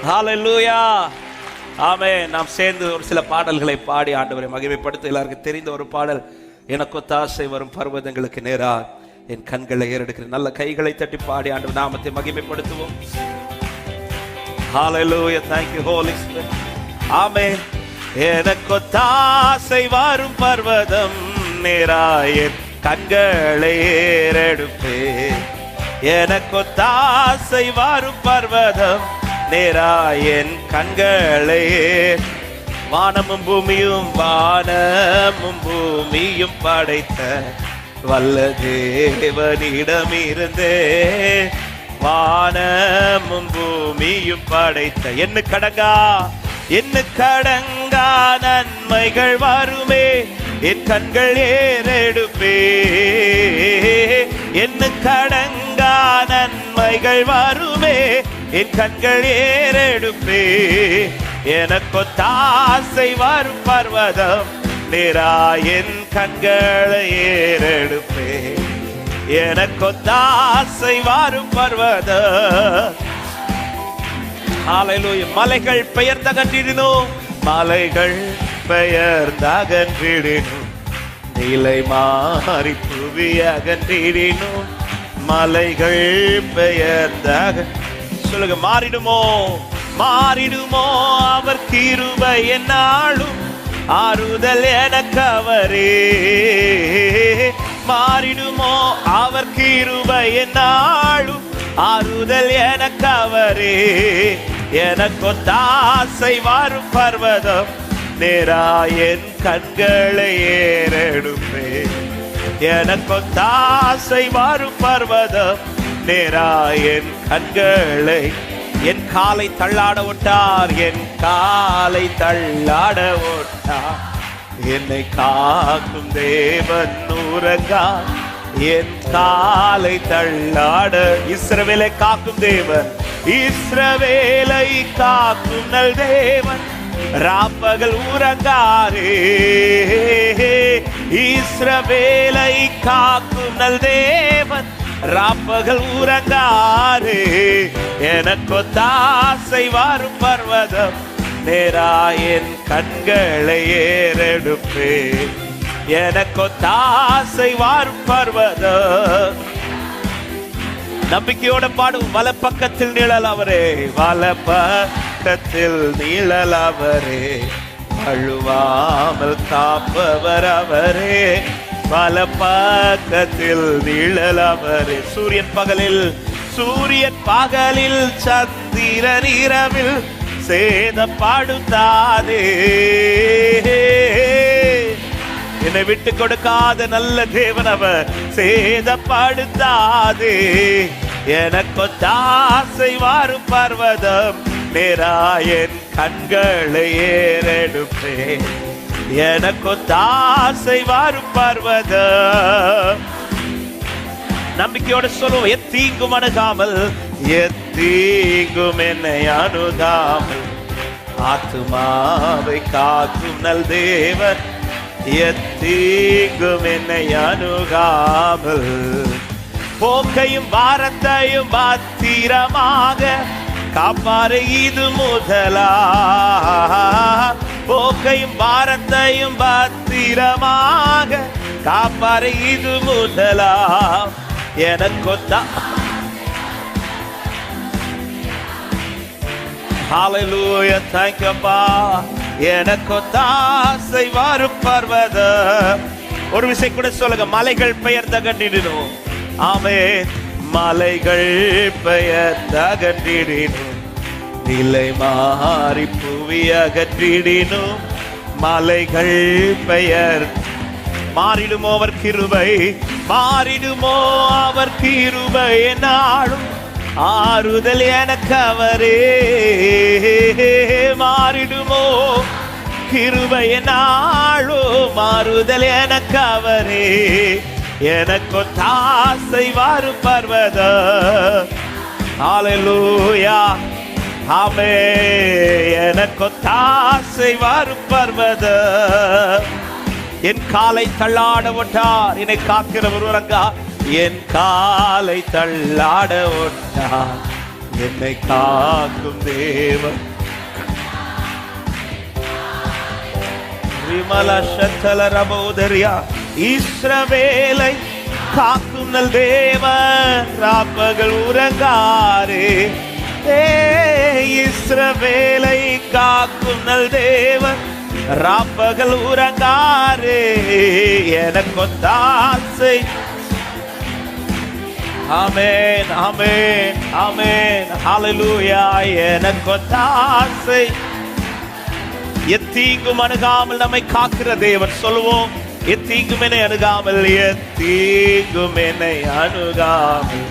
ஹல்லேலூயா. ஆமென். நாம் சேர்ந்து ஒரு சில பாடல்களை பாடி ஆண்டவரை மகிமைப்படுத்த. எல்லாருக்கும் தெரிந்த ஒரு பாடல், எனக்கு ஒத்தாசை வரும் பர்வதங்களுக்கு நேரா என் கண்களை ஏறெடுக்கிற. நல்ல கைகளை தட்டி பாடி ஆண்டவர் நாமத்தை மகிமைப்படுத்துவோம். ஹல்லேலூயா. Thank you Holy Spirit. ஆமென். எனக்கு ஒத்தாசை வரும் பர்வதம் நேரா என் கண்களை ஏறெடுப்பே. எனக்கு ஒத்தாசை வரும் பர்வதம் நேரா என் கண்களே. வானமும் பூமியும் படைத்த வல்ல தேவனிடமிருந்தே. வானமும் பூமியும் படைத்த எண்ணுக்கடங்கா நன்மைகள் வருமே. என் கண்கள் ஏறெடுப்பே. எண்ணுக்கடங்கா நன்மைகள் வருமே. என் கண்கள் ஏறெடுப்பே. எனக்கு ஒத்தாசை வரும் பர்வதம் நேரா என் கண்களை ஏறெடுப்பே. எனக்கு ஒத்தாசை வரும் பர்வதம். ஹல்லேலூயா. மலைகள் பெயர்ந்தகன்றிடினோம். மலைகள் பெயர்ந்தகன்றிடினோம். நிலை மாறி புவி அகன்றிடினோம். மலைகள் பெயர்ந்தக சொல்லுங்க. மாறிடுமோ அவர் கிருபை என்னாலும் ஆறுதல் எனக்கு அவரே. மாறிடுமோ அவர் கிருபை என்னாலும் ஆறுதல் எனக்கு அவரே. எனக்கு ஒத்தாசை வரும் பர்வதம் நேரா என் கண்களை ஏறெடுப்பே. எனக்கு ஒத்தாசை வரும் பர்வதம் நேரா என் கண்களை. என் காலை தள்ளாட விட்டார். என் காலை தள்ளாட விட்டார். என்னை காக்கும் தேவன் உறங்கா. என் காலை தள்ளாட இஸ்ரவேலை காக்கும் தேவன். இஸ்ரவேலை காக்கும் நல் தேவன் ராப்பகல் உறங்காரே. இஸ்ரவேலை காக்கும் நல் தேவன் ராப்பகல் உறங்காரே. எனக்கு ஒத்தாசை வரும் பர்வதம் நேரா என் கண்களை ஏறெடுப்பே. எனக்கு ஒத்தாசை வரும் பர்வதம். நம்பிக்கையோட பாடும். வலப்பக்கத்தில் நிழல் அவரே. வலப்பக்கத்தில் நிழல் அவரே. அழுவாமல் காப்பவர் அவரே. வலப்பக்கத்தில் நிழல் அவரே. சூரியன் பகலில் சந்திரன் இரவில் சேதப்படுத்தாதே. என்னை விட்டு கொடுக்காத நல்ல தேவன் அவர். சேதப்படுத்தாதே. எனக்கு ஒத்தாசை வரும் பர்வதம் நேரா என் கண்களை ஏறெடுப்பே. எனக்கு ஒத்தாசை வரும் பர்வதம். நம்பிக்கையோட சொல்லுவோம். எத்தீங்கும் அணுகாமல். எத்தீங்கும் என்னை அணுகாமல். ஆத்துமாவை காக்கும் நல் தேவன். எத்தீங்கும் என்னை அணுகாமல். போக்கையும் பாரத்தையும் பத்திரமாக காப்பாரு இது முதலா. போக்கையும் பாரத்தையும் பத்திரமாக காப்பாரு இது முதலா. எனக்கு ஹல்லேலூயா. Thank you அப்பா. எனக்கு ஒத்தாசை வரும் பர்வதம். ஒரு விஷயம் கூட சொல்லுங்க. மலைகள் பெயர்ந்தகன்றிடினோம். ஆமென். மலைகள் பெயர்ந்தகன்றிடினோம். நிலை மாறி புவி அகற்றிடினோம். மலைகள் பெயர். மாறிடுமோ அவர் கிருபை. மாறிடுமோ அவர் கிருபை நாளும் ஆறுதல் எனக்கு அவரே. மாறிடுமோ கிருபை நாளும் ஆறுதல் எனக்கு அவரே. எனக்கு ஒத்தாசை வரும் பர்வதம். ஹல்லேலூயா. ஆமென். எனக்கு ஒத்தாசை வரும் பர்வதம். என் காலை தள்ளாட விட்டார். என்னை காக்கிறவர் உறங்கா. என் காலை தள்ளாட விட்டார். என்னை காக்கும் தேவன். விமல சந்தல ரபோதரியா இஸ்ரவேலை காக்கும் நல் தேவன் ராப்பகல் உறங்காரே. இஸ்ரவேலை காக்கும் நல் தேவன் ராப்பகல் உறங்காரே. எனக்கு தாசை. ஆமென் ஆமென் ஆமென் ஹல்லேலூயா. எனக்கு தாசை. எத்தீங்கும் அணுகாமல் நம்மை காக்கிற தேவன். சொல்லுவோம், எத்தீங்கும் என்னை அணுகாமல், எத்தீங்கும் என்னை அணுகாமல்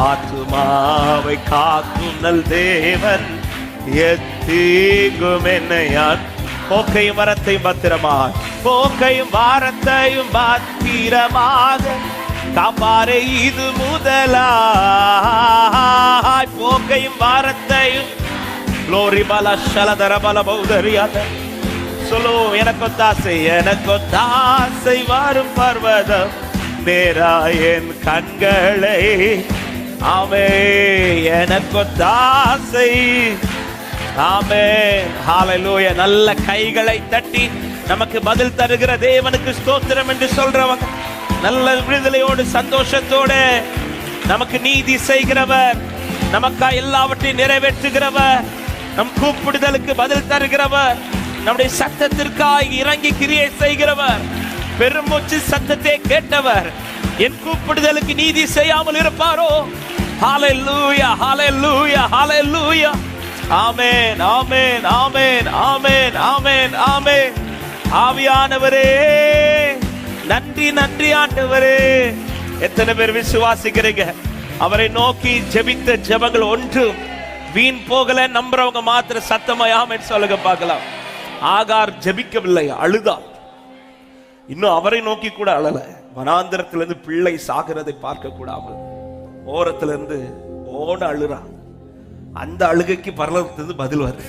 ஆத்துமாவை காக்கும் நல் தேவன். எத்தீங்கும் என்னை போக்கையும் வரத்தையும் பத்திரமாக, போக்கையும் வாரத்தையும் பத்திரமாக காப்பாரே. இது முதலாய் போக்கையும் வாரத்தையும் glory bala shaladara bala baudariyada. சொல்லோ, எனக்கு தாசை, எனக்கு தாசை வரும் பர்வதம் நேரா என் கண்களை. ஆமே, எனக்கு தாசை. ஆமே, ஹalleluya. நல்ல கைகளை தட்டி நமக்கு பதில் தருகிற தேவனுக்கு ஸ்தோத்திரம் என்று சொல்றவங்க, நல்ல விடுதலையோடு சந்தோஷத்தோடு நமக்கு நீதி செய்கிறவர், நமக்கா எல்லாவற்றையும் நிறைவேற்றுகிறவர், நம் கூப்பிடுதலுக்கு பதில் தருகிறவர், நம்முடைய சத்தத்திற்காக இறங்கி கிரியை செய்கிறவர், பெருமூச்சு சத்தத்தை கேட்டவர் என் கூப்பிடுதலுக்கு நீதி செய்யாமல் இருப்பாரோ? ஹalleluya ஹalleluya ஹalleluya. ஆமென் ஆமென் ஆமென் ஆமென் ஆமென் ஆமென். ஆவியானவரே நன்றி நன்றி ஆண்டவரே. எத்தனை பேர் விசுவாசிக்கிறீங்க? அவரை நோக்கி ஜெபித்த ஜெபங்கள் ஒன்றும் வீண் போகல. நம்புறவங்க மாத்திர சத்தமாயாம சொல்லுங்க பார்க்கலாம். ஆகார் ஜெபிக்கவில்லை, அழுதாள். இன்னும் அவரை நோக்கி கூட அழல. வனாந்திரத்திலிருந்து பிள்ளை சாகிறதை பார்க்க கூடாமல் ஓரத்திலிருந்து ஓட அழுறா. அந்த அழுகைக்கு பரலோகத்திலிருந்து பதில் வருது.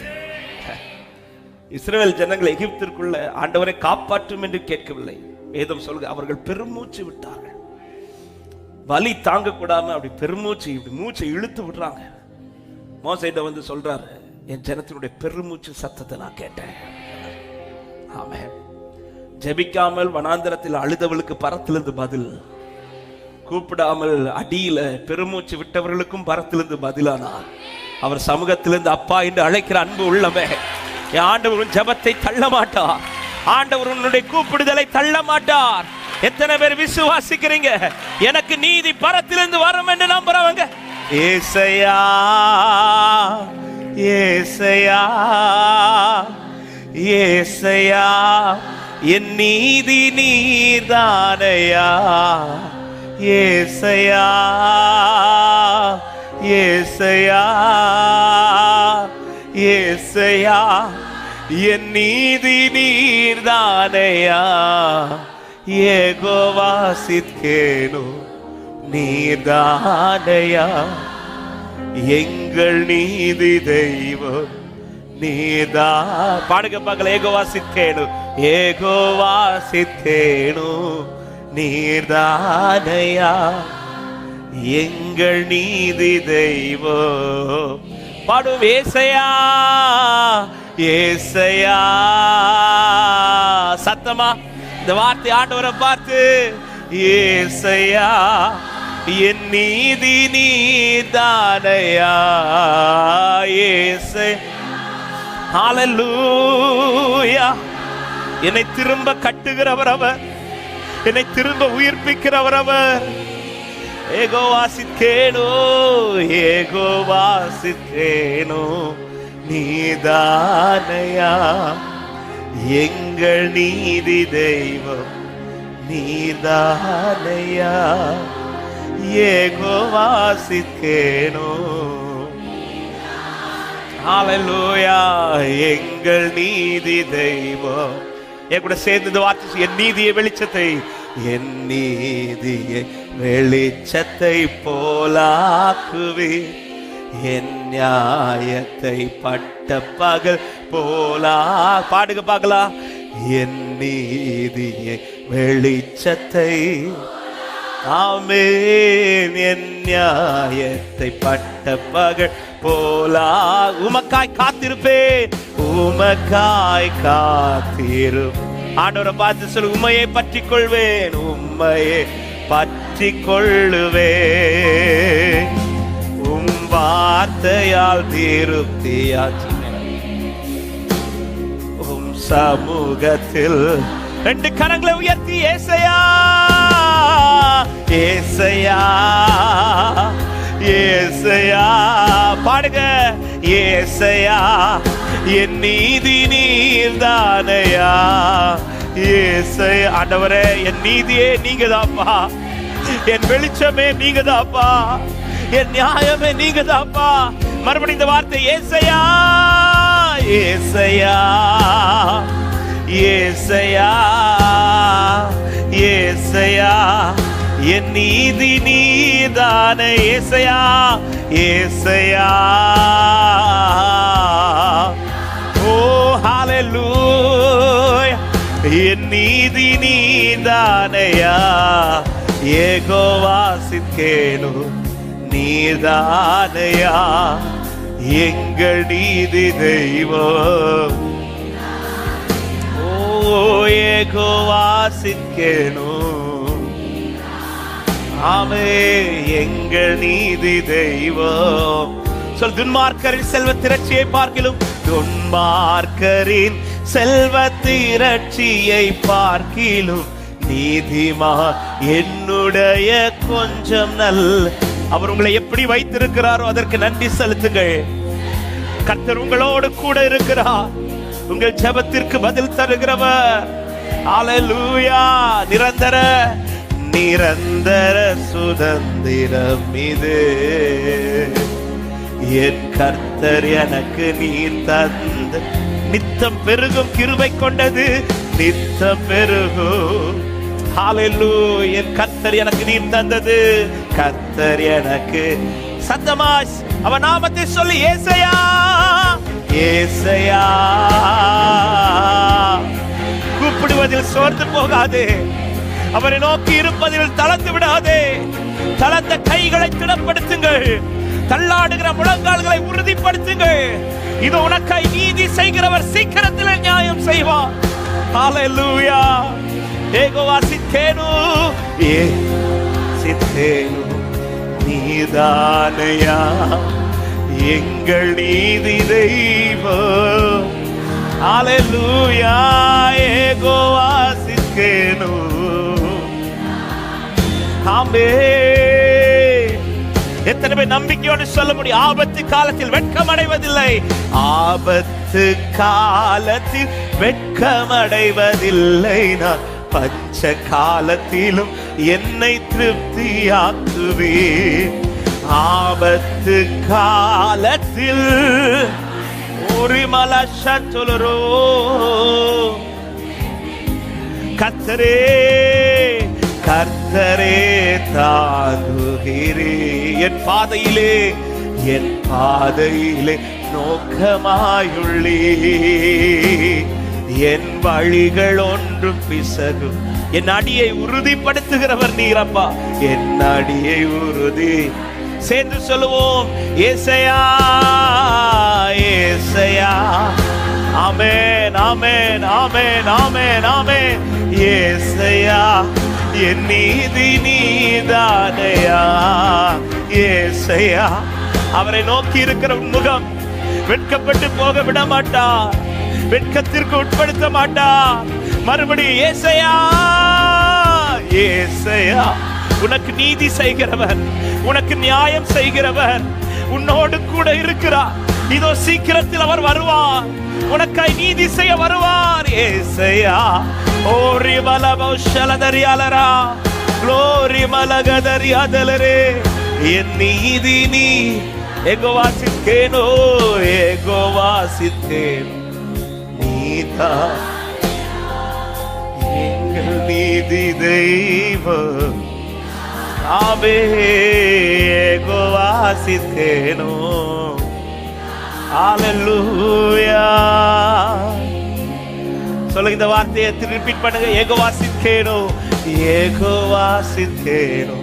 இஸ்ரவேல் ஜனங்கள் எகிப்திற்குள்ள ஆண்டவரை காப்பாற்றும் என்று கேட்கவில்லை. வேதம் சொல்லுங்க, அவர்கள் பெருமூச்சு விட்டார்கள். வலி தாங்க கூடாம அப்படி பெருமூச்சு, இப்படி மூச்சை இழுத்து விடுறாங்க. மோசேட்ட வந்து சொல்றாரு, என் ஜனத்தினுடைய பெருமூச்சு சத்தத்தை நான் கேட்டேன். ஆமென். ஜெபிக்காமல் வனாந்திரத்தில் அழுதவளுக்கு பரத்திலிருந்து பதில், கூப்பிடாமல் அடியில பெருமூச்சு விட்டவர்களுக்கும் பரத்திலிருந்து பதிலானார். அவர் சமூகத்திலிருந்து அப்பா என்று அழைக்கிற அன்பு உள்ளவே. என் ஆண்டவர் ஜெபத்தை தள்ள மாட்டார். ஆண்டவர் உன்னுடைய கூப்பிடுதலை தள்ள மாட்டார். எத்தனை பேர் விசுவாசிக்கிறீங்க? எனக்கு நீதி பரத்திலிருந்து வரும் என்று நம்புறவங்க. ஏசையா ஏசையா ஏசையா, என் நீதி நீர்தானையா. ஏசையா ஏசையா ஏசையா, என் நீதி நீர்தானையா. யெகோவா சித்கேனு நீர்தானையா. எங்கள் நீதி தெய்வம் நீதா. பாடுக பார்க்கல. யெகோவா சித்கேனு, யெகோவா சித்கேனு நீர்தானையா. எங்கள் நீதி தெய்வம். பாடும். ஏசையா ஏசையா. சத்தமா இந்த வார்த்தை ஆண்டவரை பார்த்து, ஏசையா என் நீதி நீதானையா. ஏசை ஹalleluya. என்னை திரும்ப கட்டுகிறவர் அவர், என்னை திரும்ப உயிர்ப்பிக்கிறவர் அவர். யெகோவா சித்கேனு, யெகோவா சித்கேனு நீதானையா. எங்கள் நீதி தெய்வம் நீதானையா. யெகோவா சித்கேனு. ஹalleluya. எங்கள் நீதி தெய்வம். என் கூட சேர்ந்து வார்த்தை, என் நீதியை வெளிச்சத்தை, என் நீதியை வெளிச்சத்தை போலாக்குவே. என் நியாயத்தை பட்ட பகல் போலா. பாடுக பார்க்கலாம். என் நீதியை வெளிச்சத்தை. ஆமென். என் நியாயத்தை பட்ட பகல் போலா உமக்காய் காத்திருப்பேன், உமக்காய் காத்திருப்பேன். ஆண்டவரை பார்த்து சொல்லு, உம்மையை பற்றி கொள்வேன், உம்மையை பற்றி கொள்ளுவேன். உம் வார்த்தையால் திருப்தியாச்சு உம் சமூகத்தில். ரெண்டு கரங்களை உயர்த்தி ஏசையா ஏசையா ஏசையா பாடுங்க. ஏசையா என் நீதி நீர்தானையா. ஏசையா ஆண்டவரே, என் நீதியே நீங்க தான்ப்பா, என் வெளிச்சமே நீங்க தான்ப்பா, என் நியாயமே நீங்க தான்ப்பா. மறுபடியும் இந்த வார்த்தை ஏசையா ஏசையா ஏசையா ஏசையா என் நீதி நீதானே. ஏசையா ஏசையா ஓ ஹல்லேலூயா. என் நீதி நீதானையா. யெகோவா சித்கேனு நீதானையா. எங்கள் நீதி தெய்வம். ஓ யெகோவா சித்கேனு ஆமே எங்கள் நீதி தெய்வம். சொல், துன்மார்க்கரின் செல்வ திரட்சியை பார்க்கிலும், துன்மார்க்கரின் செல்வ திரட்சியை பார்க்கிலும் நீதிமா என்னுடைய கொஞ்சம் நல்ல. அவர் உங்களை எப்படி வைத்திருக்கிறாரோ அதற்கு நன்றி செலுத்துங்கள். கர்த்தர் உங்களோடு கூட இருக்கிறார், உங்கள் ஜெபத்திற்கு பதில் தருகிறவர். ஹல்லேலூயா. நிரந்தர நிரந்தர சுதந்திரம் இது என் கர்த்தர் எனக்கு நீர் தந்த. நித்தம் பெருகும் கிருபை கொண்டது, நித்தம் பெருகும். ஹல்லேலூயா. என் கர்த்தர் எனக்கு நீர் தந்தது, கர்த்தர் எனக்கு. சத்தமாய் அவன் நாமத்தை சொல்லி ஏசையா ஏசையா. கூப்பிடுவதில் சோர்ந்து போகாதே, அவரை நோக்கி இருப்பதில் தளர்ந்து விடாதே. தளர்ந்த கைகளை திடப்படுத்துங்கள், தள்ளாடுகிற முழங்கால்களை உறுதிப்படுத்துங்கள். இது உனக்காய் நீதி செய்கிறவர் சீக்கிரத்தில் நியாயம் செய்வார். ஹல்லேலூயா. யெகோவா சித்கேனு சித்கேனு நீதானையா. எங்கள் நீதி தெய்வம். ஹல்லேலூயா. யெகோவா சித்கேனு ஆமே. எத்தனை பேர் நம்பிக்கையோடு சொல்ல முடியும்? ஆபத்து காலத்தில் வெட்கம் அடைவதில்லை, ஆபத்து காலத்தில் வெட்கம் அடைவதில்லை. நான் பஞ்ச காலத்திலும் என்னை திருப்தியாக்குவேன். ஆபத்து காலத்தில் ஒரு மலசத்துலரோ கர்த்தரே கர்த்தரே தாங்குகிறே. என் பாதையிலே என் பாதையிலே நோக்கமாயுள்ளே. என் வழிகள் ஒன்றும் பிசகும். என் அடியை உறுதிப்படுத்துகிறவர் நீரப்பா. என் அடியை உறுதி சேர்ந்து சொல்லுவோம். ஏசையா ஏசையா. ஆமென் ஆமென் ஆமென் ஆமென் ஆமென். ஏசையா என் நீதி நீதானையா. ஏசையா. அவரை நோக்கி இருக்கிற முகம் வெட்கப்பட்டு போக விட மாட்டார், வெட்கத்திற்கு உட்படுத்த மாட்டார். மறுபடியும் ஏசையா ஏசையா. உனக்கு நீதி செய்கிறவர், உனக்கு நியாயம் செய்கிறவர் உன்னோடு கூட இருக்கிறார். இதோ சீக்கிரத்தில் அவர் வருவார், உனக்காய் நீதி செய்ய வருவார். ஏசையா. ஓரி மலபௌஷலதரியாலரா க்ளோரி மலகதரியாதலரே. என் நீதி நீ. யெகோவா சித்கேனு யெகோவா சித்கேனு நீதா. எங்கள் நீதி தெய்வம். ஆமே யெகோவா சித்கேனு. ஹல்லேலூயா. சொல்லுங்க இந்த வார்த்தையை ரிப்பீட் பண்ணுங்க. யெகோவா சித்கேனு யெகோவா சித்கேனோ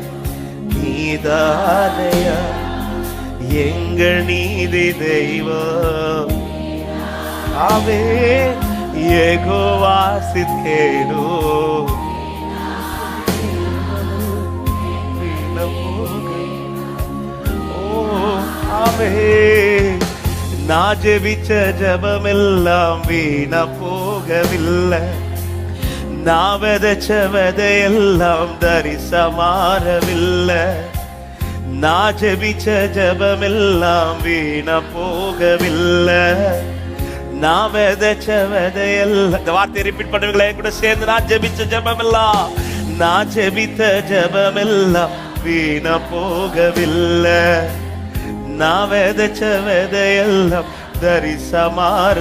நீதானையா எங்கள் நீதி தெய்வம். ஆமென். யெகோவா சித்கேனோ நான் ஜெபிச்ச ஜெபமெல்லாம் வீணா போகவில்லை. நான் விதைச்ச விதையெல்லாம் தரிசமாறவில்லை. நான் ஜெபிச்ச ஜெபமெல்லாம் வீணா போகவில்லை. நான் விதைச்ச விதையெல்லாம், இந்த வார்த்தையை ரிப்பீட் பண்ணுவீங்களே கூட சேர்ந்து, நான் ஜெபிச்ச ஜெபமெல்லாம், நான் ஜெபித்த ஜெபமெல்லாம் வீணா போகவில்லை. நான் விதைச்ச விதையெல்லாம் தரிசமாற.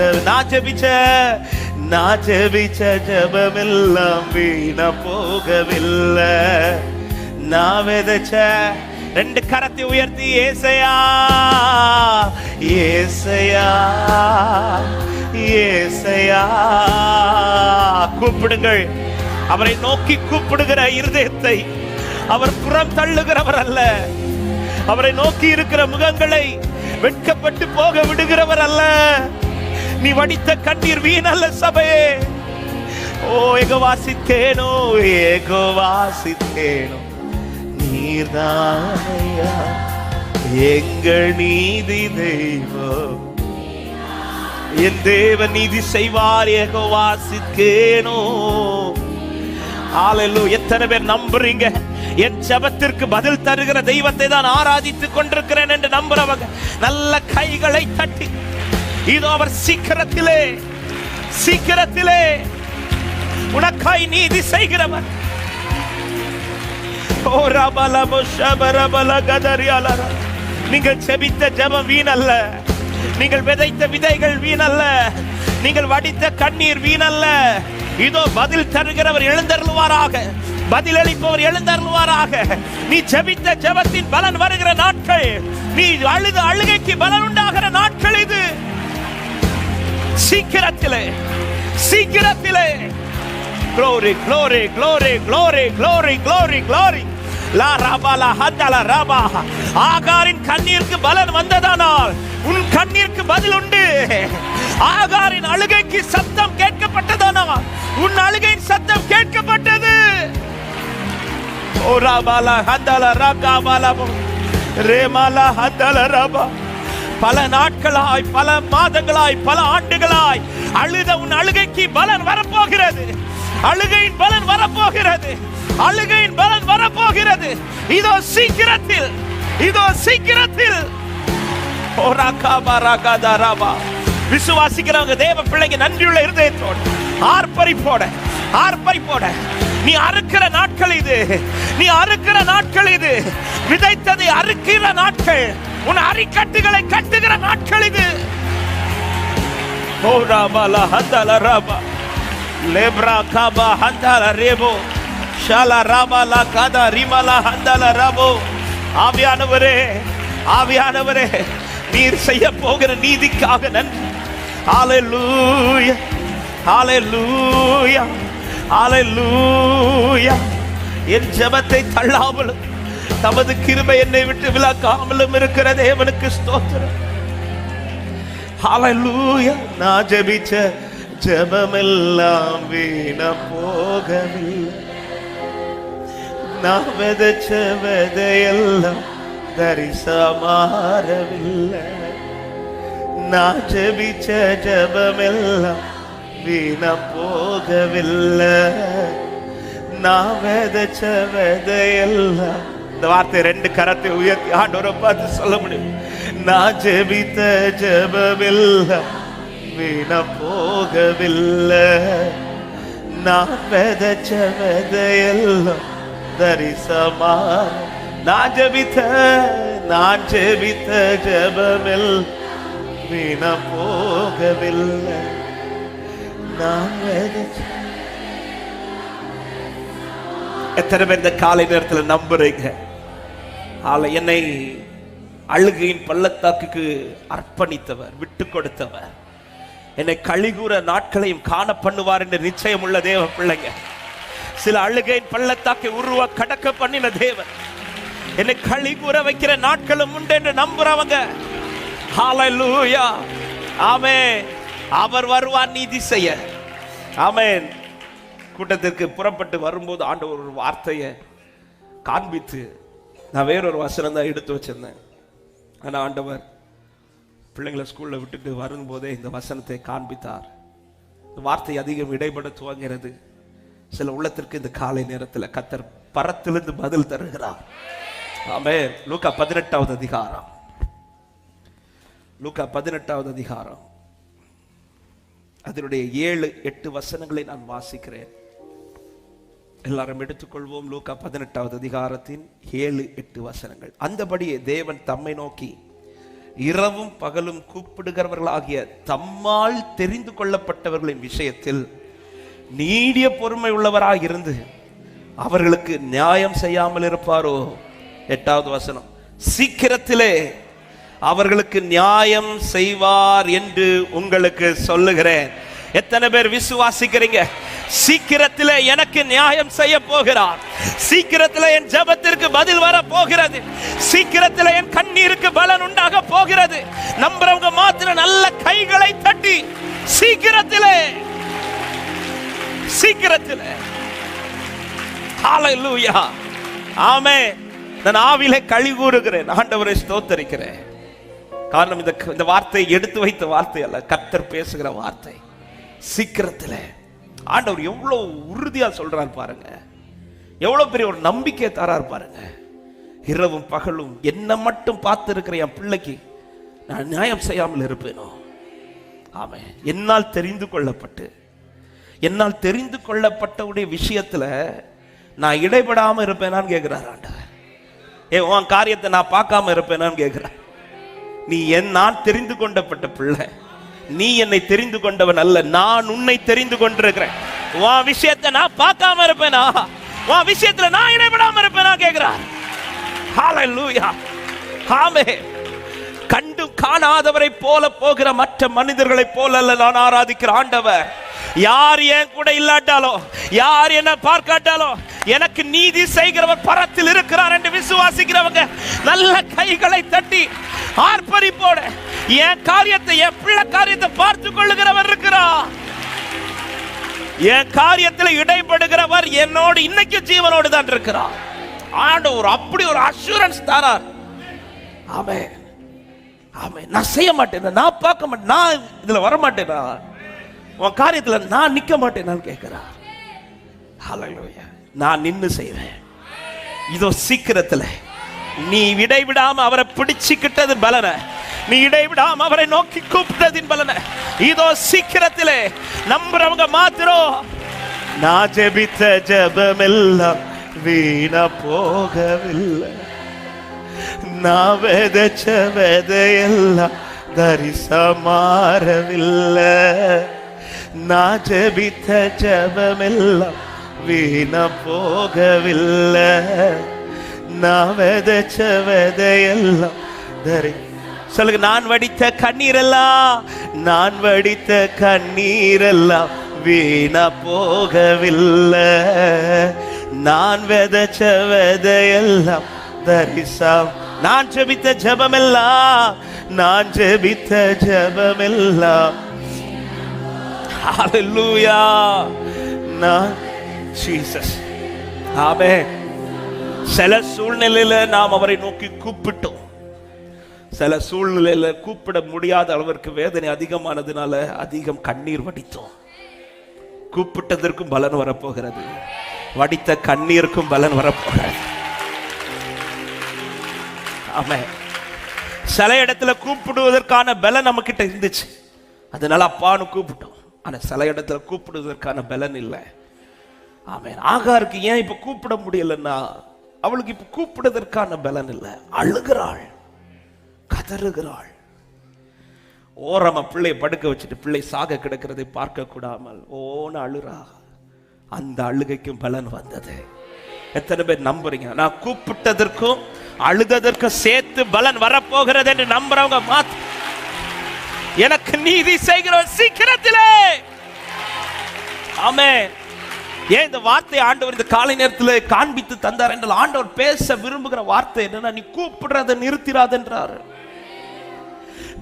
நான் ஜெபிச்ச ஜெபமெல்லாம் வீணா போகவில்லை. நான் விதைச்ச, ரெண்டு கரத்தை உயர்த்தி ஏசையா ஏசையா ஏசையா கூப்பிடுங்கள். அவரை நோக்கி கூப்பிடுகிற இருதயத்தை அவர் புறம் தள்ளுகிறவர் அல்ல. அவரை நோக்கி இருக்கிற முகங்களை வெட்கப்பட்டு போக விடுகிறவர் அல்ல. நீ வடித்த கண்ணீர் வீணல்ல சபையே. ஓ யெகோவா சித்கேனோ, யெகோவா சித்கேனோ நீர்தானையா எங்கள் நீதி தெய்வம். என் தேவன் நீதி செய்வார். யெகோவா சித்கேனோ. ஹல்லேலூயா. எத்தனை பேர் நம்புறீங்க என் ஜெபத்திற்கு பதில் தருகிற தெய்வத்தை தான் ஆராதித்துக் கொண்டிருக்கிறேன் என்று நம்புறவங்க நல்ல கைகளை தட்டி, இதோ அவர் சீக்கிரத்திலே சீக்கிரத்திலே உனக்காய் நீதி செய்கிறவர். நீங்கள் ஜெபித்த ஜெபம் வீணல்ல. நீங்கள் விதைத்த விதைகள் வீணல்ல. நீங்கள் வடித்த கண்ணீர் வீணல்ல. இதோ பதில் தருகிறவர் எழுந்தருளுவாராக. பதிலளிப்பவர் எழுந்தருளுவாராக. நீ ஜெபித்த ஜெபத்தின் பலன் வருகிற நாட்கள், நீ அழுத அழுகைக்கு பலன் உண்டாகிற நாட்கள் இது. சீக்கிரத்திலே சீக்கிரத்திலே. glory glory glory glory glory glory glory. லா ரபா லா ஹதல ரபா. ஆகாரின் கண்ணீருக்கு பலன் வந்ததானால் உன் கண்ணீருக்கு பதில் உண்டு. ஆகாரின் அழுகைக்கு சத்தம் கேட்கப்பட்டதானால் உன் அழுகையின் சத்தம் கேட்கப்பட்டது. ஓ ரபாலா ஹதல ரகாபாலா ரேமாலா ஹதல ரபா. பல நாட்களாய், பல மாதங்களாய், பல ஆண்டுகளாய் அழுத உன் அழுகைக்கு பலன் வரப்போகிறது. அழுகையின் பலன் வரப்போகிறது. அழுகையின் பலன் வரப்போகிறது. இதோ சீக்கிரத்தில், இதோ சீக்கிரத்தில். விசுவாசிக்கிறவங்க தேவ பிள்ளைங்க நன்றியுள்ள இருதயத்தோடு ஆர்ப்பரிப்போட ஆர்ப்பரிப்போட நீ அறுக்கிற நாட்கள் இது. நீ அறுக்கிற நாட்கள் இது. விதைத்ததை அறுக்கிற நாட்கள். உன் அரிக்கட்டுகளை கட்டுகிற நாட்கள் இது. ஓ ராபாலா ஹந்தல ராபா லேப்ரா காபா ஹந்தல ரேபோ ஷாலா ராபாலா காதா ரிமலா ஹந்தல ராபோ. ஆவியானவரே, ஆவியானவரே, நீர் செய்ய போகிற நீதிக்காக நன்றி. ஹல்லேலூயா, ஹல்லேலூயா, ஹல்லேலூயா. என் ஜெபத்தை தள்ளாமலும் தமது கிருபை என்னை விட்டு விலக்காமலும் இருக்கிற தேவனுக்கு ஸ்தோத்திரம். ஹல்லேலூயா. நான் ஜெபிச்ச ஜெபமெல்லாம் வீணா போகவில்லை. நான் விதைச்ச விதையெல்லாம் தரிசமாறவில்லை. நான் ஜெபிச்ச ஜெபமெல்லாம் வீணா போகவில்லை. நான் விதைச்ச விதையெல்லாம். இந்த வார்த்தை ரெண்டு கரத்தை உயர்த்தி ஆண்டவரை பார்த்து சொல்ல முடியும். நான் ஜெபித்த ஜெபமெல்லாம் வீணா போகவில்லை. நான் விதைச்ச விதையெல்லாம் தரிசமாற. நான் ஜெபித்த ஜெபமெல்லாம் வீணா போகவில்லை. நான் விதைச்ச. எத்தனை பேர் இந்த காலை நேரத்தில் நம்புறீங்க? என்னை அழுகையின் பள்ளத்தாக்குக்கு அர்ப்பணித்தவர், விட்டு கொடுத்தவர், என்னை கழிகூற நாட்களையும் காண பண்ணுவார் என்ற நிச்சயம் உள்ள தேவ பிள்ளைங்க சில அழுகை பள்ளத்தாக்கை கடக்க பண்ணின தேவன் என்னை களி கூற வைக்கிற நாட்களும் உண்டு என்று நம்புறவங்க ஹல்லேலூயா. ஆமென். அவர் வருவார் நீதி செய்ய. ஆமென். கூட்டத்திற்கு புறப்பட்டு வரும்போது ஆண்டவர் ஒரு வார்த்தையை காண்பித்து, நான் வேறொரு வசனம் தான் எடுத்து வச்சிருந்தேன். ஆனா ஆண்டவர் பிள்ளைங்களை ஸ்கூல்ல விட்டுட்டு வரும்போதே இந்த வசனத்தை காண்பித்தார். இந்த வார்த்தை அதிகம் இடைப்பட துவங்கிறது. சில உள்ளத்திற்கு இந்த காலை நேரத்தில் கர்த்தர் பரத்திலிருந்து பதில் தருகிறார். ஆமென். லூக்கா 18வது அதிகாரம், லூக்கா 18வது அதிகாரம் அதனுடைய 7-8 வசனங்களை நான் வாசிக்கிறேன். எல்லாரும் எடுத்துக்கொள்வோம். லூக்கா 18வது அதிகாரத்தின் 7-8 வசனங்கள். அந்தபடியே தேவன் தம்மை நோக்கி இரவும் பகலும் கூப்பிடுகிறவர்களாகிய தம்மால் தெரிந்து கொள்ளப்பட்டவர்களின் விஷயத்தில் நீடிய பொறுமை உள்ளவராக இருந்து அவர்களுக்கு நியாயம் செய்யாமல் இருப்பாரோ. 8வது வசனம், சீக்கிரத்திலே அவர்களுக்கு நியாயம் செய்வார் என்று உங்களுக்கு சொல்லுகிறேன். எத்தனை பேர் விசுவாசிக்கிறீங்க? சீக்கிரத்திலே எனக்கு நியாயம் செய்ய போகிறார். சீக்கிரத்திலே என் ஜெபத்திற்கு பதில் வர போகிறது. சீக்கிரத்திலே என் கண்ணீருக்கு பலன் உண்டாக போகிறது. நம்புறவங்க மாத்திரம் நல்ல கைகளை தட்டி சீக்கிரத்திலே, சீக்கிரத்திலே. ஹல்லேலூயா. ஆமென். நான் ஆவிலே களி கூறுகிறேன், ஆண்டவரை ஸ்தோத்தரிக்கிறேன். காரணம் இந்த வார்த்தை எடுத்து வைத்த வார்த்தை அல்ல, கர்த்தர் பேசுகிற வார்த்தை. சீக்கிரத்தில் ஆண்டவர் எவ்வளவு உறுதியா சொல்றார் பாருங்க, எவ்வளவு பெரிய ஒரு நம்பிக்கை தரார் பாருங்க. இரவும் பகலும் என்ன மட்டும் பார்த்து இருக்கிற என் பிள்ளைக்கு நான் நியாயம் செய்யாமல் இருப்பேனோ. ஆமென். என்னால் தெரிந்து கொள்ளப்பட்டவுடைய விஷயத்துல நான் இடைபடாம இருப்பேனான்னு கேட்கிறார் ஆண்டவர். உன் காரியத்தை நான் பார்க்காம இருப்பேனான்னு கேட்கிறார். நான் தெரிந்து கொண்டப்பட்ட பிள்ளை, நீ என்னை தெரிந்து கொண்டவன் அல்ல, நான் உன்னை தெரிந்து கொண்டிருக்கிறேன். உன் விஷயத்தை நான் பார்க்காம இருப்பேனா, உன் விஷயத்துல நான் இடைபடாம இருப்பேனா கேட்கிறார். ஹல்லேலூயா. ஆமென். கண்டும் காணாதவரை போல போகிற மற்ற மனிதர்களை போல அல்ல நான் ஆராதிக்கிற ஆண்டவர். யார் என் கூட இல்லாட்டாலும், யார் என்ன பார்க்காட்டாலும் எனக்கு நீதி செய்கிறவர் பரத்தில் இருக்கிறார் என்று விசுவாசிக்கிறவங்க நல்ல கைகளை தட்டி ஆர்ப்பரிப்போட என் காரியத்தை, என் பிள்ளை காரியத்தை பார்த்து கொள்ளுகிறவர் இருக்கிறார். என் காரியத்தில் இடைபடுகிறவர் என்னோடு இன்னைக்கு ஜீவனோடு தான் இருக்கிறார். ஆண்டவர் அப்படி ஒரு அஷூரன்ஸ் தரார். ஆமென். ஆமென். நான் செய்ய மாட்டேன், நான் பார்க்க மாட்டேன், நான் இதுல வர மாட்டேனா, உன் காரியத்துல நான் நிக்க மாட்டேனான்னு கேட்கிறார். ஹல்லேலூயா. நான் நின்னு செய்வேன். இதோ சீக்கிரத்துல நீ இடைவிடாம அவரை பிடிச்சுக்கிட்டது பலன, நீ இடைவிடாம அவரை நோக்கி கூப்பிட்டதின் பலன இதோ சீக்கிரத்திலே நம்புறவங்க மாத்திரம். நான் ஜெபித்த ஜெபம் எல்லாம் வீணா போகவில்லை, நான் விதைச்ச விதையெல்லாம் தரிசமாறவில்லை. நான் ஜெபித்த ஜெபம் எல்லாம் வீணா போகவில்லை, நான் விதைச்ச விதையெல்லாம் சொல்லுங்க. நான் வடித்த கண்ணீரெல்லாம் வீணா போகவில்லை, நான் விதைச்ச விதையெல்லாம் தரிசம். நான் ஜெபித்த ஜெபமெல்லாம் ஹல்லேலூயா. நான் ஜீசஸ். ஆமென். சில சூழ்நிலையில நாம் அவரை நோக்கி கூப்பிட்டோம், சில சூழ்நிலையில கூப்பிட முடியாத அளவிற்கு வேதனை அதிகமானதுனால அதிகம் கண்ணீர் வடித்தோம். கூப்பிட்டதற்கும் பலன் வரப்போகிறது, வடித்த கண்ணீருக்கும் பலன் வரப்போகிறது. ஆமென். சில இடத்துல கூப்பிடுவதற்கான பலன் நம்ம கிட்ட இருந்துச்சு, அதனால அப்பான்னு கூப்பிட்டோம். ஆனா சில இடத்துல கூப்பிடுவதற்கான பலன் இல்லை. ஆமென். ஆகாருக்கு ஏன் இப்ப கூப்பிட முடியலன்னா, அவளுக்கு இப்ப கூப்பிடுவதற்கான பலன் இல்லை. அழுகிறாள், கதறுகிறாள். ஓரமா பிள்ளை படுக்க வச்சுட்டு பிள்ளை சாக கிடக்கிறதை பார்க்க கூடாமல் ஓன அழுறா. அந்த அழுகைக்கும் பலன் வந்தது. எத்தனை பேர் நம்புறீங்க? நான் கூப்பிட்டதற்கும் அழுததற்கும் சேர்த்து பலன் வரப்போகிறது என்று நம்புறவங்க மாத்து. எனக்கு நீதி செய்கிற சீக்கிரத்திலே. ஆமென். ஏன் இந்த வார்த்தை ஆண்டவர் இந்த காலை நேரத்தில் காண்பித்து தந்தார் என்றால், ஆண்டவர் பேச விரும்புகிற வார்த்தை என்னன்னா, நீ கூப்பிடுறதை நிறுத்திராது என்றார்.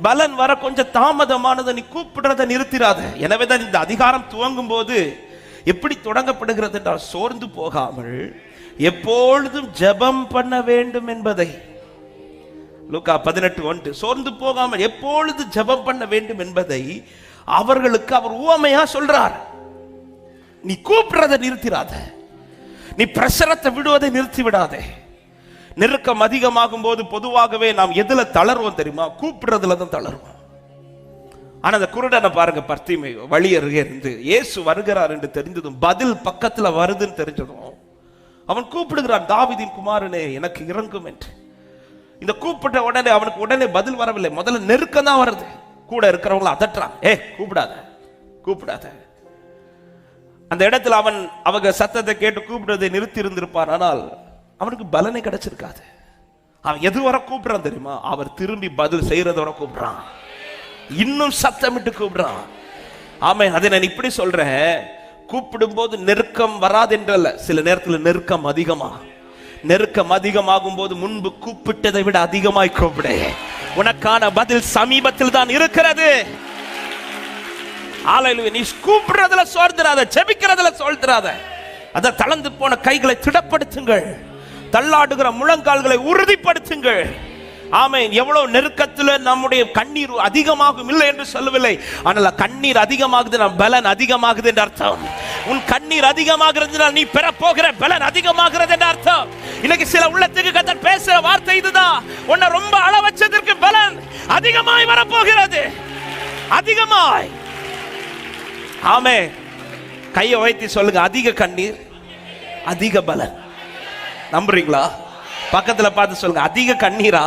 பலன் வர கொஞ்சம் தாமதமானதை நீ கூப்பிடுறதை நிறுத்திராத. எனவேதான் இந்த அதிகாரம் துவங்கும் போது எப்படி தொடங்கப்படுகிறது என்றால், சோர்ந்து போகாமல் எப்பொழுதும் ஜெபம் பண்ண வேண்டும் என்பதை. லூக்கா 18:1, சோர்ந்து போகாமல் எப்பொழுது ஜெபம் பண்ண வேண்டும் என்பதை அவர்களுக்கு அவர் உவமையா சொல்றார். நீ கூப்பிடுறதை நிறுத்திராத, நீ பிரசரத்தை விடுவதை நிறுத்தி விடாதே. நெருக்கம் அதிகமாகும் போது பொதுவாகவே நாம் எதுல தளர்வோம் தெரியுமா? கூப்பிடுறதுல தான் தளர்வோம். ஆனா அந்த குருடனை பாருங்க, பர்த்திமை வழி அருகே இருந்து இயேசு வருகிறார் என்று தெரிந்ததும், பதில் பக்கத்துல வருதுன்னு தெரிஞ்சதும் அவன் கூப்பிடுகிறான், தாவீதின் குமாரனே எனக்கு இறங்கும் என்று. இந்த கூப்பிட்ட உடனே அவனுக்கு உடனே பதில் வரவில்லை. முதல்ல நெருக்கம் தான் வருது. கூட இருக்கிறவங்கள அதட்டுறான், கூப்பிடாத கூப்பிடாத. அந்த இடத்துல அவன் அவங்க சத்தத்தை கேட்டு கூப்பிடுறதை நிறுத்தி இருந்திருப்பான். ஆனால் அவனுக்கு பலனை கிடைச்சிருக்காது. அவன் எது வர கூப்பிடுறான் தெரியுமா? அவர் திரும்பி பதில் செய்யறது வர கூப்பிடுறான், இன்னும் சத்தமிட்டு கூப்பிடுறான். ஆமே, அதை நான் இப்படி சொல்றேன், கூப்பிடும் போது நெருக்கம் வராது என்றல்ல, சில நேரத்தில் நெருக்கம் அதிகமாகும் போது முன்பு கூப்பிட்டதை விட அதிகமாய் கூப்பிடு. உனக்கான பதில் சமீபத்தில் தான் இருக்கிறது. ஹல்லேலூயா. நீ கூப்பிடுறதுல சோர்ந்துராத, ஜெபிக்கிறதுல சோர்ந்துராத. அத தளர்ந்து போன கைகளை திடப்படுத்துங்கள், தள்ளாடுகிற முழங்கால்களை உறுதிப்படுத்துங்கள். ஆமென். எவ்வளவு நெருக்கத்தில் நம்முடைய கண்ணீர் அதிகமாகும் இல்லை என்று சொல்லவில்லை, ஆனால் கண்ணீர் அதிகமாகுது, நம் பலன் அதிகமாகுது என்று அர்த்தம். உன் கண்ணீர் அதிகமாகிறது, நீ பெற போகிற பலன் அதிகமாகிறது என்று அர்த்தம். இன்னைக்கு சில உள்ளத்துக்கு கர்த்தர் பேசுற வார்த்தை இதுதான், உன்னை ரொம்ப அள வச்சதற்கு பலன் அதிகமாய் வரப்போகிறது, அதிகமாய். ஆமே, கையை வைத்து சொல்லுங்க, அதிக கண்ணீர் அதிக பலன். நம்புறீங்களா? பக்கத்துல பார்த்து சொல்லுங்க, அதிக கண்ணீரா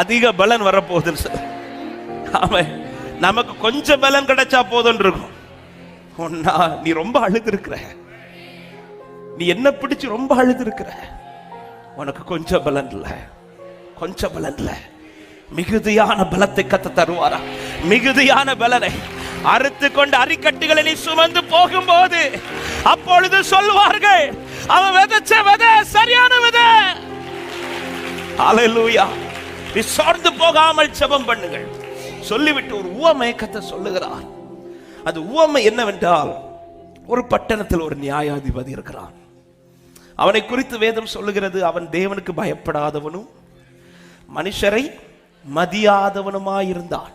அதிக பலன் வரப்போகுதுன்னு சொல்ல. ஆமே, நமக்கு கொஞ்சம் பலன் கிடைச்சா போதும் இருக்கும். நீ ரொம்ப அழுது இருக்கிற, நீ என்ன பிடிச்சு ரொம்ப அழுது இருக்கிற, உனக்கு கொஞ்சம் பலன் இல்ல, கொஞ்சம் பலன் இல்ல. மிகுதியான பலத்தை கத்த தருவாரா? மிகுதியான பலனை அறுத்து கொண்டு அரிக்கட்டுகளை நீ சுமந்து போகும்போது அப்பொழுது சொல்வார்கள், அவன் விதைச்ச விதை சரியான விதை. ஹல்லேலூயா. நீ சோர்ந்து போகாமல் ஜெபம் பண்ணுங்கள். சொல்லிவிட்டு ஒரு உவமை கர்த்தர் சொல்லுகிறார். அது உவமை என்னவென்றால், ஒரு பட்டணத்தில் ஒரு நியாயாதிபதி இருக்கிறான். அவனை குறித்து வேதம் சொல்லுகிறது, அவன் தேவனுக்கு பயப்படாதவனும் மனுஷரை மதியாதவனுமாயிருந்தான்.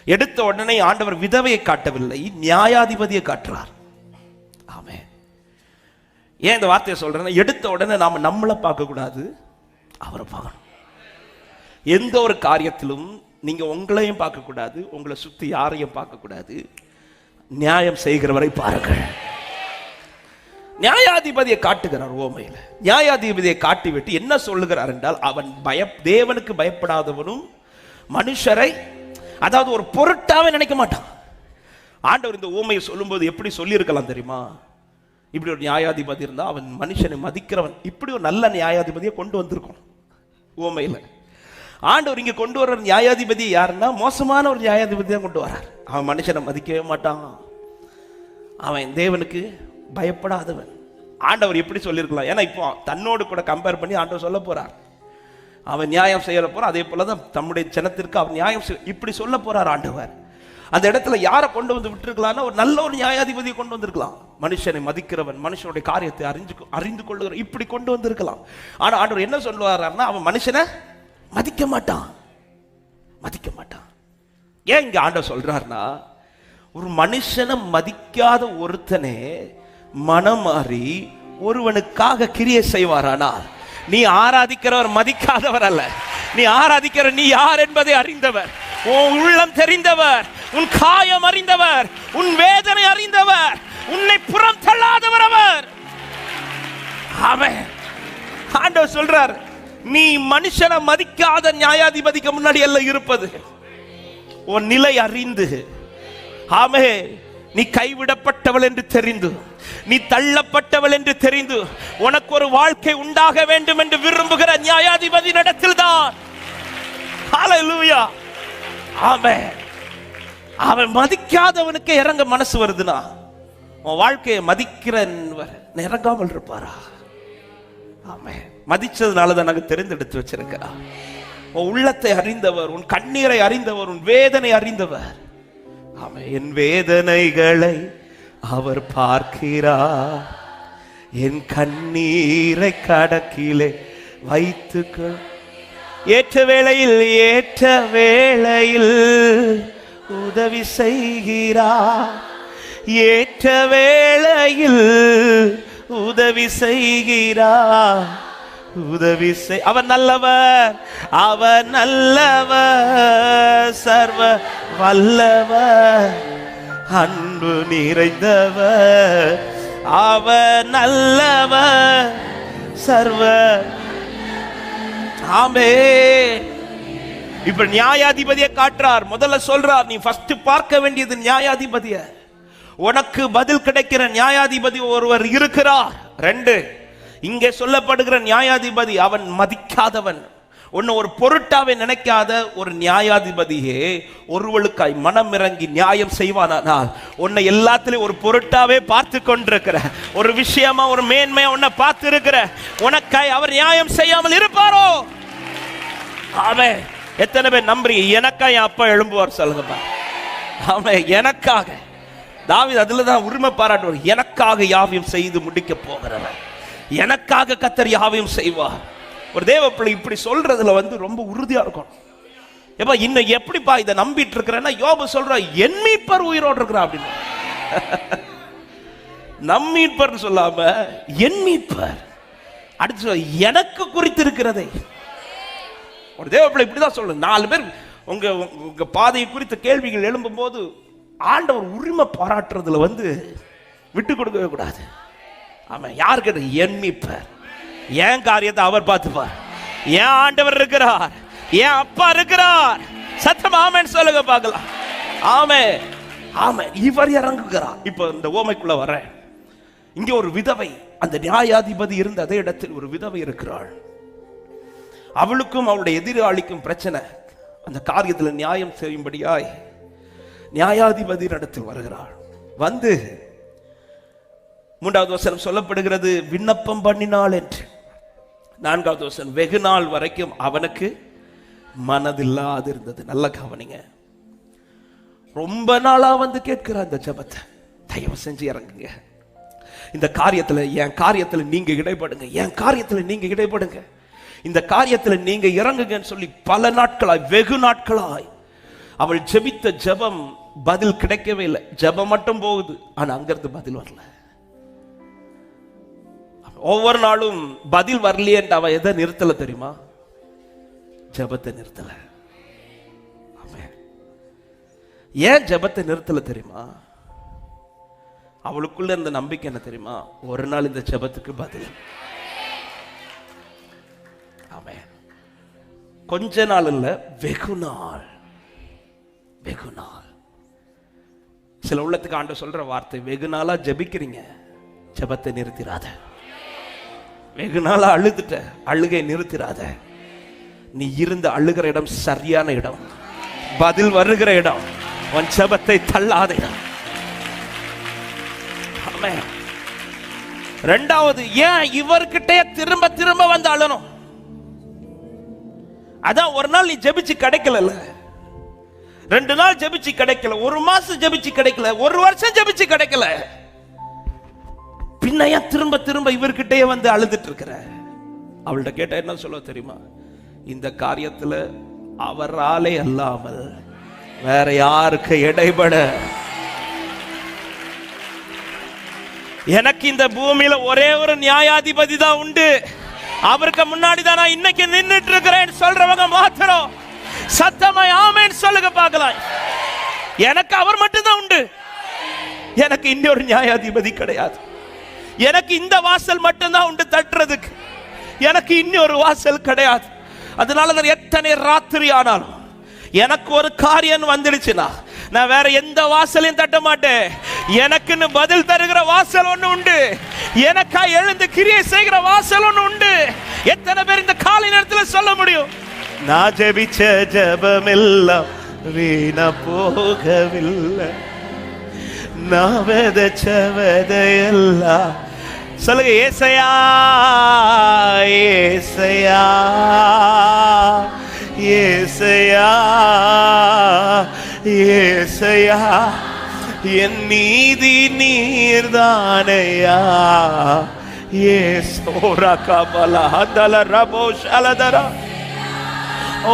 எடுத்த உடனே ஆண்டவர் விதவையை காட்டவில்லை, நியாயாதிபதியை காட்டுறார். ஆமே. ஏன் இந்த வார்த்தையை சொல்றேன்னா, எடுத்த உடனே நாம நம்மளை பார்க்க கூடாது, அவரை பார்க்கணும். எந்த ஒரு காரியத்திலும் நீங்க உங்களையும் பார்க்க கூடாது, உங்களை சுத்தி யாரையும் பார்க்க கூடாது, நியாயம் செய்கிறவரை பாருங்கள். நியாயாதிபதியை காட்டுகிறார் ஓமையில. நியாயாதிபதியை காட்டிவிட்டு என்ன சொல்லுகிறார் என்றால், அவன் தேவனுக்கு பயப்படாதவனும் மனுஷரை, அதாவது ஒரு பொருட்டாவே நினைக்க மாட்டான். ஆண்டவர் இந்த ஊமையை சொல்லும்போது எப்படி சொல்லி இருக்கலாம் தெரியுமா? இப்படி ஒரு நியாயாதிபதி இருந்தா அவன் மனுஷனை மதிக்கிறவன். இப்படி ஒரு நல்ல நியாயாதிபதியை கொண்டு வந்திருக்கும் ஊமையில. ஆண்டவர் இங்க கொண்டு வர்ற நியாயாதிபதி யாருன்னா, மோசமான ஒரு நியாயாதிபதி தான் கொண்டு வர்றார். அவன் மனுஷனை மதிக்கவே மாட்டான், அவன் தேவனுக்கு பயப்படாதவன். ஆண்டவர் எப்படி சொல்லியிருக்கலாம்? ஏன்னா இப்போ தன்னோடு கூட கம்பேர் பண்ணி ஆண்டவர் சொல்ல போறார். அவன் நியாயம் செய்ய போறான், அதே போலதான் தம்முடைய ஜனத்திற்கு அவன் நியாயம் இப்படி சொல்ல போறார் ஆண்டவர். அந்த இடத்துல யாரை கொண்டு வந்து விட்டுருக்கலாம்னா, ஒரு நல்ல ஒரு நியாயாதிபதியை கொண்டு வந்திருக்கலாம். மனுஷனை மதிக்கிறவன், மனுஷனுடைய காரியத்தை அறிந்து கொள்ளுகிற, இப்படி கொண்டு வந்திருக்கலாம். ஆனா ஆண்டவர் என்ன சொல்லுவார்னா, அவன் மனுஷனை மதிக்க மாட்டான், மதிக்க மாட்டான். ஏன் இங்க ஆண்டவர் சொல்றாருன்னா, ஒரு மனுஷனை மதிக்காத ஒருத்தனே மனம் மாறி ஒருவனுக்காக கிரியை செய்வாரானால், நீ ஆராதிக்கிறவர் மதிக்காதவர் அல்ல, நீ ஆராதிக்கிற நீ யார் என்பதை அறிந்தவர், உன் உள்ளம் தெரிந்தவர், உன் காயம் அறிந்தவர், உன் வேதனை அறிந்தவர், உன்னை புறம் தள்ளாதவர் அவர். அவன் ஆண்டவர் சொல்றார், நீ மனுஷனை மதிக்காத நியாயாதிபதிக்கு முன்னாடி எல்லாம் இருப்பது, உன் நிலை அறிந்து, ஆமே, நீ கைவிடப்பட்டவள் என்று தெரிந்து, நீ தள்ளப்பட்டவள் என்று தெரிந்து, உனக்கு ஒரு வாழ்க்கை உண்டாக வேண்டும் என்று விரும்புகிற நியாயாதிபதி இடத்தில் தான். ஹல்லேலூயா. ஆமென். அவன் மதிக்காதவனுக்கு இறங்க மனசு வருதுனா, உன் வாழ்க்கையை மதிக்கிறவர் இறங்காமல் இருப்பாரா? ஆமே, மதிச்சதுனாலதான் நாங்க தெரிந்தெடுத்து வச்சிருக்கா. உன் உள்ளத்தை அறிந்தவர், உன் கண்ணீரை அறிந்தவர், உன் வேதனை அறிந்தவர். ஆமே, என் வேதனைகளை அவர் பார்க்கிறார், என் கண்ணீரை கடக்கிலே வைத்துக்கள். ஏற்ற வேளையில் உதவி செய்கிறார், ஏற்ற வேளையில் உதவி செய்கிறார், உதவி செய். அவன் நல்லவர், அவன் நல்லவர், சர்வ வல்லவர், அன்பு நிறைந்தவர், அவன் நல்லவர், சர்வ. ஆமே. இப்ப நியாயாதிபதியை காட்டுறார். முதல்ல சொல்றார், நீ ஃபர்ஸ்ட் பார்க்க வேண்டியது நியாயாதிபதிய. உனக்கு பதில் கிடைக்கிற நியாயாதிபதி ஒருவர் இருக்கிறார். 2, இங்கே சொல்லப்படுகிற நியாயாதிபதி அவன் மதிக்காதவன், உன்னை ஒரு பொருட்டாவே நினைக்காத ஒரு நியாயாதிபதியே ஒருவளுக்காய் மனம் இறங்கி நியாயம் செய்வானால், உன்னை எல்லாத்திலும் ஒரு பொருட்டாவே பார்த்து கொண்டிருக்கிற ஒரு விஷயமா, ஒரு மேன்மையா உன்னை பார்த்து இருக்கிற உனக்காய் அவர் நியாயம் செய்யாமல் இருப்பாரோ? ஆமே. எத்தனை பேர் நம்புறீங்க எனக்கா என் அப்பா எழும்புவார் சொல்லுங்கப்பா? ஆமே, எனக்காக. தாவீது அதுலதான் உரிமை பாராட்டுவார். எனக்காக யாவையும் செய்து முடிக்க போகிறவர், எனக்காக கர்த்தர் யாவையும் செய்வார். ஒரு தேவ பிள்ளை இப்படி சொல்றதுல ரொம்ப உறுதியா இருக்கும். எப்ப இன்னும் எப்படிப்பா இதை நம்பிட்டு இருக்கிறேன்னா, யோபு சொல்ற என் மீட்பர் உயிரோடு இருக்கிறா அப்படின்னு. நம் மீட்பர் சொல்லாம என் மீட்பர். அடுத்து எனக்கு குறித்து இருக்கிறதை. ஒரு தேவ பிள்ளை இப்படிதான் சொல்லு. 4 பேர் உங்க பாதையை குறித்த கேள்விகள் எழும்பும் போது ஆண்டவர் உரிமை பாராட்டுறதுல விட்டு கொடுக்கவே கூடாது. ஆமா, யார் கேட்ட? என் மீட்பர், என் காரியத்தை அவர் பார்த்துப்பார். என் ஆண்டவர் இருக்கிறார், என் அப்பா இருக்கிறார். சத்தம் ஆமென் சொல்லுங்க பார்க்கலாம். ஆமே, ஆமே, இவர் இறங்குகிறார். இப்ப இந்த ஓமைக்குள்ள வர, இங்க ஒரு விதவை, அந்த நியாயாதிபதி இருந்த அதே இடத்தில் ஒரு விதவை இருக்கிறாள். அவளுக்கும் அவளுடைய எதிராளிக்கும் பிரச்சனை. அந்த காரியத்தில் நியாயம் செய்யும்படியாய் நியாயாதிபதி இடத்தில் வருகிறாள். 3வது வசனம் சொல்லப்படுகிறது, விண்ணப்பம் பண்ணினாள் என்று. 4வது வசனம், வெகு நாள் வரைக்கும் அவனுக்கு மனதில்லாது இருந்தது. நல்ல கவனிங்க. ரொம்ப நாளா கேட்கிற இந்த ஜெபத்தை தயவு செஞ்சு இறங்குங்க. இந்த காரியத்துல, என் காரியத்துல நீங்க இடைப்படுங்க, என் காரியத்துல நீங்க இடைப்படுங்க, இந்த காரியத்துல நீங்க இறங்குங்கன்னு சொல்லி பல நாட்களாய், வெகு நாட்களாய் அவள் ஜெபித்த ஜெபம் பதில் கிடைக்கவே இல்லை. ஜெபம் மட்டும் போகுது, ஆனா அங்கிருந்து பதில் வரல. ஒவ்வொரு நாளும் பதில் வரலையே என்று அவ எதை நிறுத்தல தெரியுமா? ஜெபத்தை நிறுத்தல. ஏன் ஜெபத்தை நிறுத்தல தெரியுமா? அவளுக்குள்ள இருந்த நம்பிக்கை என்ன தெரியுமா? ஒரு நாள் இந்த ஜெபத்துக்கு பதில். ஆமென். கொஞ்ச நாள் இல்ல, வெகு நாள். வெகு நாள். சில உள்ளத்துக்கு ஆண்டு சொல்ற வார்த்தை, வெகு நாளா ஜெபிக்கிறீங்க, ஜெபத்தை நிறுத்திராத. வெகு நாளா அழுதுட்ட, அழுகை நிறுத்திராத. நீ இருந்த அழுகிற இடம் சரியான இடம், பதில் வருகிற இடம், உன் ஜெபத்தை தள்ளாத இடம். ஆமென். 2வது, ஏன் இவர்கிட்டே திரும்ப திரும்ப வந்து அழணும்? அதான் ஒரு நாள் நீ ஜெபிச்சு கிடைக்கல, 2 நாள் ஜெபிச்சு கிடைக்கல, 1 மாசம் ஜெபிச்சு கிடைக்கல, 1 வருஷம் ஜெபிச்சு கிடைக்கல, பின்னைய திரும்ப திரும்ப இவர்கிட்டே வந்து அழுதுட்டு இருக்கிற? அவள்கிட்ட கேட்ட என்ன சொல்ல தெரியுமா? இந்த காரியத்துல அவராலே அல்லாமல் வேற யாருக்கு இடைபட, எனக்கு இந்த பூமியில ஒரே ஒரு நியாயாதிபதி தான் உண்டு, அவருக்கு முன்னாடி தான் நான் இன்னைக்கு நின்னுட்டு இருக்கிறேன் சொல்றவங்க மாத்திரம் சத்தமாய் ஆமென் சொல்லுங்க பார்க்கலாம். எனக்கு அவர் மட்டும்தான் உண்டு, எனக்கு இன்னொரு நியாயாதிபதி கிடையாது, எனக்கு இந்த வாசல் மட்டும்தான் உண்டு தட்டுறதுக்கு, எனக்கு இன்னொரு வாசல் கிடையாது. அதனால தான் எத்தனை ராத்திரி ஆனாலும் எனக்கு ஒரு காரியம் வந்துடுச்சுன்னா நான் வேற எந்த வாசலையும் தட்ட மாட்டேன். எனக்குன்னு பதில் தருகிற வாசல் ஒண்ணு உண்டு, எனக்கா எழுந்து கிரியை செய்கிற வாசல் ஒண்ணு உண்டு. எத்தனை பேர் இந்த காலை நேரத்தில் சொல்ல முடியும்? நான் ஜெபிச்ச ஜெபம் எல்லாம் வீணா போகவில்லை, நான் விதைச்ச விதையெல்லாம் சொல்லுங்க. ஏசையா ஏசையா ஏசையா ஏசையா என் நீதி நீர்தானையா. ஏசோரா கபலா ஹதல ரபோ ஷலதரா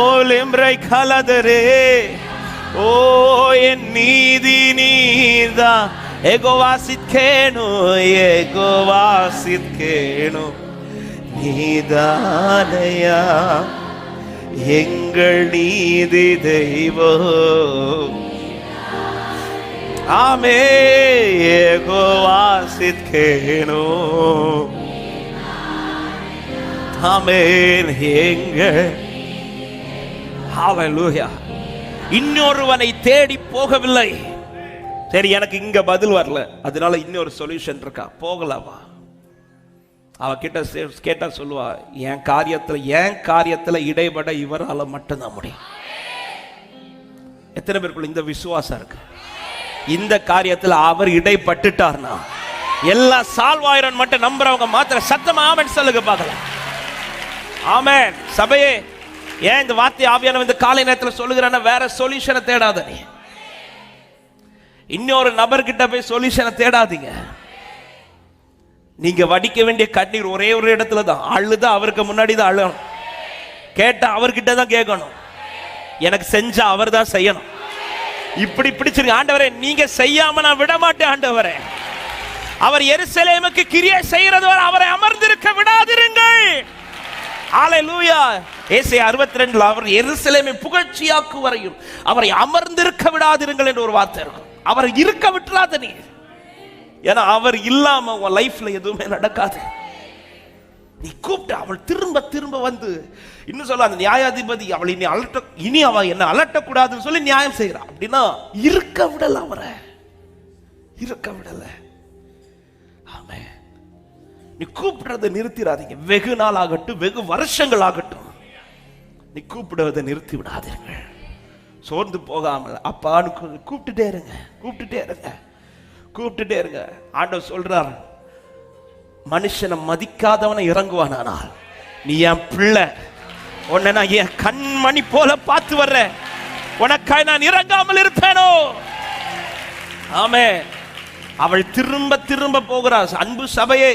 ஓலிம்ரை கலதரே. ஓ என் நீதி நீர்தான். எகோவாசித்கேனு எகோவாசித்கேனு நீதானையா எங்கள் நீதி தெய்வம். ஆமே எகோவாசித்கேனு ஆமென் எங்கள். ஹல்லேலூயா. இன்னொருவனை தேடி போகவில்லை. சரி, எனக்கு இங்க பதில் வரல, அதனால இன்னொரு சொல்யூஷன் இருக்கா, போகலாமா? அவ கிட்ட கேட்டா சொல்லுவா, என் காரியத்துல இடைபட இவரால மட்டும்தான் முடியும். எத்தனை பேருக்குள்ள இந்த விசுவாசம் இருக்கு? இந்த காரியத்துல அவர் இடைப்பட்டுட்டார்னா எல்லாம் சால்வ் ஆயிரம் மட்டும் நம்புறவங்க மாத்திர சத்தமா ஆமென் சொல்லுங்க பார்க்கலாம். ஆமென். சபையே, ஏன் இந்த வார்த்தை ஆவியானவர் இந்த காலை நேரத்தில் சொல்லுகிறான்னா, வேற சொல்யூஷனை தேடாத. நீ இன்னொரு நபர்கிட்ட போய் சொல்யூஷனை தேடாதீங்க. நீங்க வடிக்க வேண்டிய கண்ணீர் ஒரே ஒரு இடத்துல தான். அழுத அவருக்கு முன்னாடி தான் அழணும். கேட்டா அவர்கிட்ட தான் கேட்கணும். எனக்கு செஞ்சா அவர் தான் செய்யணும். இப்படி பிடிச்சிருங்க. ஆண்டவரே, நீங்க செய்யாம நான் விட மாட்டேன். ஆண்டவரே, அவர் எருசலேமுக்கு கிரியை செய்யறது வரை அவரை அமர்ந்திருக்க விடாதிருங்கள். ஹல்லேலூயா. ஏசாயா 62 அவர் எருசலேமை புகழ்ச்சியாக்கு வரையும் அவரை அமர்ந்திருக்க விடாதிருங்கள் என்று ஒரு வார்த்தை இருக்கும். அவர் இருக்க விட்டுறாத நீ. ஏன்னா அவர் இல்லாம உன் லைஃப்ல எதுவுமே நடக்காது. நீ கூப்பிட்டு அவள் திரும்ப திரும்ப வந்து இன்னும் சொல்ல, அந்த நியாயாதிபதி அவள் இனி அவ என்ன அலட்டக்கூடாதுன்னு சொல்லி நியாயம் செய்யறான். அப்படின்னா இருக்க விடல, அவரை இருக்க விடல. ஆமே. நீ கூப்பிடுறதை நிறுத்திடாதீங்க. வெகு நாள் ஆகட்டும், வெகு வருஷங்கள் ஆகட்டும், நீ கூப்பிடுவதை நிறுத்தி விடாதீர்கள். சோர்ந்து போகாமல் அப்பான்னு கூப்பிட்டுட்டே இருங்க, கூப்பிட்டுட்டே இருங்க, கூப்பிட்டுட்டே இருங்க. ஆண்டவர் சொல்றார், மனுஷனை மதிக்காதவனை இறங்குவானால் நீ என் பிள்ளை, உன்னை நான் என் கண்மணி போல பார்த்து வர்றேன், உனக்காய் நான் இறங்காமல் இருப்பேனோ. ஆமே. அவள் திரும்ப திரும்ப போகிறாள். அன்பு சபையே,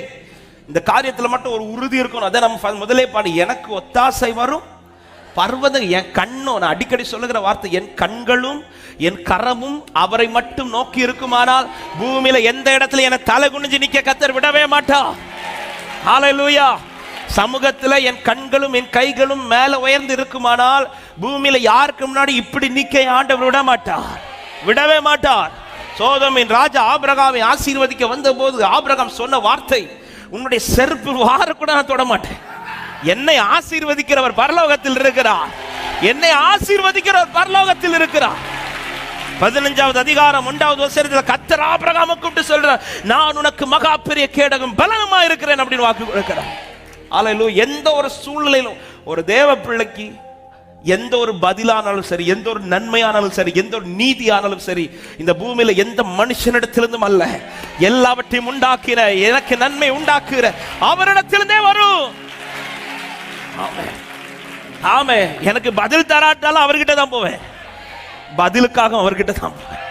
இந்த காரியத்தில் மட்டும் ஒரு உறுதி இருக்கணும். அதை நம்ம முதலே பாடி, எனக்கு ஒத்தாசை வரும் பர்வதம் என் கண்ணும். நான் அடிக்கடி சொல்லுகிற வார்த்தை, என் கண்களும் என் கரமும் அவரை மட்டும் நோக்கி இருக்குமானால் பூமியில எந்த இடத்துல என தலை குனிஞ்சு நிக்க கர்த்தர் விடவே மாட்டா. ஹல்லேலூயா. சமூகத்துல என் கண்களும் என் கைகளும் மேல உயர்ந்து இருக்குமானால் பூமியில யாருக்கு முன்னாடி இப்படி நிக்க ஆண்டவர் விட மாட்டார், விடவே மாட்டார். சோதோமின் ராஜா ஆபிரகாமை ஆசீர்வதிக்க வந்த போது ஆபிரகாம் சொன்ன வார்த்தை, உன்னுடைய செருப்பு வார கூட நான் தொட மாட்டேன். என்னை ஆசீர்வதிக்கிறவர் பரலோகத்தில் இருக்கிறார், என்னை ஆசீர்வதிக்கிறவர் பரலோகத்தில் இருக்கிறார். 15வது அதிகாரம் 1வது வசனத்தில் கர்த்தர் ஆபிரகாமை கூப்பிட்டு சொல்றார், நான் உனக்கு மகா பெரிய கேடகம் பலனுமா இருக்கிறேன் அப்படின்னு வாக்கு கொடுக்கிறார். ஹல்லேலூயா. எந்த ஒரு சூழ்நிலையிலும் ஒரு தேவ பிள்ளைக்கு எந்த ஒரு பதிலானாலும் சரி, எந்த ஒரு நன்மையானாலும் சரி, எந்த ஒரு நீதியானாலும் சரி, இந்த பூமியில எந்த மனுஷனிடத்திலிருந்தும் அல்ல, எல்லாவற்றையும் உண்டாக்கிற எனக்கு நன்மை உண்டாக்குற அவரிடத்திலிருந்தே வரும். ஆமே. எனக்கு பதில் தராட்டாலும் அவர்கிட்ட தான் போவேன், பதிலுக்காக அவர்கிட்ட தான் போவேன்.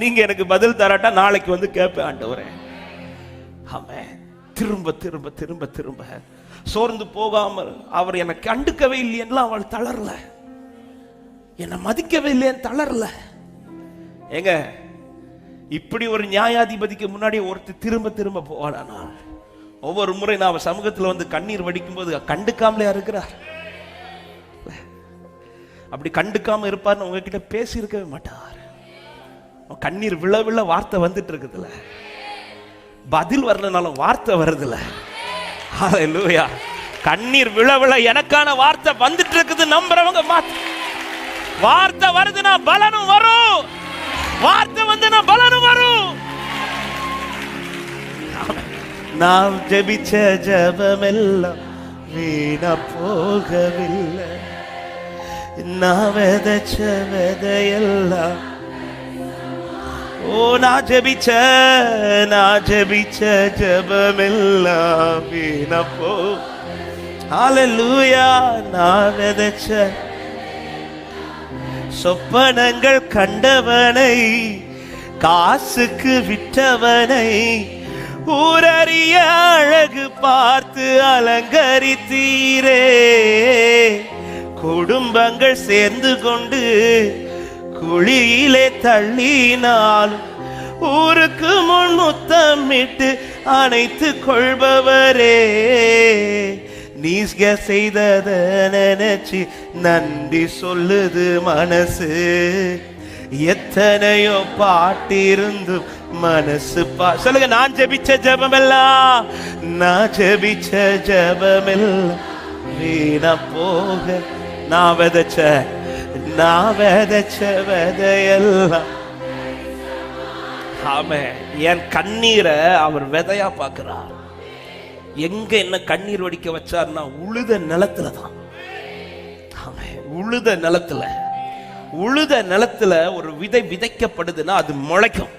நீங்க எனக்கு பதில் தராட்டா நாளைக்கு வந்து கேட்பேன், ஆண்டவரே. ஆமே. திரும்ப திரும்ப திரும்ப திரும்ப சோர்ந்து போகாமல், அவர் என்னை கண்டுக்கவே இல்லையென்னு அவள் தளரல, என்னை மதிக்கவே இல்லையன்னு தளரல. ஏங்க, இப்படி ஒரு நியாயாதிபதிக்கு முன்னாடி ஒருத்தர் திரும்ப திரும்ப போவாளானால், ஒவ்வொரு முறை நான் அவர் சமூகத்தில் வந்து கண்ணீர் வடிக்கும் போது கண்டுக்காமலே இருக்கிறார். அப்படி கண்டுக்காம இருப்பார்னு உங்ககிட்ட பேசி இருக்கவே மாட்டார். கண்ணீர் விழ விழ வார்த்தை வந்துட்டு இருக்குதுல்ல, பதில் வரலனாலும் வார்த்தை வருதுல்ல. ஹல்லேலூயா. கண்ணீர் விழ விழ எனக்கான வார்த்தை வந்துட்டு இருக்குது நம்புறவங்க வார்த்தை வருதுன்னா பலனும் வரும், வார்த்தை வந்துனா பலனும் வரும். நாம் ஜெபிச்ச ஜெபமெல்லாம் வீணா போகவில்லை, நான் விதைச்ச விதையெல்லாம் ஓ நான் ஜெபிச்ச ஜெபமெல்லாம் வீணப்போ. ஹல்லேலூயா. நான் விதைச்ச சொப்பனங்கள் கண்டவனை, காசுக்கு விட்டவனை, ஊரறிய அழகு பார்த்து அலங்கரித்தீரே. குடும்பங்கள் சேர்ந்து கொண்டு குழியிலே தள்ளினாலும் ஊருக்கு முன் முத்தமிட்டு அணைத்து கொள்பவரே. நீங்க செய்தத நினைச்சு நன்றி சொல்லுது மனசு. எத்தனையோ பாட்டிருந்தும் மனசு சொல்லுங்க. நான் ஜெபிச்ச ஜெபமெல்லாம், நான் ஜெபிச்ச ஜெபமெல்லாம் வீணா போக. நான் விதைச்ச விதையெல்லாம். ஆமென். என் கண்ணீரை அவர் விதையா பார்க்கிறார். எங்க என்ன கண்ணீர் வடிக்க வச்சார்னா உழுத நிலத்துல தான். உழுத நிலத்துல ஒரு விதை விதைக்கப்படுதுன்னா அது முளைக்கும்.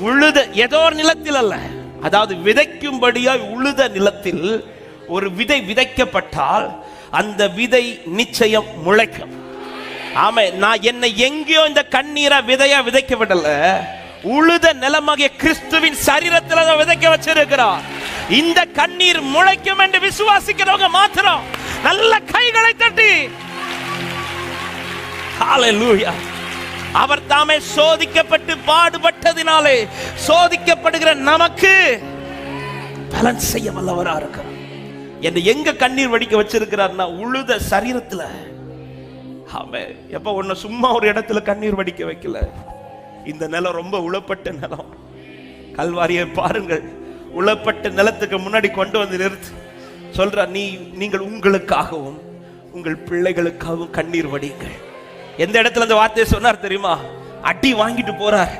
உழுத ஏதோ ஒரு நிலத்தில் அல்ல, அதாவது விதைக்கும்படியா உழுத நிலத்தில் ஒரு விதை விதைக்கப்பட்டால் அந்த விதை நிச்சயம் முளைக்கும். ஆமா, நான் என்னை எங்கேயோ இந்த கண்ணீரை விதையா விதைக்க விடல, உழுத நிலமாகிய கிறிஸ்துவின் சரீரத்தில் தான் விதைக்க வச்சிருக்கிறார். இந்த கண்ணீர் முளைக்கும் என்று விசுவாசிக்கிறவங்க மாத்திரம் நல்ல கைகளை தட்டி ஹல்லேலூயா. அவர் தாமே சோதிக்கப்பட்டு பாடுபட்டதினாலே சோதிக்கப்படுகிற நமக்கு பலன் செய்ய வல்லவரா இருக்கிறார். என்ன எங்க கண்ணீர் வடிக்க வச்சிருக்கிறார்னா உழுத சரீரத்துல. ஆமென். எப்ப ஒன்ன சும்மா ஒரு இடத்துல கண்ணீர் வடிக்க வைக்கல. இந்த நிலம் ரொம்ப உழப்பட்ட நிலம். கல்வாரியை பாருங்கள், உழப்பட்ட நிலத்துக்கு முன்னாடி கொண்டு வந்து நிறுத்து. சொல்ற நீங்கள் உங்களுக்காகவும் உங்கள் பிள்ளைகளுக்காகவும் கண்ணீர் வடியுங்கள். எந்த இடத்துல அந்த வார்த்தையை சொன்னார் தெரியுமா? அடி வாங்கிட்டு போறார்.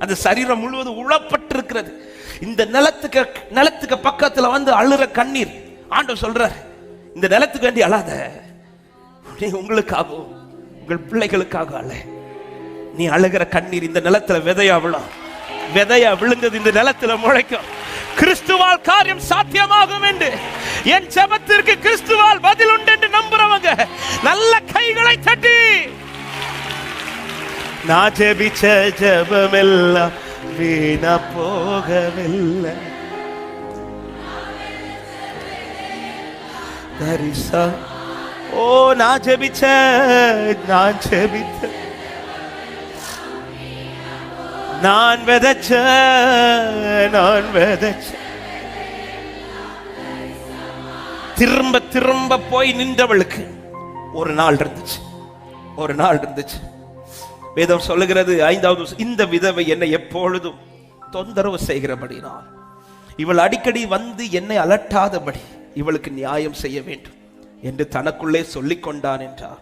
அந்த சரீரம் முழுவதும் உழப்பட்டு இருக்கிறது. இந்த நிலத்துக்கு பக்கத்துல வந்து அழுற கண்ணீர். ஆண்டவர் சொல்றார், இந்த நிலத்துக்கு வேண்டி அழாத, நீ உங்களுக்காகவும் உங்கள் பிள்ளைகளுக்காக அழ. நீ அழுகிற கண்ணீர் இந்த நிலத்துல விதையா விழுந்தது இந்த நிலத்துல முளைக்கும். கிறிஸ்துவால் காரியம் சாத்தியமாகும் என்று, என் ஜெபத்திற்கு கிறிஸ்துவால் பதில் உண்டு என்று நம்புறவங்க நல்ல கைகளை தட்டி நான் ஜெபிச்ச ஜெபமெல்லாம் வீணா போகவில்லை. தரிசா ஓ நான் ஜெபிச்ச நான் விதைச்ச திரும்ப போய் நின்றவளுக்கு ஒரு நாள் இருந்துச்சு. வேதம் சொல்லுகிறது 5வது, இந்த விதவை என்னை எப்பொழுதும் தொந்தரவு செய்கிறபடினால் இவள் அடிக்கடி வந்து என்னை அலட்டாதபடி இவளுக்கு நியாயம் செய்ய வேண்டும் என்று தனக்குள்ளே சொல்லிக் கொண்டான் என்றார்.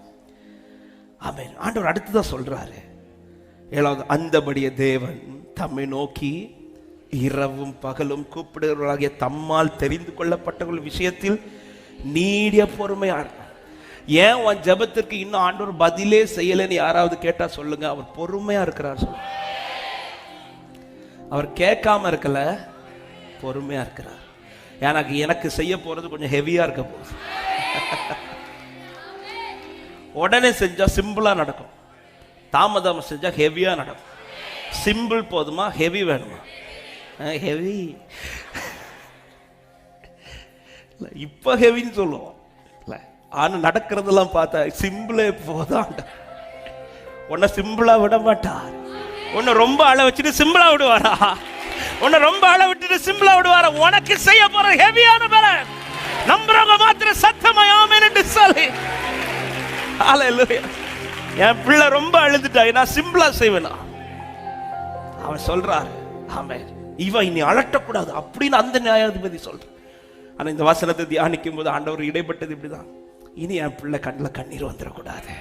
ஆமென். ஆண்டவர் அடுத்துதான் சொல்றாரு, 7வது, அந்தபடியே தேவன் தம்மை நோக்கி இரவும் பகலும் கூப்பிடுகிறவர்களாகிய தம்மால் தெரிந்து கொள்ளப்பட்டவர்கள் விஷயத்தில் நீடிய பொறுமையா இருக்கும். ஏன் உன் ஜெபத்திற்கு இன்னும் ஆண்டவர் பதிலே செய்யலன்னு யாராவது கேட்டா சொல்லுங்க, அவர் பொறுமையா இருக்கிறார் சொல்லுங்க. அவர் கேட்காம இருக்கல, பொறுமையா இருக்கிறார். எனக்கு செய்ய போறது கொஞ்சம் ஹெவியா இருக்க போகுது. உடனே செஞ்சா சிம்பிளா நடக்கும், தாமதம் செஞ்சா ஹெவியா நடக்கும். சிம்பிள் போதுமா, ஹெவி வேணுமா? ஹெவி இப்ப ஹெவின்னு சொல்லுவோம். ஆனா நடக்கிறதெல்லாம் பார்த்தா சிம்பிளே போதான். உன்னை சிம்பிளா விட மாட்டார். உன்னை ரொம்ப அழ வச்சுட்டு சிம்பிளா விடுவாரா? உன்னை ரொம்ப அழ விட்டுட்டு சிம்பிளா விடுவாரா? உனக்கு செய்ய போற ஹெவியான பலன் நம்புறவங்க மாத்திரம் சத்தமா ஆமென் என்று சொல்லி. ஹல்லேலூயா. என் பிள்ளை ரொம்ப அழுதுட்டா, நான் சிம்பிளா செய்வேனா? அவன் சொல்றாரு, ஆமென், இவன் இனி அலட்டக்கூடாது அப்படின்னு அந்த நியாயாதிபதி சொல்றான். ஆனா இந்த வசனத்தை தியானிக்கும் போது ஆண்டவர் இடைப்பட்டது இப்படிதான், இனி என் பிள்ளை கண்ணில் கண்ணீர் வந்துடக்கூடாது,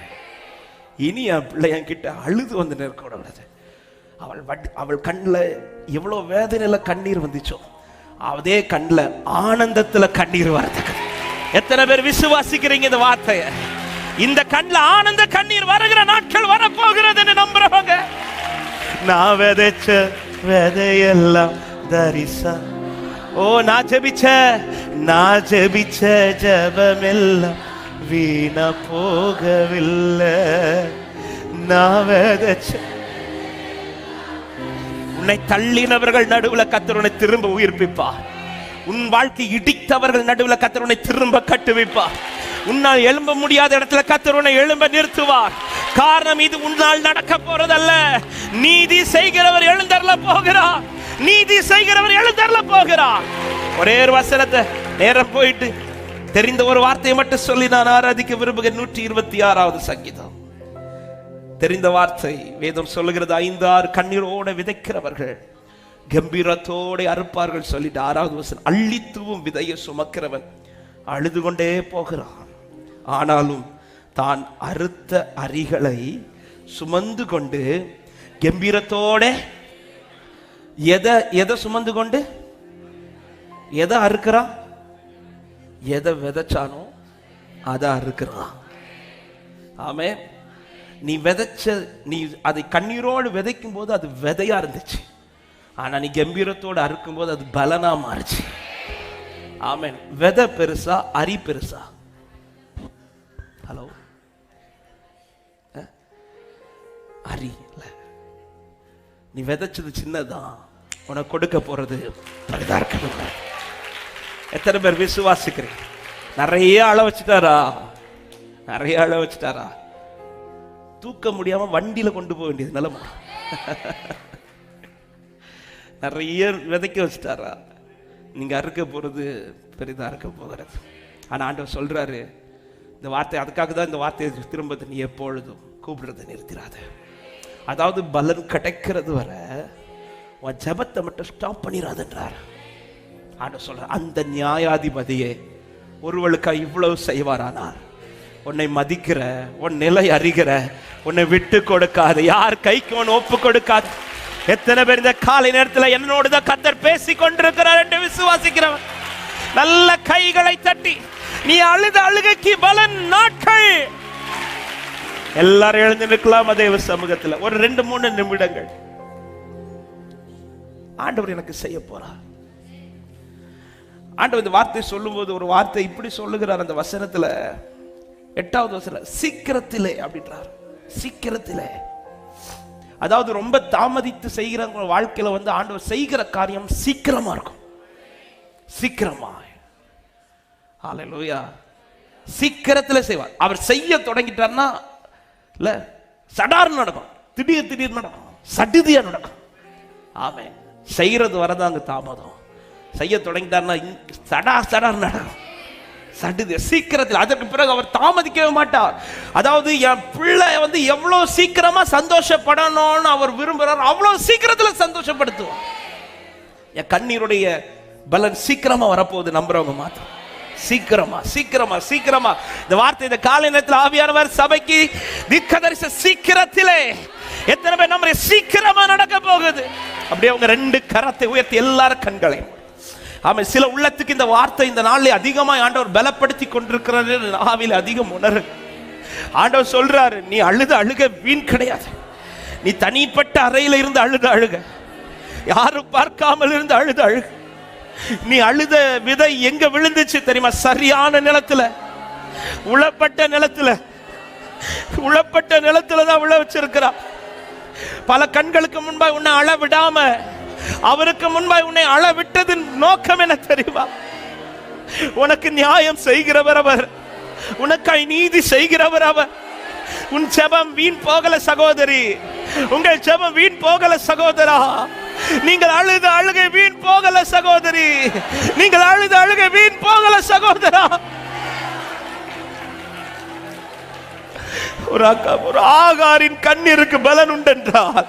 இனி என் பிள்ளை என் கிட்ட அழுது வந்து நிற்கக்கூடாது. அவள் கண்ணில் எவ்வளோ வேதனையில கண்ணீர் வந்துச்சோ அதே கண்ணில் ஆனந்தத்துல கண்ணீர் வரதுக்கு எத்தனை பேர் விசுவாசிக்கிறீங்க இந்த வார்த்தையை? இந்த கண்ணில் ஆனந்த கண்ணீர் வருகிற நான் விதைச்ச விதையெல்லாம் தரிசா. ஓ நான் ஜெபிச்ச ஜெபமெல்லாம் வீணா போகவில்லை. நான் விதைச்ச. உன்னை தள்ளினவர்கள் நடுவில் கர்த்தர் உன்னை திரும்ப உயிர்ப்பிப்பார். உன் வாழ்க்கை இடித்தவர்கள் நடுவில் கர்த்தர் உன்னை திரும்ப கட்டுவிப்பார். உன்னால் எழும்ப முடியாத இடத்துல கர்த்தர் உன்னை எழும்ப நிறுத்துவார். காரணம் இது உன்னால் நடக்க போறதல்ல. நீதி செய்கிறவர் எழுந்தருள போகிறார். நீதி செய்கிறவர் எழுந்தருள போகிறார். ஒரே ஒரு வசனத்தை நேரம் போயிட்டு தெரிந்த ஒரு வார்த்தையை மட்டும் சொல்லி நான் ஆராதிக்க விரும்புகிறேன். 126வது சங்கீதம் தெரிந்த வார்த்தை. வேதம் சொல்லுகிறது 5-6 கண்ணீரோட விதைக்கிறவர்கள் கம்பீரத்தோட அறுப்பார்கள் சொல்லிட்டு 6வது வசனம். அள்ளித்தூவும் விதையை சுமக்கிறவன் அழுது கொண்டே போகிறான், ஆனாலும் தான் அறுத்த அரிகளை சுமந்து கொண்டு கம்பீரத்தோட எதை சுமந்து கொண்டு எதை அறுக்கிறான்? எதை விதைச்சானோ அதை அறுக்கிறான். ஆமே. நீ விதைச்ச, நீ அதை கண்ணீரோடு விதைக்கும் போது அது விதையா இருந்துச்சு. ஆனா நீ கம்பீரத்தோடு அறுக்கும் போது அது பலனா மாறுச்சு. ஆமென். விதை பெருசா அரி பெருசா? ஹலோ, அரி இல்ல. நீ விதைச்சது சின்னதான், உனக்கு கொடுக்க போறது பெரிதா இருக்கணும். எத்தனை பேர் விசுவாசிக்கிறீங்க? நிறைய அழ வச்சுட்டாரா? நிறைய அழ வச்சுட்டாரா? தூக்க முடியாம வண்டியில கொண்டு போக வேண்டியது நிலைமை. நிறைய விதைக்க வச்சுட்டாரா? நீங்க அறுக்க போறது பெரிதா இருக்க போகிறது. ஆனா ஆண்டவர் சொல்றாரு இந்த வார்த்தை, அதுக்காக தான் இந்த வார்த்தையை திரும்ப நீ எப்பொழுதும் கூப்பிடுறதை நிறுத்திடாத. அதாவது பலன் கிடைக்கிறது வர உன் ஜபத்தை மட்டும் ஸ்டாப் பண்ணிடாதுன்றார் ஆண்டவர் சொல்ற. அந்த நியாயாதிபதியே ஒருவளுக்கா இவ்வளவு செய்வாரானார். உன்னை மதிக்கிற, உன் நிலை அறிகிற, உன்னை விட்டு கொடுக்காத, யார் கைக்கு உன் ஒப்பு கொடுக்காது. எத்தனை பேர் இந்த காலை நேரத்தில் என்னோடு தான் கர்த்தர் பேசி கொண்டிருக்கிறார் என்று விசுவாசிக்கிறவன் நல்ல கைகளை தட்டி, நீ அழுத அழுகைக்கு பலன் நாட்கள். எல்லாரும் எழுந்து நிற்கலாம் தேவ சமூகத்தில் ஒரு 2-3 நிமிடங்கள். ஆண்டவர் எனக்கு செய்ய போறார். ஆண்டவர் இந்த வார்த்தை சொல்லும் போது ஒரு வார்த்தை இப்படி சொல்லுகிறார் அந்த வசனத்துல, 8வது வசனம், சீக்கிரத்திலே அப்படின்றார். சீக்கிரத்திலே, அதாவது ரொம்ப தாமதித்து செய்கிற வாழ்க்கையில ஆண்டவர் செய்கிற காரியம் சீக்கிரமா இருக்கும். சீக்கிரமா. ஹல்லேலூயா. சீக்கிரத்திலே செய்வார். அவர் செய்ய தொடங்கிட்டார்னா இல்ல சடார்னு நடக்கும், திடீர் நடக்கும், சடுதியா நடக்கும். ஆமென். செய்யறது வரதாங்க தாமதம். செய்ய தொடங்கிட்டார்னா சடார் நடக்கும், சடுதி சீக்கிரத்தில். அதற்கு பிறகு அவர் தாமதிக்கவே மாட்டார். அதாவது என் பிள்ளை எவ்வளவு சீக்கிரமா சந்தோஷப்படணும்னு அவர் விரும்புறார், அவ்வளவு சீக்கிரத்தில் சந்தோஷப்படுத்துவார். என் கண்ணீருடைய பலன் சீக்கிரமா வரப்போகுது நம்புறவங்க மாத்திரம். சீக்கிரமா சீக்கிரமா சீக்கிரமா. இந்த வார்த்தை இந்த காலை நேரத்தில் ஆவியானவர் சபைக்கு தீர்க்கதரிசி சீக்கிரத்திலே. எத்தனை பேர் நம்ம சீக்கிரமா நடக்க போகுது? அப்படியே அவங்க 2 கரத்தை உயர்த்தி எல்லாரும் கண்களை. ஆமா, சில உள்ளத்துக்கு இந்த வார்த்தை இந்த நாளில் அதிகமாக ஆண்டவர் பலப்படுத்தி கொண்டிருக்கிறார். ஆவியில் அதிகம் உணரு. ஆண்டவர் சொல்றாரு, நீ அழுத அழுக வீண் கிடையாது. நீ தனிப்பட்ட அறையில இருந்து அழுக, யாரும் பார்க்காமல் இருந்து அழுக. நீ அழுத விதை எங்க விழுந்துச்சு தெரியுமா? சரியான நிலத்துல, உழப்பட்ட நிலத்துல தான் விழ வச்சிருக்கிறா. பல கண்களுக்கு முன்பாக உன்னை அழ விடாம அவருக்கு முன்பாக உன்னை அழ விட்டதின் நோக்கம் என்ன தெரியுமா? உனக்கு நியாயம் செய்கிறவர் அவர், உனக்காய் நீதி செய்கிறவர் அவர். உன் ஜெபம் வீண் போகல சகோதரி, உங்கள் ஜெபம் வீண் போகல சகோதரா. நீங்கள் அழுத அழுகை வீண் போகல சகோதரி, நீங்கள் அழுத அழுகை வீண் போகல சகோதரா. ஒரு ஆகாரின் கண்ணீருக்கு பலன் உண்டென்றால்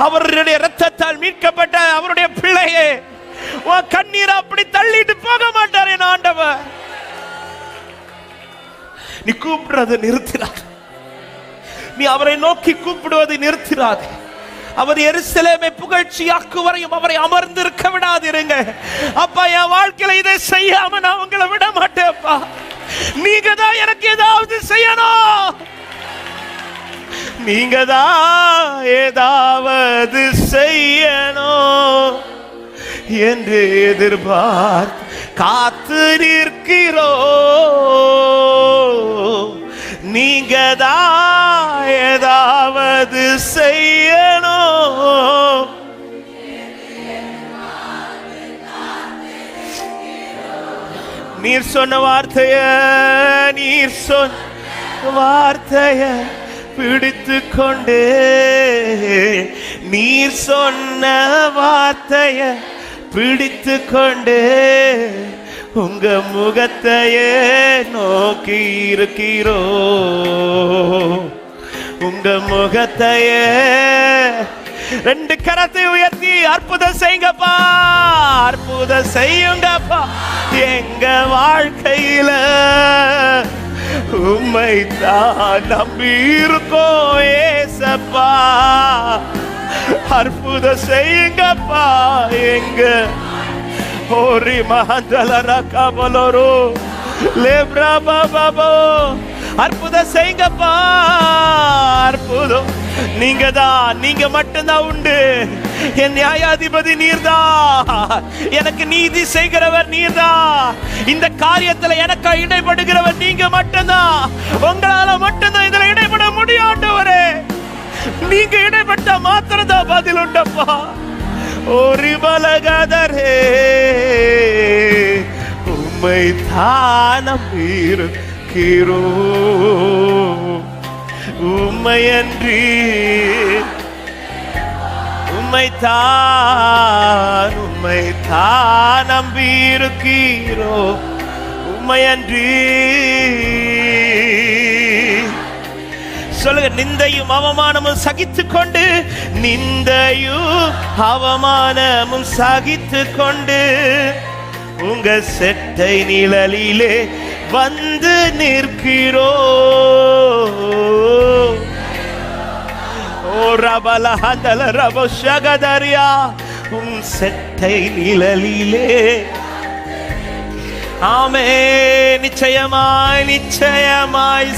அவருடைய இரத்தத்தால் மீட்கப்பட்ட அவருடைய பிள்ளையே, உன் கண்ணீரை அப்படி தள்ளிட்டு போக மாட்டார் என் ஆண்டவர். நீ கூப்பிடுறதை நிறுத்தினார், நீ அவரை நோக்கி கூப்பிடுவதை நிறுத்தினார். அவர் எருசலேமை புகழ்ச்சியாக்கு வரையும் அவரை அமர்ந்திருக்க விடாதிருங்க. அப்பா, என் வாழ்க்கையில இதை செய்யாம நான் உங்களை விட மாட்டேன்ப்பா. நீங்க தான் எனக்கு ஏதாவது செய்யணும். நீங்க தான் ஏதாவது செய்யணும் என்று எதிர்பார்த்து காத்து நிற்கிறோ. நீங்க தான் ஏதாவது செய்யணும். நீர் சொன்ன வார்த்தைய பிடித்து கொண்டு, நீர் சொன்ன வார்த்தைய பிடித்து கொண்டு உங்க முகத்தையே நோக்கி இருக்கிறோ. உங்க முகத்தையே. ரெண்டு கரத்தை உயர்த்தி அற்புதம் செய்யுங்கப்பா, அற்புதம் செய்யுங்கப்பா. எங்க வாழ்க்கையில உம்மை தான் நம்பி இருக்கோம் ஏசப்பா. அற்புதம் செய்யுங்கப்பா. எங்க ஓரி மஹந்தலர கபலரோ லேப்ரா பாபா. அற்புதம் செய்யுங்கப்பா, அற்புதம். நீங்க மட்டும்தான் உண்டு. என் நியாயாதிபதி நீர்தான், எனக்கு நீதி செய்கிறவர் நீர்தான். இந்த காரியத்துல எனக்கு இடைப்படுகிறவர் நீங்க மட்டும்தான். உங்களால மட்டும்தான் இதுல இடைப்பட முடியும் ஆண்டவரே. நீங்க இடைப்பட்ட மாத்திரம்தான் பதில் உண்டப்பா. ஒரு பலகதரே உம்மை தானம் இருக்கிறோ. உம்மையன்றி உம்மை தான் நம்பி இருக்கிறோ. உம்மையன்றி சொல்லுங்க. நிந்தையும் அவமானமும் சகித்து கொண்டு, நிந்தையும் அவமானமும் சகித்து கொண்டு உங்க செட்டை நிழலிலே வந்து நிற்கிறோ. ஓ ரபலஹந்தல ரபோ ஷகதரியா. உம் செட்டை நிழலிலே. ஆமே. நிச்சயமாய்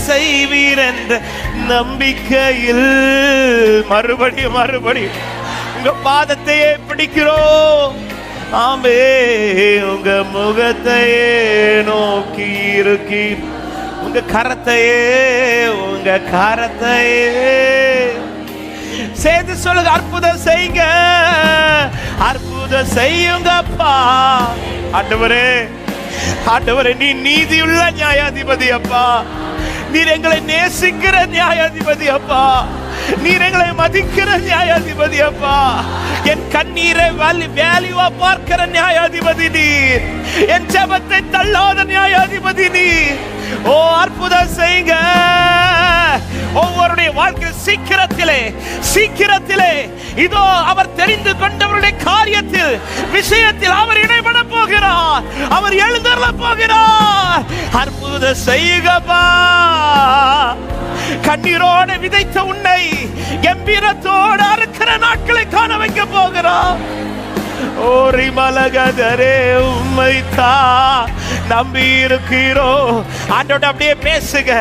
செய்வீர் என்ற நம்பிக்கையில் மறுபடியும் உங்க பாதத்தையே பிடிக்கிறோம். ஆமே. உங்க முகத்தையே நோக்கி இருக்கீர். உங்க கரத்தையே சேர்த்து சொல்லுங்க. அற்புதம் செய்யுங்க, அற்புதம் செய்யுங்கப்பா. ஆண்டவரே நீ நீதியுள்ள நியாயாதிபதி அப்பா. நீர் எங்களை நேசிக்கிற நியாயாதிபதி அப்பா. நீர் எங்களை மதிக்கிற நியாயாதிபதி அப்பா. என் கண்ணீரை வேல்யூவா பார்க்கிற நியாயாதிபதி நீர். என் ஜெபத்தை தள்ளாத நியாயாதிபதி நீர். ஓ அற்புதம் செய்யுங்க. ஒவ்வொருடைய வாழ்க்கை சீக்கிரத்திலே இதோ அவர் தெரிந்து கொண்டவருடைய காரியத்தில் விஷயத்தில் அவர் இடைபட போகிறார். அவர் எழுந்தருள போகிறார். அற்புதம் செய்யுங்கப்பா. கண்ணீரோடு விதைத்த உன்னை கம்பீரத்தோடு அறுக்கிற நாட்களை காண வைக்க போகிறார். ஓரி மலகதரே உம்மை தான் நம்பி இருக்கிறோ. ஆண்டோட அப்படியே பேசுங்க.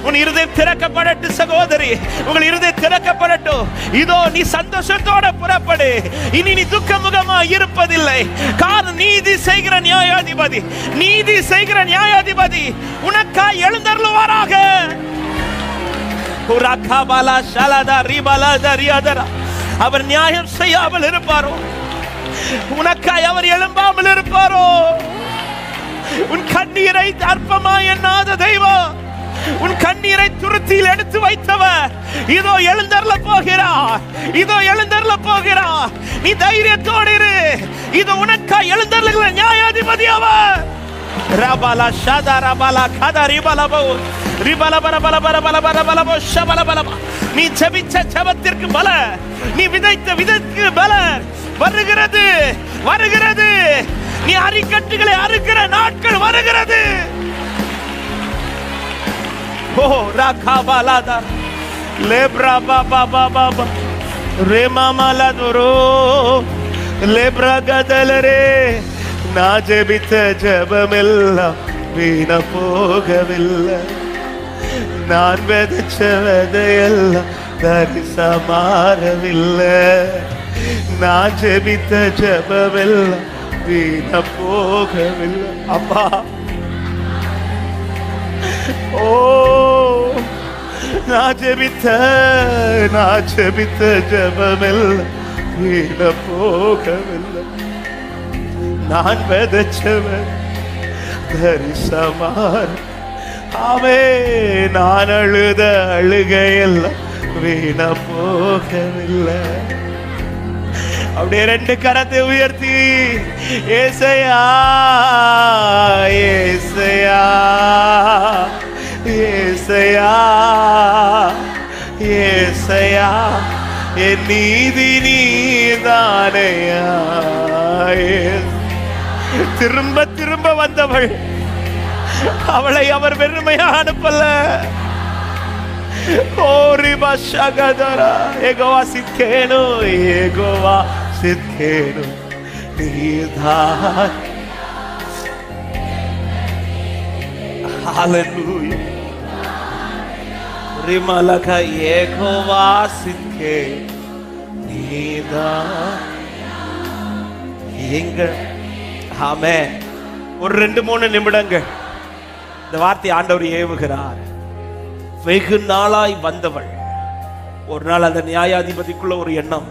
உன் இருதயம் திறக்கப்படட்டும் சகோதரி, உங்கள் இருதயம் திறக்கப்படட்டும். இதோ நீ சந்தோஷத்தோட புறப்படு. இனி நீ துக்கமுகமா இருப்பதில்லை. காரணம் நீதி செய்கிற நியாயாதிபதி உனக்காய் எழுந்தருளுவாராக. அவர் நியாயம் செய்யாமல் இருப்பாரோ? உனக்காய் அவர் எழும்பாமல் இருப்பாரோ? உன் கண்ணீரை அற்பமாய் எண்ணாத தெய்வம், உன் கண்ணீரை துருத்தியில் எடுத்து வைத்தவர் இதோ எழுந்தருள போகிறார். நீ தைரியத்தோடு இரு. இது உனக்காய் எழுந்தருளுகிற நியாயாதிபதி அவர். ரபலா ஷதா ரபலா கதா ரிபலபோ ரிபலபரபலபரபலபரபலபோ ஷபலபலப. நீ ஜெபிச்ச ஜெபத்திற்கு பல, நீ விதைத்த விதைக்கு பல வருகிறது. நீ அரிக்கட்டுகளை அறுக்கிற நாட்கள் வருகிறது. ஓ ராகாபாலாதா லேப்ரா பாபா பாபா ரேமாமாலாதுரோ லேப்ரா கதலரே. நான் ஜெபித்த ஜெபமெல்லாம் வீண போகவில்லை. நான் விதைச்ச விதையெல்லாம் தரிசமாறவில்லை. நான் ஜெபித்த ஜெபமெல்லாம் வீண போகவில்லை. அப்பா, ஓ நான் ஜெபித்த ஜெபமெல்லாம் வீண போகவில்லை. நான் விதைச்சவன் தரிசமாற. ஆமே, நான் அழுத அழுகையெல்லாம் வீண போகவில்லை. அப்படியே ரெண்டு கரத்தை உயர்த்தி ஏசையா ஏசையா ஏசையா ஏசையா என் நீதி நீதானையா. திரும்ப திரும்ப வந்தவள், அவளை அவர் வெறுமையா அனுப்பல. ஓரிபா ஷகதரா ஏகோவா சித்கேனு ஏகோவா சித்கேனு நீதான். ஹalleluya. ரிமலக ஏகோவா சித்கேனு நீதான் எங்கள். ஆமென். ஒரு 2-3 நிமிடங்கள் இந்த வார்த்தை ஆண்டவர் ஏவுகிறார். வெகு நாளாய் வந்தவள், ஒரு நாள் அந்த நியாயாதிபதிக்குள்ள ஒரு எண்ணம்,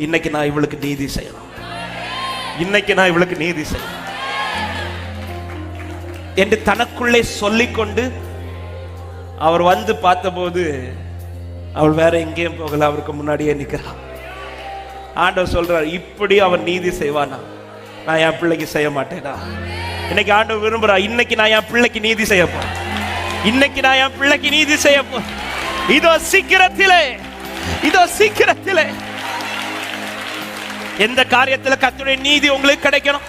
இன்னைக்கு நான் இவளுக்கு நீதி செய்யணும், இன்னைக்கு நான் இவளுக்கு நீதி செய்யணும் என்று தனக்குள்ளே சொல்லிக்கொண்டு அவர் வந்து பார்த்தபோது அவள் வேற எங்கேயும் போகல, அவருக்கு முன்னாடியே நிற்கிறான். ஆண்டவர் சொல்றார், இப்படி அவன் நீதி செய்வானா, நான் என் பிள்ளைக்கு செய்ய மாட்டேனா? இன்னைக்கு ஆண்டவர் விரும்புறா, இன்னைக்கு நான் என் பிள்ளைக்கு நீதி செய்யப்போ, இன்னைக்கு நான் என் பிள்ளைக்கு நீதி செய்யப்போ. இதோ சீக்கிரத்திலே, இதோ சீக்கிரத்திலே. எந்த காரியத்துல கர்த்தருடைய நீதி உங்களுக்கு கிடைக்கணும்,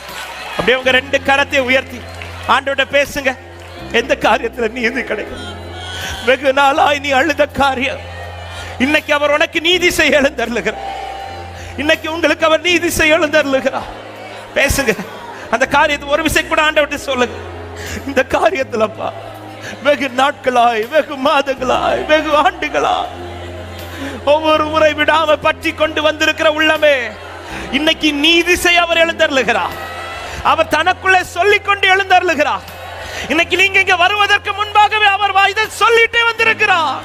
அப்படியே உங்க 2 கரத்தை உயர்த்தி ஆண்டவர்கிட்ட பேசுங்க. எந்த காரியத்துல நீதி கிடைக்கும்? வெகு நாளாய் நீ அழுத காரியம், இன்னைக்கு அவர் உனக்கு நீதி செய்ய எழுந்தருளுகிறார். இன்னைக்கு உங்களுக்கு அவர் நீதி செய்ய எழுந்தருளுகிறார். பேசுங்க அந்த காரியத்தை ஒரு விஷயம் கூட ஆண்டவர்கிட்ட சொல்லுங்க. இந்த காரியத்துலப்பா வெகு நாட்களாய், வெகு மாதங்களாய், வெகு ஆண்டுகளாய் ஒவ்வொரு முறை விடாம பற்றி கொண்டு வந்திருக்கிற உள்ளமே, இன்னைக்கு நீதி செய்ய அவர் எழுந்தருளுகிறார். அவர் தனக்குள்ளே சொல்லிக் கொண்டு எழுந்தருளுகிறார். இன்னைக்கு நீங்க இங்க வருவதற்கு முன்பாகவே அவர் இதை சொல்லிட்டே வந்திருக்கிறார்.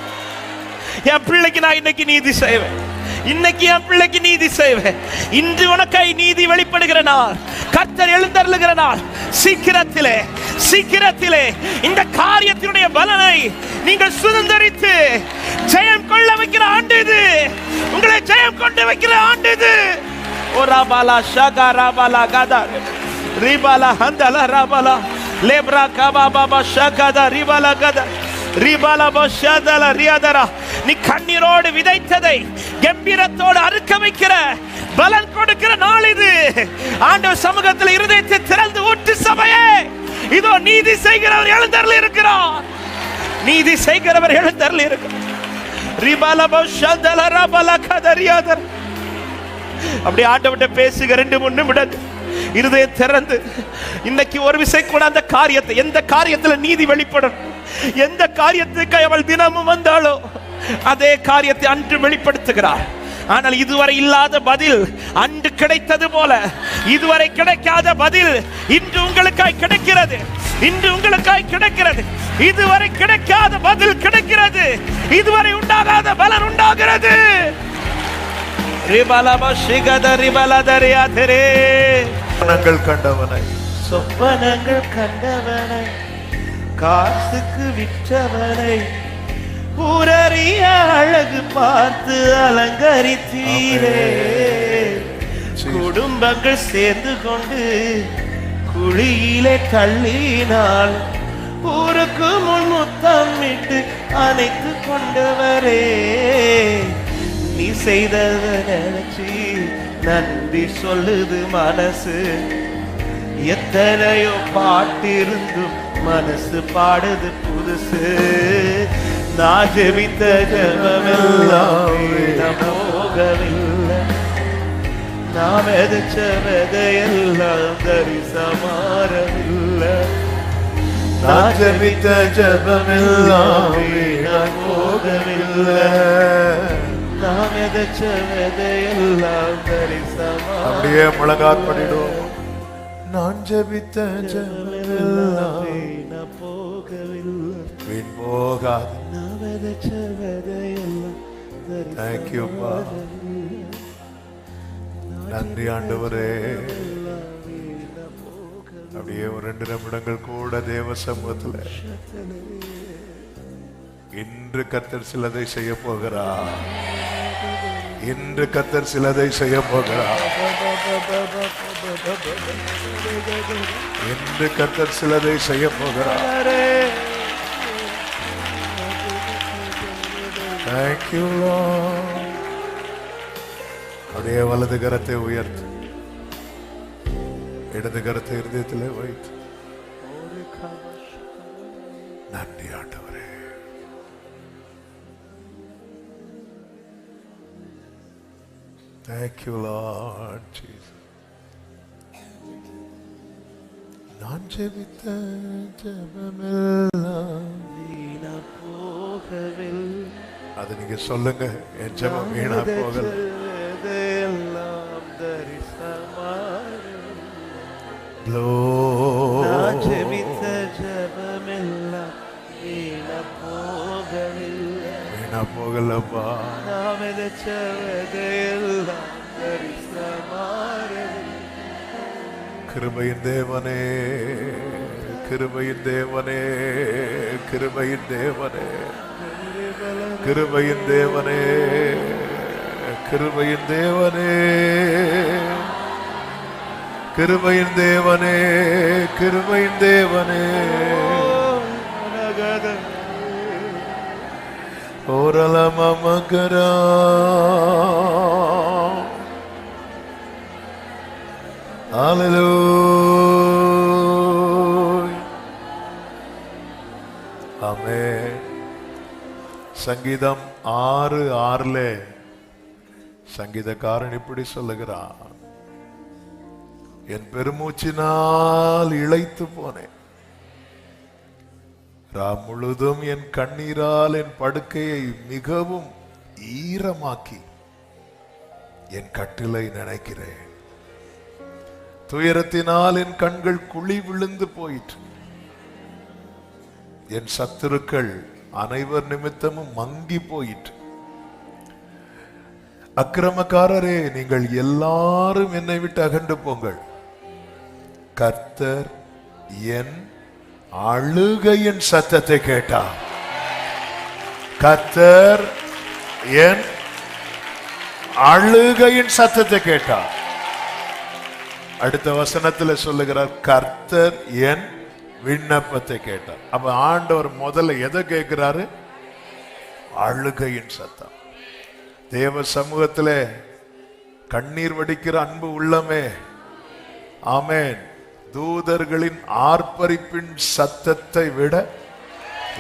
என் பிள்ளைக்கு நான் இன்னைக்கு நீதி செய்வேன், இன்னைக்கு என் பிள்ளைக்கு நீதி செய்வேன். இன்று உனக்காய் நீதி வெளிப்படுகிற நாள், கர்த்தர் எழுந்தருளுகிற நாள். சீக்கிரத்திலே சீக்கிரத்திலே இந்த காரியத்தினுடைய பலனை நீங்கள் சுதந்தரித்து ஜெயம் கொள்ள வைக்கிற ஆண்டு இது. உங்களை ஜெயம் கொண்டு வைக்கிற ஆண்டு இது. ஓராபாலா ஷகாராபாலா கதா ரிபாலா ஹந்தலா ராபாலா லேப்ரா கபாபாபா ஷகதா ரிபாலா கதா ரிபாலா பஷதலா ரியாதரா. நீ கண்ணீரோடு விதைத்ததை கம்பீரத்தோடு அறுக்க வைக்கிற, பலன் கொடுக்கிற நாள் இது. ஆண்டவர் சமூகத்தில் இருதயத்தை திறந்து ஊற்று சபையே, இதோ நீதி செய்கிறவர் எழுந்தருளி இருக்கிறார். நீதி செய்கிறவர் எழுந்தருளி இருக்கிறார். ரிபாலா பஷதலா ராபாலா கதா ரியாதரா. அப்படி ஆண்டவர்கிட்ட பேசுக 2-3 நிமிடங்கள் இருதயம் திறந்து. இன்னைக்கு ஒரு விஷயம் கூட அந்த காரியத்தை, எந்த காரியத்துல நீதி வெளிப்படும், எந்த காரியத்துக்கு அவள் தினமும் வந்தாலோ அதே காரியத்தை அன்று வெளிப்படுத்துகிறார். ஆனால் இதுவரை இல்லாத பதில் அன்று கிடைத்தது போல இதுவரை கிடைக்காத பதில் இன்று உங்களுக்காய் கிடைக்கிறது. இன்று உங்களுக்காய் கிடைக்கிறது. இதுவரை கிடைக்காத பதில் கிடைக்கிறது. இதுவரை உண்டாகாத பலன் உண்டாகிறது. சொப்பனங்கள் கண்டவனை, சொப்பனங்கள் கண்டவனை, காசுக்கு விற்றவனை, ஊரறிய அழகு பார்த்து அலங்கரித்தீரே. குடும்பங்கள் சேர்ந்து கொண்டு குழியிலே தள்ளினால் ஊருக்கு முன் முத்தமிட்டு அணைத்து கொண்டவரே. நீ செய்ததை நினைச்சு நன்றி சொல்லுது மனசு. எத்தனையோ பாட்டிருந்தும் மனசு பாடுது புதுசு. நான் ஜெபித்த ஜெபமெல்லாம் போகவில்லை, நான் விதைச்ச விதையெல்லாம் தரிசமாறவில்லை. நான் ஜெபித்த ஜெபமெல்லாம் வீணாய் போகவில்லை. நான் விதைச்ச விதையெல்லாம் தரிசனமா. அப்படியே முழங்கால் படிடுவோம். நான் ஜெபித்த ஜெபமெல்லாம் வீணாய் போகவில்லை, வீண் போகாது. நான் விதைச்ச விதையெல்லாம் தேங்க்யூப்பா, நன்றி ஆண்டவரே. அப்படியே ஒரு 2 நிமிடங்கள் கூட தேவ சமூகத்துல இன்று கர்த்தர் சிலதை செய்ய போகிறார். இன்று கர்த்தர் சிலதை செய்ய போகிறார். இன்று கர்த்தர் சிலதை செய்ய போகிறார். Thank you Lord. அப்படியே வலது கரத்தை உயர்த்து, இடது கரத்தை இருதயத்திலே வைத்து நன்றி ஆண்டவரே. Thank you Lord Jesus. நான் ஜெபித்த ஜெபமெல்லாம் வீணாய் போகவில்லை. அது நீங்க சொல்லுங்க, என் ஜெபம் வீணா போகல. எல்லாம் தரிசனமா. நான் ஜெபித்த ஜெபமெல்லாம் வீணாய் போகவில்லை, வீணா போகலப்பா. நான் விதைச்ச விதையெல்லாம் தரிசனமா. கிருபையின் தேவனே, கிருபையின் தேவனே, கிருபையின் தேவனே, கிருபையின் தேவனே, கிருபையின் தேவனே, கிருபையின் தேவனே, கிருபையின் தேவனே. ஓரலம மகரா ஹல்லேலூயா. ஆமென். சங்கீதம் 6:6 சங்கீதக்காரன் இப்படி சொல்லுகிறான், என் பெருமூச்சினால் இளைத்து போனேன், ராம் முழுதும் என் கண்ணீரால் என் படுக்கையை மிகவும் ஈரமாக்கி என் கட்டிலை நினைக்கிறேன். துயரத்தினால் என் கண்கள் குழி விழுந்து போயிற்று, என் சத்துருக்கள் அனைவர் நிமித்தமும் மங்கி போயிற்று. அக்கிரமக்காரரே, நீங்கள் எல்லாரும் என்னை விட்டு அகன்று போங்கள். கர்த்தர் என் அழுகையின் சத்தத்தை கேட்டார். கர்த்தர் என் அழுகையின் சத்தத்தை கேட்டார். அடுத்த வசனத்தில் சொல்லுகிறார், கர்த்தர் என் விண்ணப்பத்தை கேட்டார். அப்ப ஆண்டவர் முதல்ல எதை கேட்கிறாரு? அழுகையின் சத்தம். தேவ சமூகத்திலே கண்ணீர் வடிக்கிற அன்பு உள்ளமே, ஆமென், தூதர்களின் ஆர்ப்பரிப்பின் சத்தத்தை விட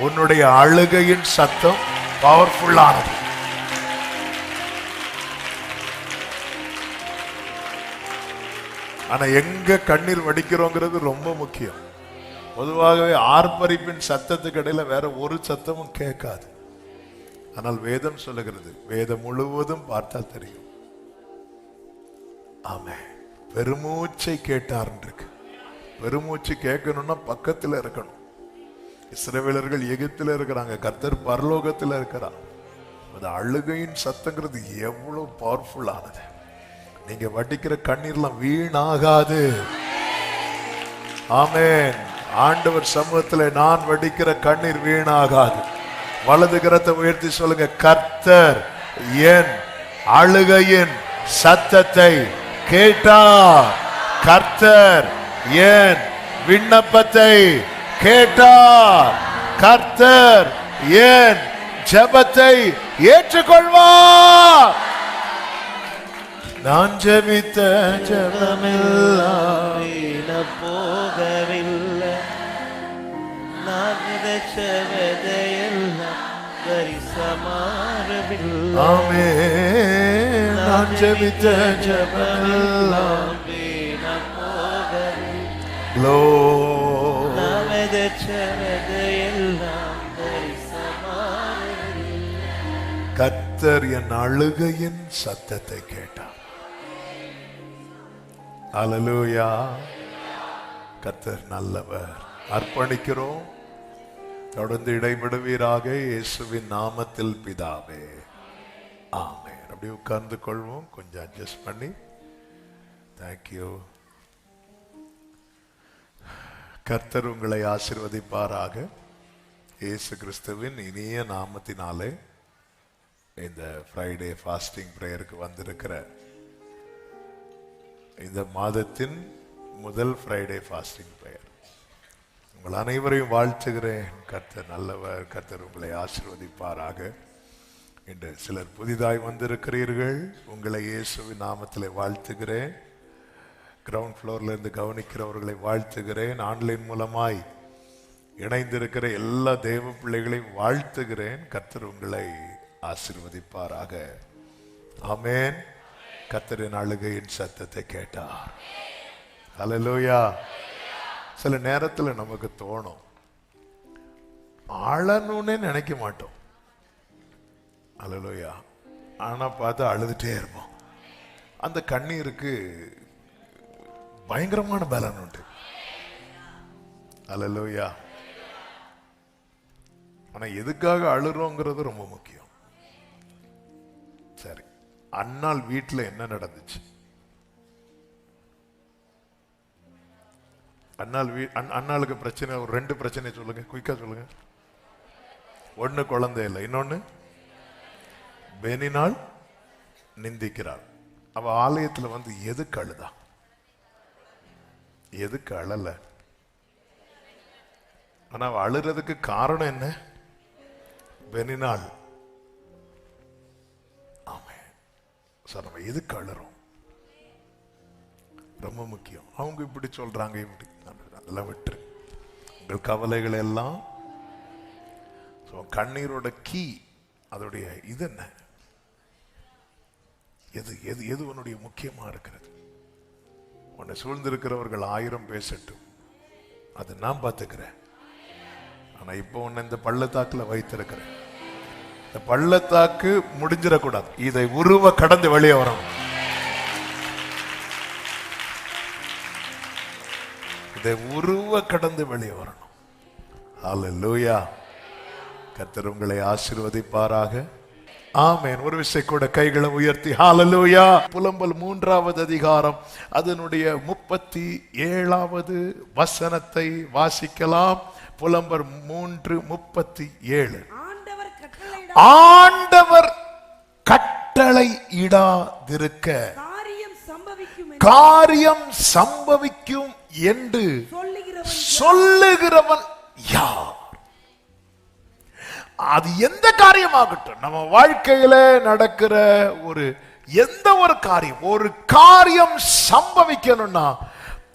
உன்னுடைய அழுகையின் சத்தம் பவர்ஃபுல்லானது. ஆனா எங்க கண்ணீர் வடிக்கிறோங்கிறது ரொம்ப முக்கியம். பொதுவாகவே ஆர்ப்பரிப்பின் சத்தத்துக்கு இடையில வேற ஒரு சத்தமும் கேட்காது. ஆனால் வேதம் சொல்லுகிறது, வேதம் முழுவதும் பார்த்தால் தெரியும். ஆமே, பெருமூச்சை கேட்டார் இருக்கு. பெருமூச்சு கேட்கணும்னா பக்கத்துல இருக்கணும். இஸ்ரவேலர்கள் எகிப்தில இருக்கிறாங்க, கர்த்தர் பரலோகத்துல இருக்கிறார். அது அழுகையின் சத்தங்கிறது எவ்வளவு பவர்ஃபுல்லானது. நீங்க வடிக்கிற கண்ணீர்லாம் வீணாகாது. ஆமென். ஆண்டவர் சமூகத்துல நான் வடிக்கிற கண்ணீர் வீணாகாது. வலது கரத்தை உயர்த்தி சொல்லுங்க, கர்த்தர் என் அழுகையின் சத்தத்தை கேட்டார். கர்த்தர் என் விண்ணப்பத்தை கேட்டார். கர்த்தர் என் ஜெபத்தை ஏற்றுக்கொள்வார். நான் ஜெபித்த ஜெபமெல்லாம் வீணாய் போகவில்லை, நான் விதைச்ச விதையெல்லாம் தரிசனமாகவில்லை. ஆமென். நான் ஜெபித்த ஜெபமெல்லாம் வீணாய் போகவில்லை, Glory. நான் விதைச்ச கர்த்தர் என் அழுகையின் சத்தத்தை கேட்டார். அல்லேலூயா. கர்த்தர் நல்லவர். அர்ப்பணிக்கிறோம். தொடர்ந்து இடைவிடுவீராக இயேசுவின் நாமத்தில் பிதாவே, ஆமென். அப்படியே உட்கார்ந்து கொள்வோம். கொஞ்சம் அட்ஜஸ்ட் பண்ணி. தேங்க்யூ. கர்த்தர் உங்களை ஆசீர்வதிப்பாராக. இயேசு கிறிஸ்துவின் இனிய நாமத்தினாலே இந்த ஃப்ரைடே ஃபாஸ்டிங் பிரேயருக்கு வந்திருக்கிற இந்த மாதத்தின் முதல் ஃப்ரைடே ஃபாஸ்டிங் பிரேயர் உங்கள் அனைவரையும் வாழ்த்துகிறேன். கர்த்தர் நல்லவர். கர்த்தர் உங்களை ஆசீர்வதிப்பாராக. இன்று சிலர் புதிதாய் வந்திருக்கிறீர்கள். உங்களை இயேசுவின் நாமத்திலே வாழ்த்துகிறேன். கிரவுண்ட் ஃப்ளோர்ல இருந்து கவனிக்கிறவர்களை வாழ்த்துகிறேன். ஆன்லைன் மூலமாய் இணைந்திருக்கிற எல்லா தேவ பிள்ளைகளையும் வாழ்த்துகிறேன். கர்த்தர் உங்களை ஆசீர்வதிப்பாராக. ஆமென். கர்த்தரின் அழுகையின் சத்தத்தை கேட்டார். அல்லேலூயா. சில நேரத்தில் நமக்கு தோணும், அழணும்னே நினைக்க மாட்டோம். அல்லேலூயா. ஆனா பார்த்து அழுதுட்டே இருப்போம். அந்த கண்ணீருக்கு பயங்கரமான பலன் உண்டு. அல்லேலூயா. ஆனா எதுக்காக அழுறோங்கிறது ரொம்ப முக்கியம். சரி, அன்னாள் வீட்டுல என்ன நடந்துச்சு? அன்னாளுக்கு பிரச்சனை ஒரு 2 பிரச்சனை சொல்லுங்க, குயிக்கா சொல்லுங்க. ஒண்ணு குழந்தை இல்லை, இன்னொன்னு பெனினாள் நிந்திக்கிறாள். அவ ஆலயத்துல வந்து எதுக்கு அழுதா? எதுக்கு அழல? ஆனா அவ அழுறதுக்கு காரணம் என்ன? பெனினாள். ஆமே. சார், நம்ம எதுக்கு அழுறோம் ரொம்ப முக்கியம். அவங்க இப்படி சொல்றாங்க, இப்படி அதெல்லாம் விட்டுரு. உங்கள் கவலைகள் எல்லாம் கண்ணீரோட கீ, அதோடைய இது என்ன? எது எது எது உன்னுடைய முக்கியமா இருக்கிறது? உன்னை சூழ்ந்திருக்கிறவர்கள் 1000 பேசட்டும், அது நான் பார்த்துக்கிறேன். ஆனா இப்போ உன்னை இந்த பள்ளத்தாக்குல வைத்திருக்கிறேன். இந்த பள்ளத்தாக்கு முடிஞ்சிடக்கூடாது. இதை உருவ கடந்து வெளியே வரணும். இதை உருவ கடந்து வெளியே வரணும். ஹல்லேலூயா. கர்த்தர் உங்களை ஆசீர்வதிப்பாராக. ஆமென். ஒரு விஷயம் கூட கைகளை உயர்த்தி ஹல்லேலூயா. புலம்பல் 3வது அதிகாரம் அதனுடைய 37வது வசனத்தை வாசிக்கலாம். புலம்பர் 3:37. ஆண்டவர் கட்டளை இடாதிருக்க காரியம் சம்பவிக்கும் என்று சொல்லுகிறவன் யார்? அது எந்த காரியமாகட்டும், நம்ம வாழ்க்கையில நடக்கிற எந்த ஒரு காரியம் சம்பவிக்கணும்னா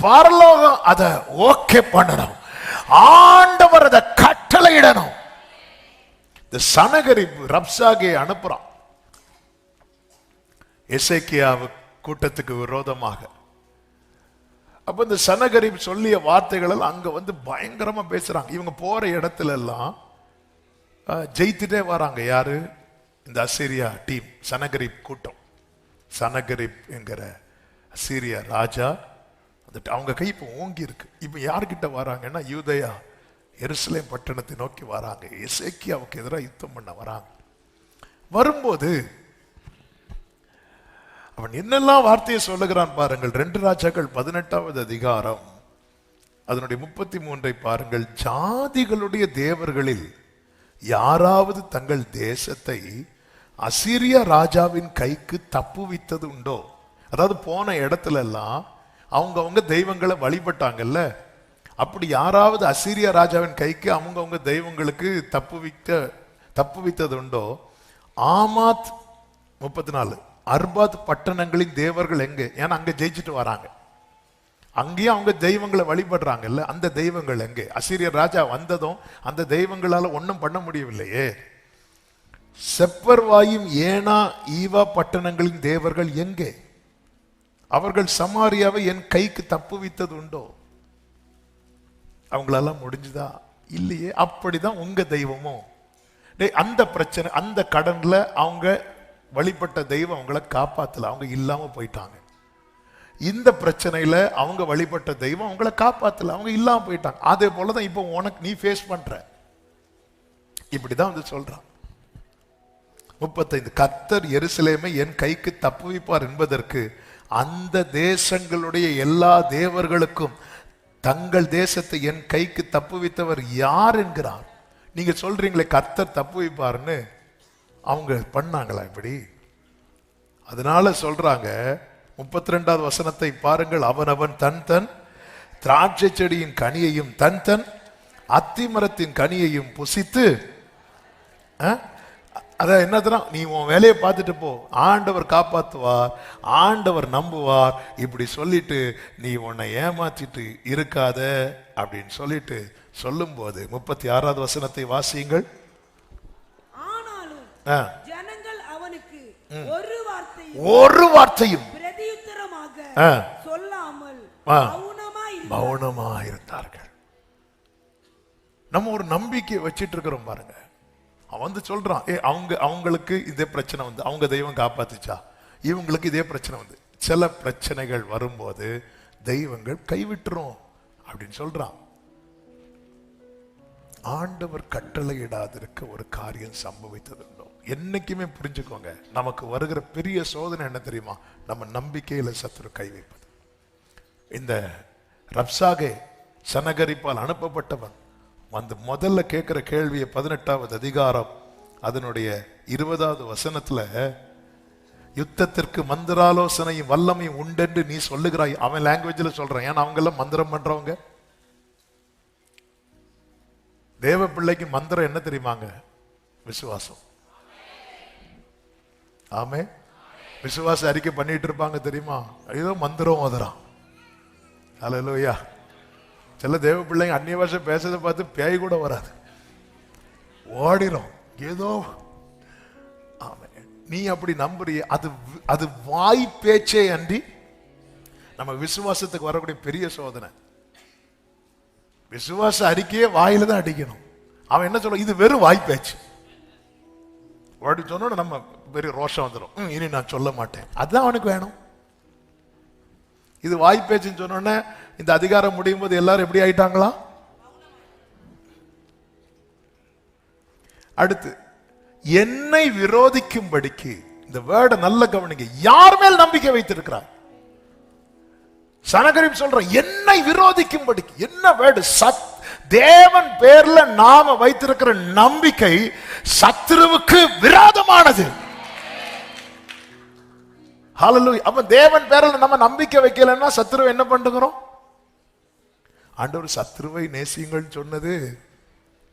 பரலோகம் அதை ஓகே பண்ணணும். ஆண்டவர் அதை கட்டளையிடணும். இந்த சனகரிப்பு ரப்சாகே அனுப்புறான் எசேக்கியாவு கூட்டத்துக்கு விரோதமாக. அப்ப இந்த சனகரிப் சொல்லிய வார்த்தைகள் எல்லாம் அங்க வந்து பயங்கரமா பேசுறாங்க. இவங்க போற இடத்துல எல்லாம் ஜெயித்துட்டே வராங்க. யாரு? இந்த அசீரியா டீம், சனகரிப் கூட்டம். சனகரிப் என்கிற அசீரியா ராஜா, அவங்க கை இப்ப ஓங்கி இருக்கு. இப்ப யார்கிட்ட வராங்கன்னா யூதயா எருசலேம் பட்டணத்தை நோக்கி வராங்க. எசேக்கியாவுக்கு எதிராக யுத்தம் பண்ண வராங்க. வரும்போது அவன் என்னெல்லாம் வார்த்தையை சொல்லுகிறான் பாருங்கள். 2 ராஜாக்கள் 18வது அதிகாரம் அதனுடைய 33 பாருங்கள். ஜாதிகளுடைய தேவர்களில் யாராவது தங்கள் தேசத்தை அசீரியா ராஜாவின் கைக்கு தப்புவித்தது உண்டோ? அதாவது போன இடத்துல எல்லாம் அவங்க தெய்வங்களை வழிபட்டாங்கல்ல. அப்படி யாராவது அசீரியா ராஜாவின் கைக்கு அவங்க தெய்வங்களுக்கு தப்புவித்தது உண்டோ? ஆமாத் 34 அர்பாத் பட்டணங்களின் தேவர்கள் எங்க? ஏன்னா அங்க ஜெயிச்சுட்டு வராங்க. அங்கேயும் அவங்க தெய்வங்களை வழிபடுறாங்கல்ல. அந்த தெய்வங்கள் எங்கே? அசீரிய ராஜா வந்ததும் அந்த தெய்வங்களால ஒன்றும் பண்ண முடியவில்லையே. செப்பர்வாயும் ஏனா ஈவா பட்டணங்களின் தேவர்கள் எங்கே? அவர்கள் சமாரியாவை என் கைக்கு தப்புவித்தது உண்டோ? அவங்களால முடிஞ்சுதா? இல்லையே. அப்படிதான் உங்க தெய்வமும். அந்த பிரச்சனை, அந்த கடன்ல அவங்க வழிபட்ட தெய்வம் அவங்கள காப்பாத்தல, அவங்க இல்லாம போயிட்டாங்க. இந்த பிரச்சனையில அவங்க வழிபட்ட தெய்வம் அவங்கள காப்பாத்தல, அவங்க இல்லாம போயிட்டாங்க. அதே போலதான் இப்போ உனக்கு நீ ஃபேஸ் பண்ற. இப்படிதான் வந்து சொல்றான் 35, கர்த்தர் எருசலேமை என் கைக்கு தப்புவிப்பார் என்பதற்கு அந்த தேசங்களுடைய எல்லா தேவர்களுக்கும் தங்கள் தேசத்தை என் கைக்கு தப்புவித்தவர் யார் என்கிறார். நீங்க சொல்றீங்களே கர்த்தர் தப்புவிப்பார்னு, அவங்க பண்ணாங்களா இப்படி? அதனால சொல்றாங்க 32வது வசனத்தை பாருங்கள். அவனவன் தன் தன் திராட்சை செடியின் கனியையும் தன் தன் அத்திமரத்தின் கனியையும் புசித்து, அத என்னதுன்னா நீ உன் வேலையை பார்த்துட்டு போ, ஆண்டவர் காப்பாத்துவார், ஆண்டவர் நம்புவார், இப்படி சொல்லிட்டு நீ உன்னை ஏமாத்திட்டு இருக்காத அப்படின்னு சொல்லிட்டு சொல்லும் போது 36வது வசனத்தை வாசியுங்கள். ஆனாலும் ஜனங்கள் அவனுக்கு ஒரு வார்த்தையும் பிரதியுத்தரமாக சொல்லாமல் மௌனமா இருந்தார்கள். நம்ம ஒரு நம்பிக்கை வச்சிட்டு இருக்கிறோம் பாருங்க. அவன் வந்து சொல்றான், அவங்களுக்கு இதே பிரச்சனை வந்து அவங்க தெய்வம் காப்பாத்துச்சா, இவங்களுக்கு இதே பிரச்சனை வந்து. சில பிரச்சனைகள் வரும்போது தெய்வங்கள் கைவிட்டுரும் அப்படின்னு சொல்றான். ஆண்டவர் கட்டளையிடாதிருக்க ஒரு காரியம் சம்பவித்ததுண்டோ? என்னைக்குமே புரிஞ்சுக்கோங்க, நமக்கு வருகிற பெரிய சோதனை என்ன தெரியுமா? நம்ம நம்பிக்கையில சத்துரு கை வைப்பது. இந்த ரப்சாகே சனகரிப்பால் அனுப்பப்பட்டவன் வந்து முதல்ல கேட்கிற கேள்வியை 18வது அதிகாரம் அதனுடைய 20வது வசனத்துல, யுத்தத்திற்கு மந்திராலோசனையும் வல்லமையும் உண்டென்று நீ சொல்லுகிறாய். அவன் லாங்குவேஜ்ல சொல்றான், ஏன்னா அவங்க எல்லாம் மந்திரம் பண்றவங்க. தேவ பிள்ளைக்கு மந்திரம் என்ன தெரியுமாங்க? விசுவாசம். ஆமே, விசுவாச அறிக்கை பண்ணிட்டு இருப்பாங்க தெரியுமா? ஏதோ மந்திரம் ஓதுறான். அல்லேலூயா. சில தேவ பிள்ளைங்க அந்நிய பாஷை பேசுறதை பார்த்து பேய் கூட வராது, ஓடிரும் ஏதோ. ஆமே, நீ அப்படி நம்புறிய, அது வாய் பேச்சே அன்றி நம்ம விசுவாசத்துக்கு வரக்கூடிய பெரிய சோதனை. விசுவாச அறிக்கையே வாயில தான் அடிக்கணும். அவன் என்ன சொல்ல, இது வெறும் வாய் பேச்சு. அப்படி சொன்னோட நம்ம பெரிய ரோஷம் வந்துடும், இனி நான் சொல்ல மாட்டேன். அதுதான் அவனுக்கு வேணும். இது வாய் பேச்சுன்னு சொன்னோடனே இந்த அதிகாரம் முடியும் போது எல்லாரும் எப்படி ஆயிட்டாங்களா? அடுத்து, என்னை விரோதிக்கும்படிக்கு, இந்த வேர்டை நல்ல கவனிங்க, யார் மேல் நம்பிக்கை வைத்திருக்கிறார்? சனகரிப் சொல்ற என்னை விரோதிக்கும்படிக்கு. என்ன வேர்டு? தேவன் பேர்ல நாம வைத்திருக்கிற நம்பிக்கை சத்துருவுக்கு விரோதமானது. ஹல்லேலூயா. அப்ப தேவன் பேர்ல நம்ம நம்பிக்கை வைக்கலன்னா சத்துருவை என்ன பண்ணுகிறோம்? ஆண்டவர் சத்துருவை நேசியுங்கள் சொன்னது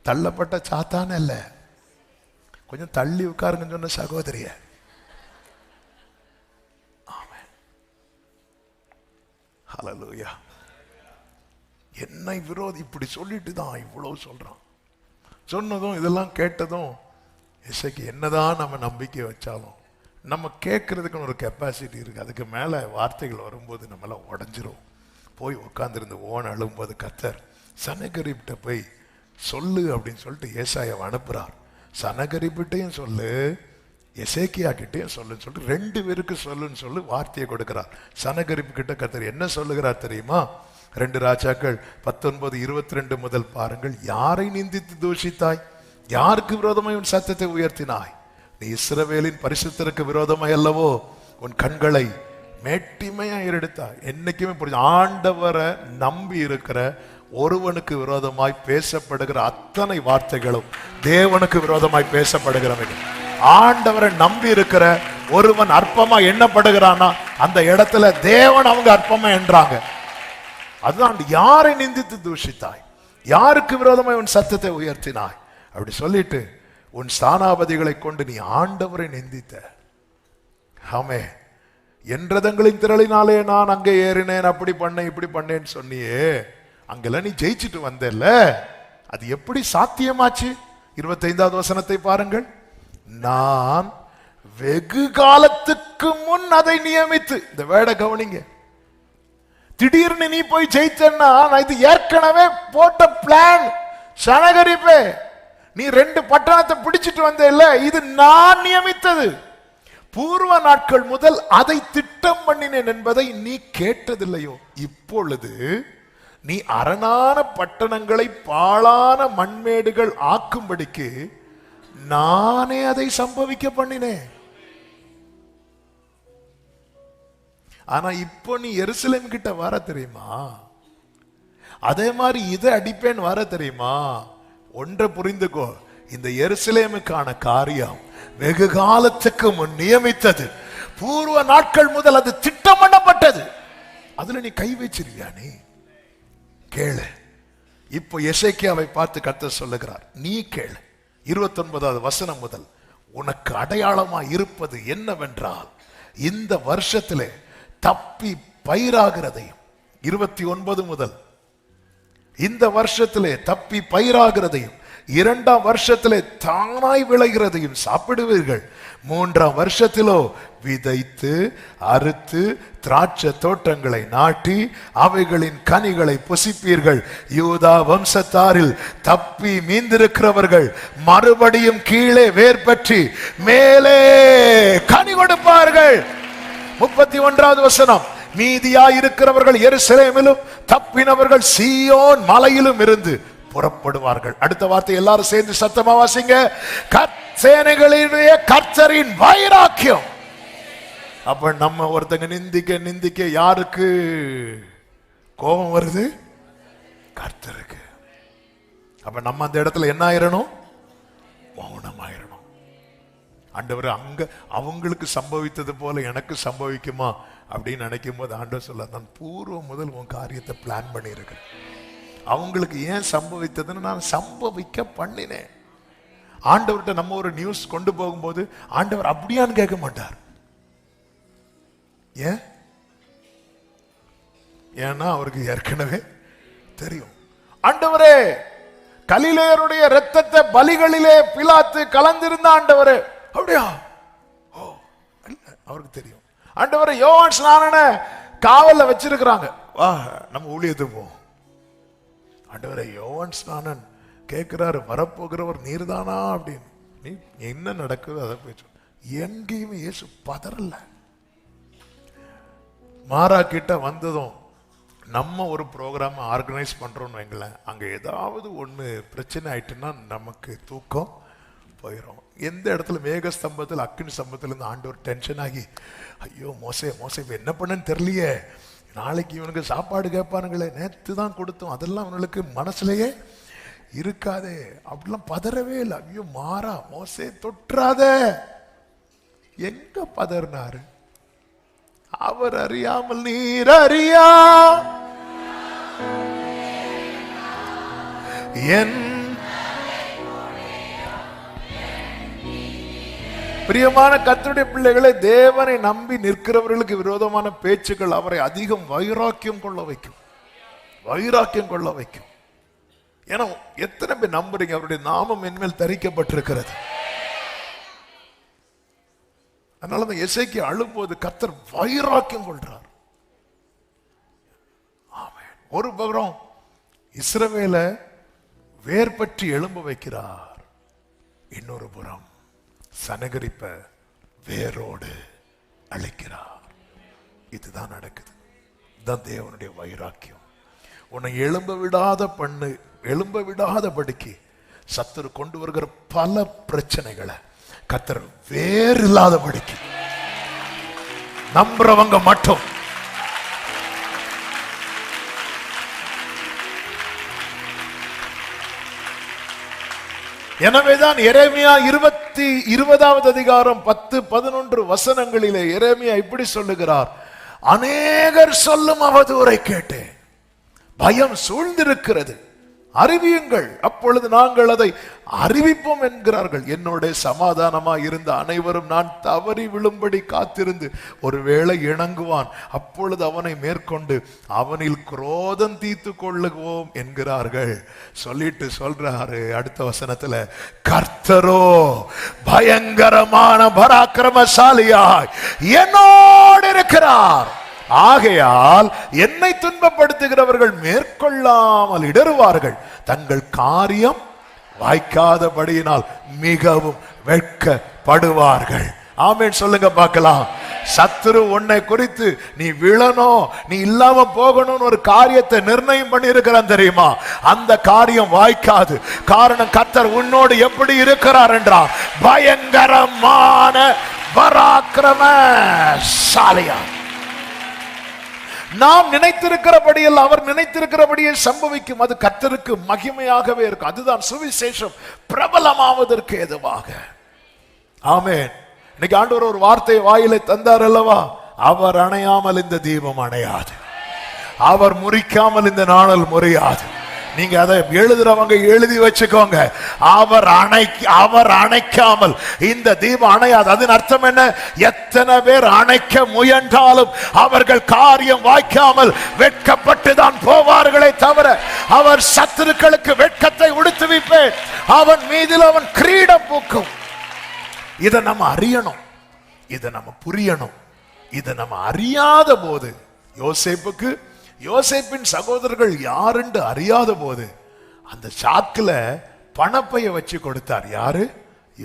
தள்ளப்பட்ட சாத்தான இல்ல, கொஞ்சம் தள்ளி உட்காருங்கன்னு சொன்ன சகோதரிய. ஆமென். ஹல்லேலூயா. என்னை விரோதி இப்படி சொல்லிட்டு தான் இவ்வளவு சொல்றான். சொன்னதும் இதெல்லாம் கேட்டதும் இசைக்கு என்னதான் நம்ம நம்பிக்கை வச்சாலும் நம்ம கேட்கறதுக்குன்னு ஒரு கெப்பாசிட்டி இருக்கு. அதுக்கு மேல வார்த்தைகள் வரும்போது நம்மள உடஞ்சிரும். போய் உட்கார்ந்துருந்து ஓன் அழும்போது கர்த்தர் சனகரிப்ட போய் சொல்லு அப்படின்னு சொல்லிட்டு ஏசாயாவை அனுப்புறார். சனகரிப்டையும் சொல்லு, எசேக்கியா கிட்டையும் சொல்லுன்னு சொல்லிட்டு 2 பேருக்கு சொல்லுன்னு சொல்லி வார்த்தையை கொடுக்கிறார். சனகரிப் கிட்ட கர்த்தர் என்ன சொல்லுகிறார் தெரியுமா? 2 ராஜாக்கள் 19:22 முதல் பாருங்கள். யாரை நிந்தித்து தூஷித்தாய்? யாருக்கு விரோதமாய் உன் சத்தத்தை உயர்த்தினாய்? நீ இஸ்ரவேலின் பரிசுத்தருக்கு விரோதமாய் அல்லவோ உன் கண்களை மேட்டிமையா எடுத்தாய். என்னைக்குமே புரிஞ்சு, ஆண்டவரை நம்பி இருக்கிற ஒருவனுக்கு விரோதமாய் பேசப்படுகிற அத்தனை வார்த்தைகளும் தேவனுக்கு விரோதமாய் பேசப்படுகிறவை. ஆண்டவரை நம்பி இருக்கிற ஒருவன் அற்பமா எண்ணப்படுகிறானா அந்த இடத்துல தேவன் அவங்க அற்பமா என்றாங்க. அதுதான் யாரை நிந்தித்து தூஷித்தாய், யாருக்கு விரோதமாய் உன் சத்தத்தை உயர்த்தினாய் அப்படி சொல்லிட்டு உன் ஸ்தானாபதிகளை கொண்டு நீ ஆண்டவரை நிந்தித்த. ஆமே, என் ரதங்களின் திரளினாலே நான் அங்கே ஏறினேன், அப்படி பண்ணேன் இப்படி பண்ணேன்னு சொன்னியே, அங்கெல்லாம் நீ ஜெயிச்சுட்டு வந்தல்ல, அது எப்படி சாத்தியமாச்சு? 25வது வசனத்தை பாருங்கள். நான் வெகு காலத்துக்கு முன் அதை நியமித்து, இந்த வேட கவனிங்க, திடீர்னு நீ போய் ஜெயிச்சன்னா இது ஏற்கனவே போட்ட பிளான். சனகரிப்பே, நீ 2 பட்டணத்தை பிடிச்சிட்டு வந்த இல்ல, இது நான் நியமித்தது. பூர்வ நாட்கள் முதல் அதை திட்டம் பண்ணினேன் என்பதை நீ கேட்டதில்லையோ? இப்பொழுது நீ அரணான பட்டணங்களை பாழான மண்மேடுகள் ஆக்கும்படிக்கு நானே அதை சம்பவிக்க பண்ணினேன். ஆனா இப்போ நீ எருசலேம் கிட்ட வர தெரியுமா? அதே மாதிரி இதை அடிப்பேன் வர தெரியுமா? ஒன்றை புரிந்துக்கோ, இந்த எருசலேமுக்கான காரியம் வெகு காலத்துக்கு முன் நியமித்தது. பூர்வ நாட்கள் முதல் அது திட்டம் பண்ணப்பட்டது. அதுல நீ கை வச்சிருவியா? நீ கேளு. இப்போ எசேக்கியாவை பார்த்து கர்த்தர் சொல்லுகிறார், நீ கேளு. 29வது வசனம் முதல், உனக்கு அடையாளமா இருப்பது என்னவென்றால், இந்த வருஷத்திலே தப்பி பயிராகிறதையும், 29 முதல், இந்த வருஷத்திலே தப்பி பயிராகிறதையும் 2ஆம் வருஷத்திலே தானாய் விளைகிறதையும் சாப்பிடுவீர்கள். 3ஆம் வருஷத்திலோ விதைத்து அறுத்து திராட்சை தோட்டங்களை நாட்டி அவைகளின் கனிகளை புசிப்பீர்கள். யூதா வம்சத்தாரில் தப்பி மீந்திருக்கிறவர்கள் மறுபடியும் கீழே வேர் பற்றி மேலே கனி கொடுப்பார்கள். 31வது வசனம், மீதியாயிருக்கிறவர்கள் எருசலேமிலும் தப்பினவர்கள் சீயோன் மலையிலும் இருந்து புறப்படுவார்கள். அடுத்த வார்த்தை எல்லாரும் சேர்ந்து சத்தமா வாசிங்க. சேனைகளினுடைய கர்த்தரின் வைராக்கியம். அப்ப நம்ம ஒருத்தங்க நிந்திக்க நிந்திக்க யாருக்கு கோபம் வருது? கர்த்தருக்கு. அப்ப நம்ம அந்த இடத்துல என்ன ஆயிரணும்? மௌனமாயிரணும். ஆண்டவர் அங்க அவங்களுக்கு சம்பவித்தது போல எனக்கு சம்பவிக்குமா அப்படின்னு நினைக்கும் போது ஆண்டவர் சொல்ல, நான் பூர்வம் முதல் உன் காரியத்தை பிளான் பண்ணி இருக்கேன். அவங்களுக்கு ஏன் சம்பவித்ததுன்னு நான் சம்பவிக்க பண்ணினேன். ஆண்டவர்கிட்ட நம்ம ஒரு நியூஸ் கொண்டு போகும்போது ஆண்டவர் அப்படியான்னு கேட்க மாட்டார். ஏன்? ஏன்னா அவருக்கு ஏற்கனவே தெரியும். ஆண்டவரே, கலிலேயருடைய இரத்தத்தை பலிகளிலே பிலாத்து கலந்திருந்த ஆண்டவரே, அப்படியா? ஓ, அவருக்கு தெரியும். ஆண்டவரே, யோவான் ஸ்நானனை காவல்ல வச்சிருக்கிறாங்க, வா நம்ம ஊழியத்துக்கு போவோம். ஆண்டவரே, யோவான் ஸ்நானன் கேட்கிறாரு, வரப்போகிறவர் நீர்தானா அப்படின்னு. நீ என்ன நடக்குது அதை பேச. எங்கேயுமே இயேசு பதறல. மாறா கிட்ட வந்ததும் நம்ம ஒரு ப்ரோக்ராம் ஆர்கனைஸ் பண்றோம்னு வைங்களேன், அங்க ஏதாவது ஒண்ணு பிரச்சனை ஆயிட்டுன்னா நமக்கு தூக்கம் போயிடும். எந்த இடத்துல மேக ஸ்தம்பத்தில் அக்கினி ஸ்தம்பத்துல இருந்து ஆண்டவர் டென்ஷன் ஆகி, ஐயோ மோசே மோசே இப்ப என்ன பண்ணன்னு தெரியலையே, நாளைக்கு இவனுக்கு சாப்பாடு கேட்பானுங்களே, நேற்று தான் கொடுத்தோம், அதெல்லாம் அவனுக்கு மனசுலயே இருக்காதே, அப்படிலாம் பதறவே இல்லை. ஐயோ மாறா மோசே தொற்றாத. எங்க பதறினாரு? அவர் அறியாமல் நீர் அறியா என் பிரியமான கர்த்தருடைய பிள்ளைகளை, தேவனை நம்பி நிற்கிறவர்களுக்கு விரோதமான பேச்சுக்கள் அவரை அதிகம் வைராக்கியம் கொள்ள வைக்கும். வைராக்கியம் கொள்ள வைக்கும். ஏன்னா எத்தனை பேர் நம்புறீங்க அவருடைய நாமம் என்மேல் தரிக்கப்பட்டிருக்கிறது? அதனால தான் எசேக்கியா அழும்போது கர்த்தர் வைராக்கியம் கொள்றார். ஆமென். ஒரு புறம் இஸ்ரவேலை வேர் பற்றி எழும்ப வைக்கிறார், இன்னொரு புறம் சனகரிப்ப வேரோடு அழிக்கிறார். இதுதான் நடக்குது. இதுதான் தேவனுடைய வைராக்கியம். உன்னை எழும்ப விடாதபடிக்கு சத்துரு கொண்டு வருகிற பல பிரச்சனைகளை கர்த்தர் வேறு இல்லாதபடிக்கு நம்புறவங்க மட்டும் எனவேதான் எரேமியா 20வது அதிகாரம் 10-11 வசனங்களிலே எரேமியா இப்படி சொல்லுகிறார், அநேகர் சொல்லும் அவதூறை கேட்டேன், பயம் சூழ்ந்திருக்கிறது, அறிவியுங்கள், அப்பொழுது நாங்கள் அதை அறிவிப்போம் என்கிறார்கள். என்னோட சமாதானமா இருந்த அனைவரும் நான் தவறி விழும்படி காத்திருந்து ஒருவேளை இணங்குவான், அப்பொழுது அவனை மேற்கொண்டு அவனில் குரோதம் தீர்த்து கொள்ளுவோம் என்கிறார்கள். சொல்லிட்டு சொல்றாரு அடுத்த வசனத்துல, கர்த்தரோ பயங்கரமான பராக்கிரமசாலியாய் என்னோடு இருக்கிறார், ஆகையால் என்னை துன்பப்படுத்துகிறவர்கள் மேற்கொள்ளாமல் இடறுவார்கள், தங்கள் காரியம் வாய்க்காதபடியினால் மிகவும் வெட்கப்படுவார்கள். ஆமென் சொல்லுங்க பார்க்கலாம். சத்துரு உன்னை குறித்து நீ விழணும், நீ இல்லாம போகணும்னு ஒரு காரியத்தை நிர்ணயம் பண்ணி இருக்கிறான் தெரியுமா? அந்த காரியம் வாய்க்காது. காரணம், கர்த்தர் உன்னோடு எப்படி இருக்கிறார் என்றால் பயங்கரமான பராக்கிரமசாலியா. நாம் நினைத்திருக்கிறபடியில் அவர் நினைத்திருக்கிறபடியே சம்பவிக்கும். அது கர்த்தருக்கு மகிமையாகவே இருக்கும். அதுதான் சுவிசேஷம் பிரபலமாவதற்கு ஏதுவாக. ஆமென். இன்னைக்கு ஆண்டவர் ஒரு வார்த்தையை வாயிலை தந்தார் அல்லவா? அவர் அணையாமல் இந்த தீபம் அணையாது, அவர் முறிக்காமல் இந்த நாணல் முறியாது. நீங்க அதை எழுதுறவங்க எழுதி வச்சுக்கோங்க. அவர் அணைக்காமல் இந்த தீபம் அணையாது. அதன் அர்த்தம் என்ன? எத்தனை பேர் அணைக்க முயன்றாலும் அவர்கள் காரியம் வாய்க்காமல் வெட்கப்பட்டு தான் போவார்களே தவிர, அவர் சத்துருக்களுக்கு வெட்கத்தை உடுத்துவிப்பேன், அவன் மீதில் அவன் கிரீடம் பூக்கும். இதை நம்ம அறியணும், இதை நம்ம புரியணும். இதை நம்ம அறியாத போது, யோசேப்பின் சகோதரர்கள் யாருன்னு அறியாத போது அந்த சாக்குல பணப்பைய வச்சு கொடுத்தார். யாரு?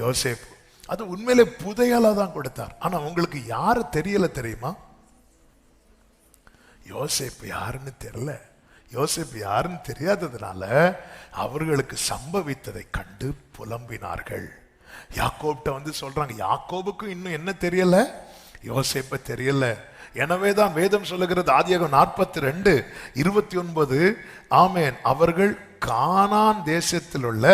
யோசேப்பு. அது உண்மையிலே புதையலா தான் கொடுத்தார். ஆனா உங்களுக்கு யாரு தெரியல தெரியுமா? யோசேப்பு யாருன்னு தெரியல. யோசேப்பு யாருன்னு தெரியாததுனால அவர்களுக்கு சம்பவித்ததை கண்டு புலம்பினார்கள். யாக்கோப்ட வந்து சொல்றாங்க, யாக்கோபுக்கு இன்னும் என்ன தெரியல? யோசேப்ப தெரியல. எனவேதான் வேதம் சொல்லுகிறது, ஆதியாகமம் 42:29, ஆமென், அவர்கள் கானான் தேசத்தில் உள்ள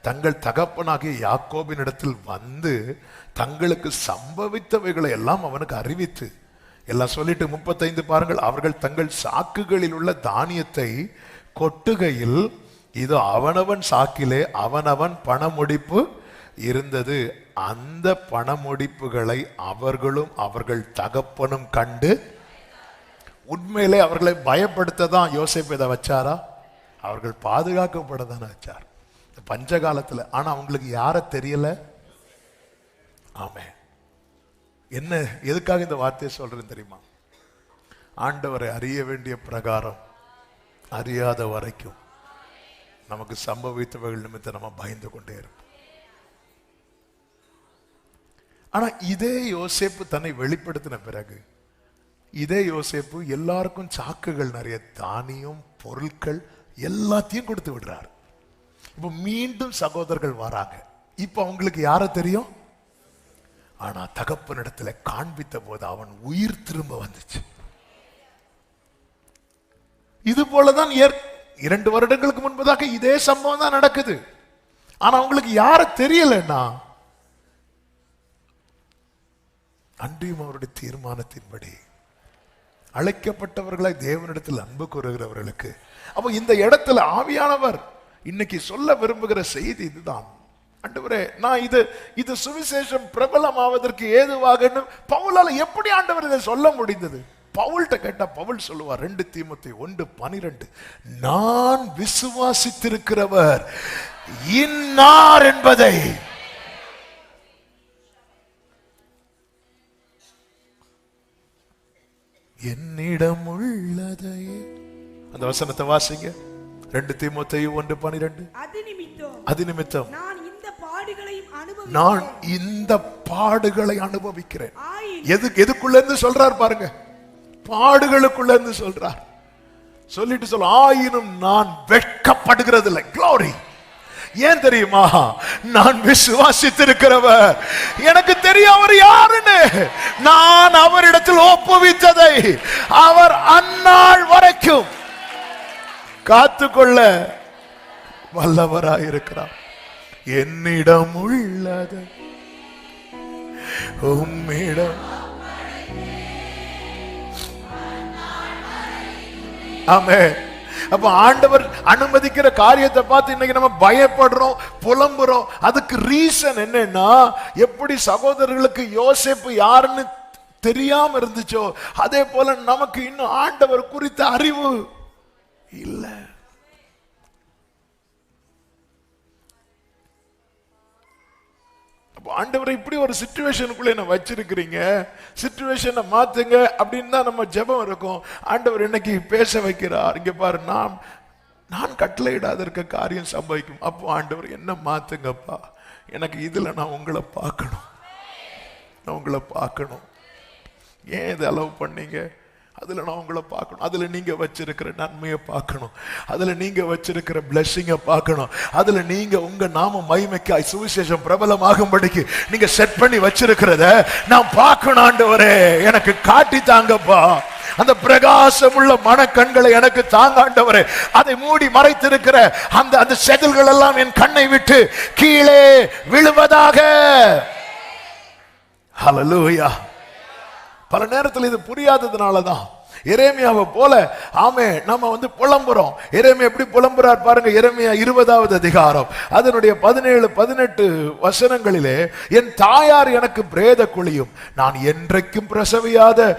தங்கள் தகப்பனாகிய யாக்கோபின் இடத்தில் வந்து தங்களுக்கு சம்பவித்தவைகளை எல்லாம் அவனுக்கு அறிவித்து, எல்லாம் சொல்லிட்டு 35 பாருங்கள், அவர்கள் தங்கள் சாக்குகளில் உள்ள தானியத்தை கொட்டுகையில் இது அவனவன் சாக்கிலே அவனவன் பணமுடிப்பு இருந்தது. அந்த பணமுடிப்புகளை அவர்களும் அவர்கள் தகப்பனும் கண்டு, உண்மையிலே அவர்களை பயப்படுத்த தான் யோசேப்பு இதை வச்சாரா? அவர்கள் பாதுகாக்கப்பட தானே வச்சார் பஞ்ச காலத்துல. ஆனா அவங்களுக்கு யார தெரியல. ஆமே. என்ன, எதுக்காக இந்த வார்த்தையை சொல்றேன் தெரியுமா? ஆண்டவரை அறிய வேண்டிய பிரகாரம் அறியாத வரைக்கும் நமக்கு சம்பவித்தவர்கள் நிமித்தம் நம்ம பயந்து கொண்டே இருப்போம். ஆனா இதே யோசேப்பு தன்னை வெளிப்படுத்தின பிறகு, இதே யோசேப்பு எல்லாருக்கும் சாக்குகள் நிறைய தானியம் பொருட்கள் எல்லாத்தையும் கொடுத்து விடுறார். இப்ப மீண்டும் சகோதரர்கள் வராங்க. இப்ப அவங்களுக்கு யார தெரியும்? ஆனா தகப்பனிடத்துல காண்பித்த போது அவன் உயிர் திரும்ப வந்துச்சு. இது போலதான் 2 வருடங்களுக்கு முன்பதாக இதே சம்பவம் தான் நடக்குது. ஆனா அவங்களுக்கு யார தெரியலன்னா, அன்றியும் அவருடைய தீர்மானத்தின்படி அழைக்கப்பட்டவர்களை தேவனிடத்தில் அன்பு கூறுகிறவர்களுக்கு. அப்ப இந்த இடத்துல ஆவியானவர் இன்னைக்கு சொல்ல விரும்புகிற செய்தி இதுதான். ஆண்டவரே, நான் இது சுவிசேஷம் பிரபலமாவதற்கு ஏதுவாக பவுலால எப்படி ஆண்டவர் இதை சொல்ல முடிந்தது? பவுல்கிட்ட கேட்டா பவுல் சொல்லுவார், 2 தீமோத்தேயு 1:12, நான் விசுவாசித்திருக்கிறவர் இன்னார் என்பதை என்னிடம் உள்ளதை. அந்த வசனத்தை வாசிங்க. 2 தீமோத்தேயு 1:12. அது நிமித்தம் நான் இந்த பாடுகளை அனுபவிக்கிறேன். எதுக்குள்ள இருந்து சொல்றார் பாருங்க, பாடுகளுக்குள்ள இருந்து சொல்றார். சொல்லிட்டு சொல்ல, ஆயினும் நான் வெட்கப்படுகிறது இல்லை. க்ளோரி. ஏன் தெரியுமா? நான் விசுவாசித்திருக்கிறவர், எனக்கு தெரியும் அவர் யாருன்னு. நான் அவரிடத்தில் ஒப்புவித்ததை அவர் அந்நாள் வரைக்கும் காத்துக்கொள்ள வல்லவராயிருக்கிறார். என்னிடம் உள்ளது உம்மிடம். ஆமென். அப்ப ஆண்டவர் அனுமதிக்கிற காரியத்தை பார்த்து இன்னைக்கு நம்ம பயப்படுறோம், புலம்புறோம். அதுக்கு ரீசன் என்னன்னா, எப்படி சகோதரர்களுக்கு யோசேப்பு யாருன்னு தெரியாம இருந்துச்சோ, அதே போல நமக்கு இன்னும் ஆண்டவர் குறித்த அறிவு இல்ல. ஆண்டவரை இப்படி ஒரு சிச்சுவேஷனுக்குள்ள என்ன வச்சிருக்கிறீங்க, சிச்சுவேஷனை மாத்துங்க அப்படின்னு தான் நம்ம ஜெபம் இருக்கும். ஆண்டவர் இன்னைக்கு பேச வைக்கிறார். இங்க பாரு, நான் கட்டளையிடாத இருக்க காரியம் சம்பவிக்கும். அப்போ ஆண்டவர் என்ன மாத்துங்கப்பா, எனக்கு இதுல நான் உங்களை பார்க்கணும், நான் உங்களை பார்க்கணும். ஏன் இதை அலோவ் பண்ணீங்க? அதுல நான் உங்களை பார்க்கணும், அதுல நீங்க வச்சிருக்கிற நன்மையை பார்க்கணும், அதுல நீங்க வச்சிருக்கிற பிளெஸிங்கை பார்க்கணும், அதுல நீங்க உங்க நாம மகிமைக்காய் சுவிசேஷம் பிரபலமாகும்படிக்கு நீங்க செட் பண்ணி வச்சிருக்கிறத நான் பார்க்கணும். ஆண்டவரே எனக்கு காட்டி தாங்கப்பா, அந்த பிரகாசம் உள்ள மனக்கண்களை எனக்கு தாங்க ஆண்டவரே. அதை மூடி மறைத்திருக்கிற அந்த செதில்கள் எல்லாம் என் கண்ணை விட்டு கீழே விழுவதாக. ஹல்லேலூயா. பல நேரத்தில் இது புரியாததுனாலதான் எரேமியாவை போல நம்ம புலம்புறோம். எரேமியா எப்படி புலம்புறார் பாருங்க. எரேமியா 20வது அதிகாரம் அதனுடைய 17-18 வசனங்களிலே, என் தாயார் எனக்கு பிரேத குழியும் நான் என்றைக்கும் பிரசவியாத